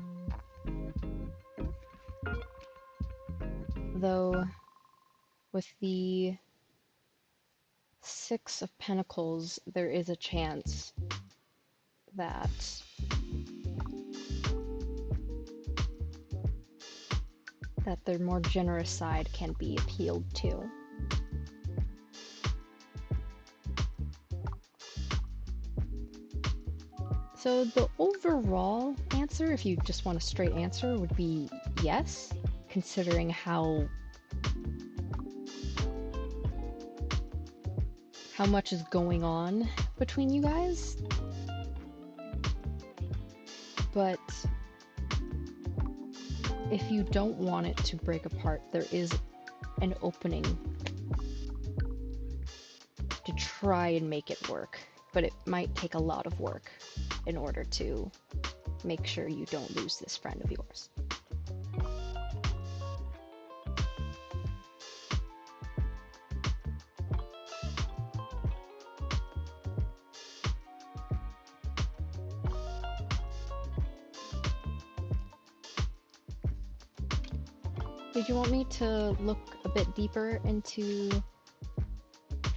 Though, with the Six of Pentacles, there is a chance that their more generous side can be appealed to. So the overall answer, if you just want a straight answer, would be yes, considering how much is going on between you guys. But if you don't want it to break apart, there is an opening to try and make it work, but it might take a lot of work in order to make sure you don't lose this friend of yours. Did you want me to look a bit deeper into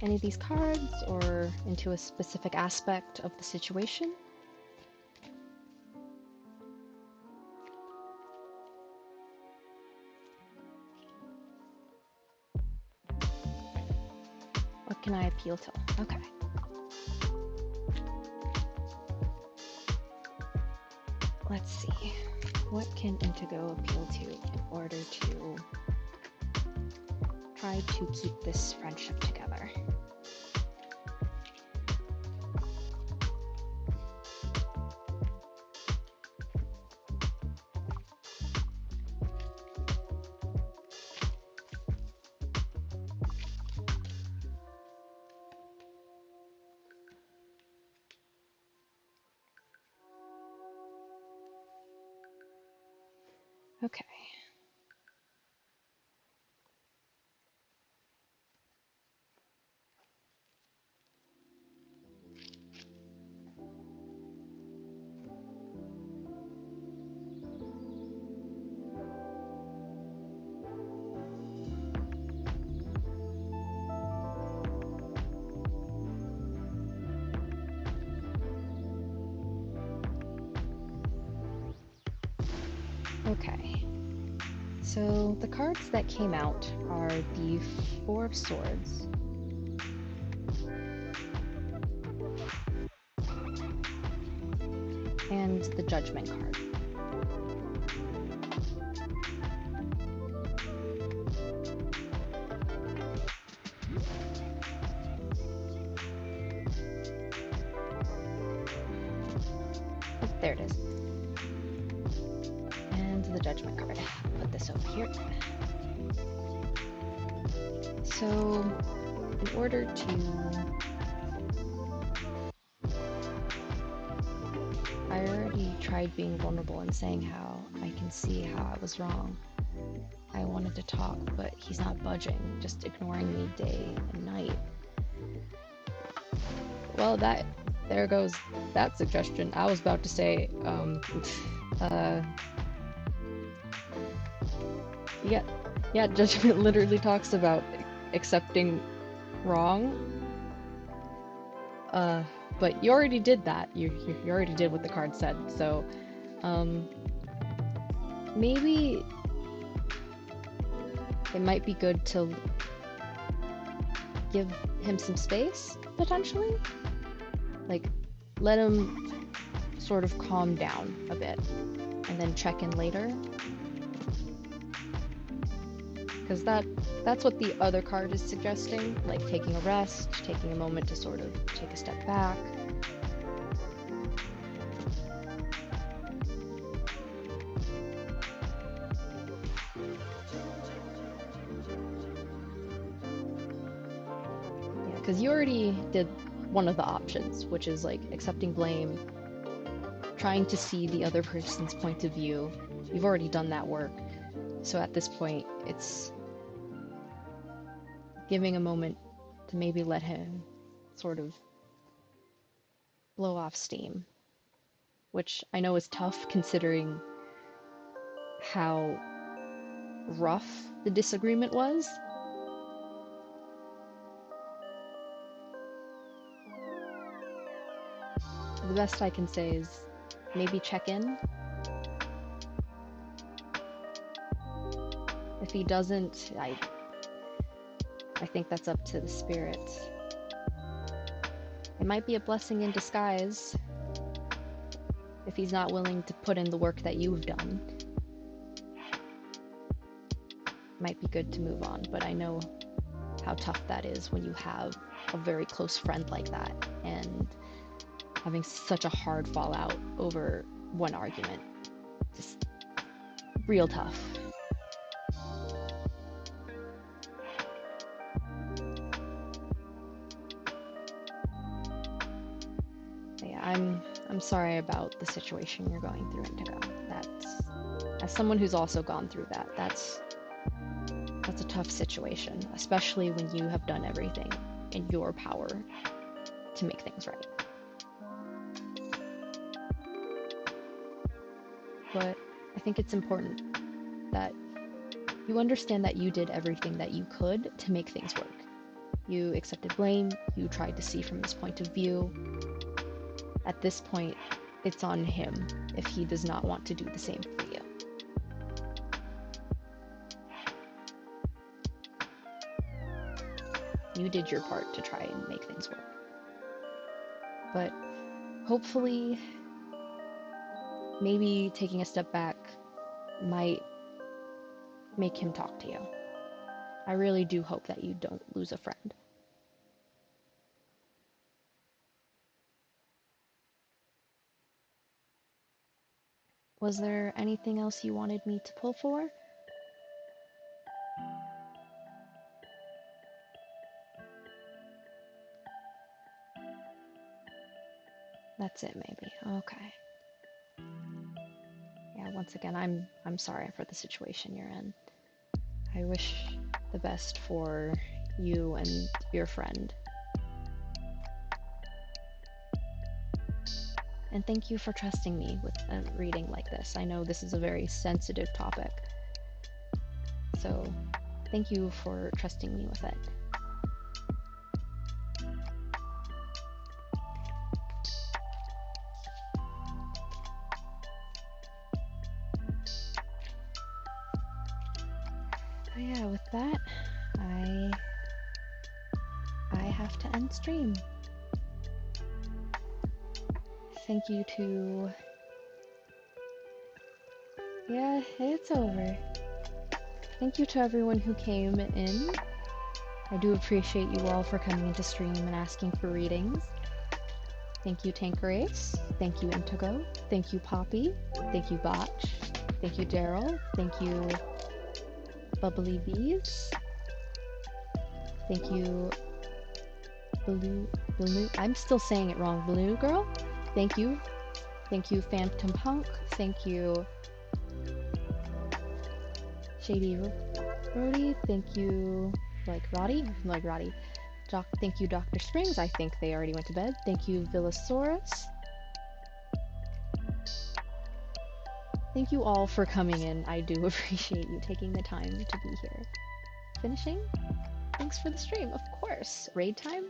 any of these cards or into a specific aspect of the situation? What can I appeal to? Okay. Let's see. What can Indigo appeal to in order to try to keep this friendship together? Okay. Okay. So the cards that came out are the Four of Swords, and the Judgment card. Oh, there it is. And the Judgment card. Put this over here. So, in order to... I already tried being vulnerable and saying how I can see how I was wrong. I wanted to talk, but he's not budging, just ignoring me day and night. Well, there goes that suggestion. I was about to say, yeah, Judgment literally talks about accepting wrong. But you already did that. You already did what the card said. So, maybe it might be good to give him some space, potentially. Like, let him sort of calm down a bit, and then check in later. Because that's what the other card is suggesting, like taking a rest, taking a moment to sort of take a step back. Yeah, because you already did one of the options, which is like accepting blame, trying to see the other person's point of view. You've already done that work. So at this point, it's giving a moment to maybe let him sort of blow off steam. which I know is tough considering how rough the disagreement was. The best I can say is maybe check in. If he doesn't, I think that's up to the spirits. It might be a blessing in disguise if he's not willing to put in the work that you've done. Might be good to move on, but I know how tough that is when you have a very close friend like that and having such a hard fallout over one argument. Just real tough. Yeah, I'm sorry about the situation you're going through, Indigo. That's, as someone who's also gone through that, that's a tough situation, especially when you have done everything in your power to make things right. But I think it's important that you understand that you did everything that you could to make things work. You accepted blame, you tried to see from his point of view. At this point, it's on him if he does not want to do the same for you. You did your part to try and make things work. But hopefully, maybe taking a step back might make him talk to you. I really do hope that you don't lose a friend. Was there anything else you wanted me to pull for? That's it, maybe. Okay. Yeah, once again, I'm sorry for the situation you're in. I wish the best for you and your friend. And thank you for trusting me with a reading like this. I know this is a very sensitive topic. So, thank you for trusting me with it. So yeah, with that, I have to end stream. Thank you to... Yeah, it's over. Thank you to everyone who came in. I do appreciate you all for coming into stream and asking for readings. Thank you, Tankerace. Thank you, Intigo. Thank you, Poppy. Thank you, Botch. Thank you, Daryl. Thank you, Bubbly Bees. Thank you, Blue. I'm still saying it wrong. Blue Girl. Thank you. Thank you, Phantom Punk. Thank you, Shady Rody. Thank you, Roddy. Thank you, Dr. Springs. I think they already went to bed. Thank you, Villosaurus. Thank you all for coming in. I do appreciate you taking the time to be here. Finishing? Thanks for the stream, of course. Raid time?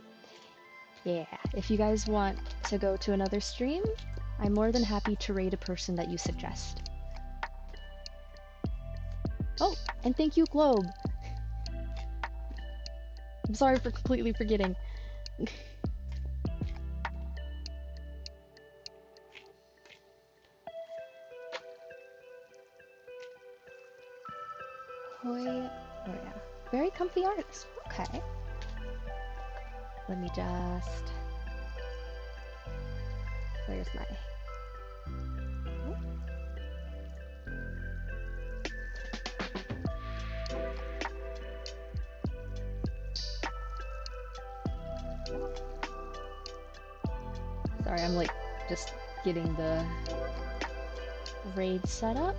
Yeah, if you guys want to go to another stream, I'm more than happy to raid a person that you suggest. Oh, and thank you, Globe. I'm sorry for completely forgetting. Oh yeah. Very comfy artist. Okay. Let me just... Where's my... Sorry, I'm just getting the raid set up.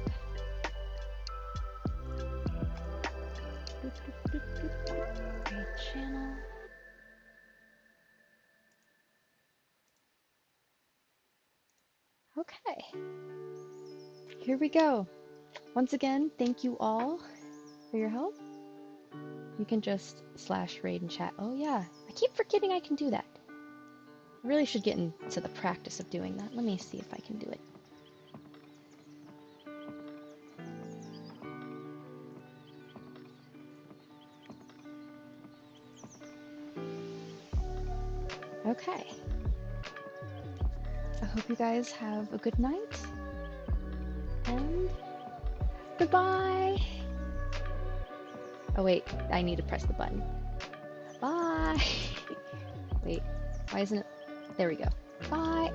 Raid channel. Okay, here we go. Once again, thank you all for your help. You can just /raid and chat. Oh yeah, I keep forgetting I can do that. I really should get into the practice of doing that. Let me see if I can do it. Okay. I hope you guys have a good night. And goodbye. Oh wait, I need to press the button. Bye. Wait, why isn't it? There we go. Bye.